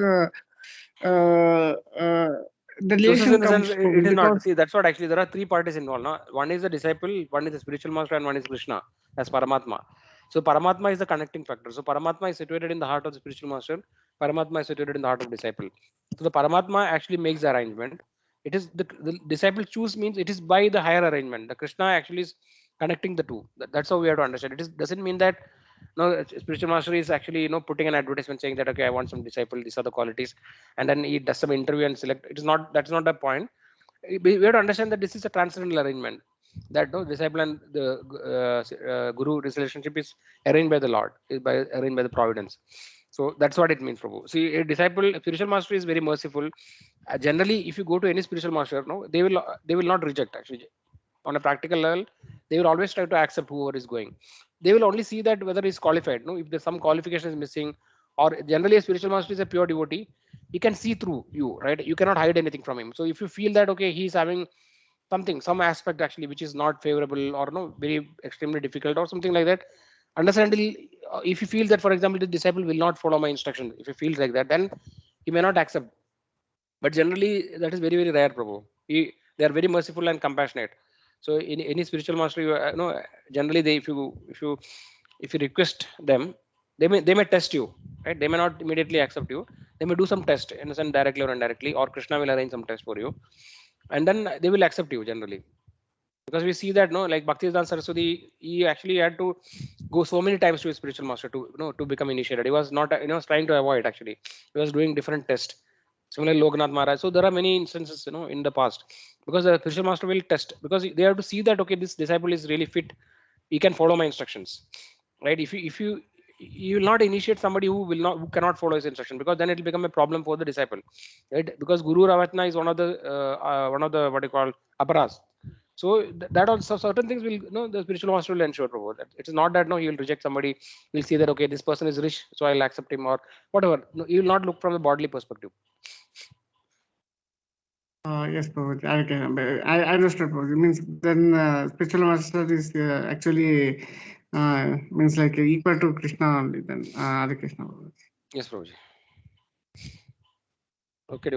B: the
A: Chooses
B: relation
A: in the sense,
B: comes
A: it is not.
B: because
A: See, that's what actually there are three parties involved. No? One is the disciple, one is the spiritual master, and one is Krishna as Paramatma. So Paramatma is the connecting factor. So Paramatma is situated in the heart of the spiritual master. Paramatma is situated in the heart of disciple. So the Paramatma actually makes the arrangement. It is the disciple choose means it is by the higher arrangement. The Krishna actually is connecting the two. That's how we have to understand. It is doesn't mean that no spiritual master is actually putting an advertisement saying that, okay, I want some disciple, these are the qualities, and then he does some interview and select. It is not, that's not the point. We have to understand that this is a transcendental arrangement, that no disciple and the guru, this relationship is arranged by the Lord, is by arranged by the providence. So that's what it means, Prabhu. See, a disciple, a spiritual master is very merciful. Generally, if you go to any spiritual master, they will not reject, actually. On a practical level, they will always try to accept whoever is going. They will only see that whether he's qualified. No, if there's some qualification is missing, or generally a spiritual master is a pure devotee, he can see through you, right? You cannot hide anything from him. So if you feel that, okay, he's having something, some aspect actually which is not favorable, or no very extremely difficult or something like that, understandably, if you feel that, for example, the disciple will not follow my instruction, if he feels like that, then he may not accept. But generally that is very, very rare, Prabhu. They are very merciful and compassionate. So in any spiritual master, generally they, if you request them, they may test you, right? They may not immediately accept you. They may do some test, in a sense, directly or indirectly, or Krishna will arrange some test for you, and then they will accept you generally. Because we see that, no, like Bhaktivedanta Saraswati, he actually had to go so many times to his spiritual master to to become initiated. He was not trying to avoid, actually. He was doing different tests. Similarly, Loknath Maharaj. So there are many instances in the past, because the spiritual master will test, because they have to see that, okay, this disciple is really fit, he can follow my instructions, right? If you will not initiate somebody who cannot follow his instruction, because then it will become a problem for the disciple, right? Because Guru Ravatna is one of the what you call aparas. So that also certain things will the spiritual master will ensure, Prabhu, that it is not that he will reject somebody. He'll see that, okay, this person is rich, so I'll accept him, or whatever. No, he will not look from the bodily perspective.
B: yes, Prabhuji. I understood, Prabhuji. Means then spiritual master is actually means like equal to Krishna only. Then Hare Krishna.
A: Yes, Prabhuji. Okay.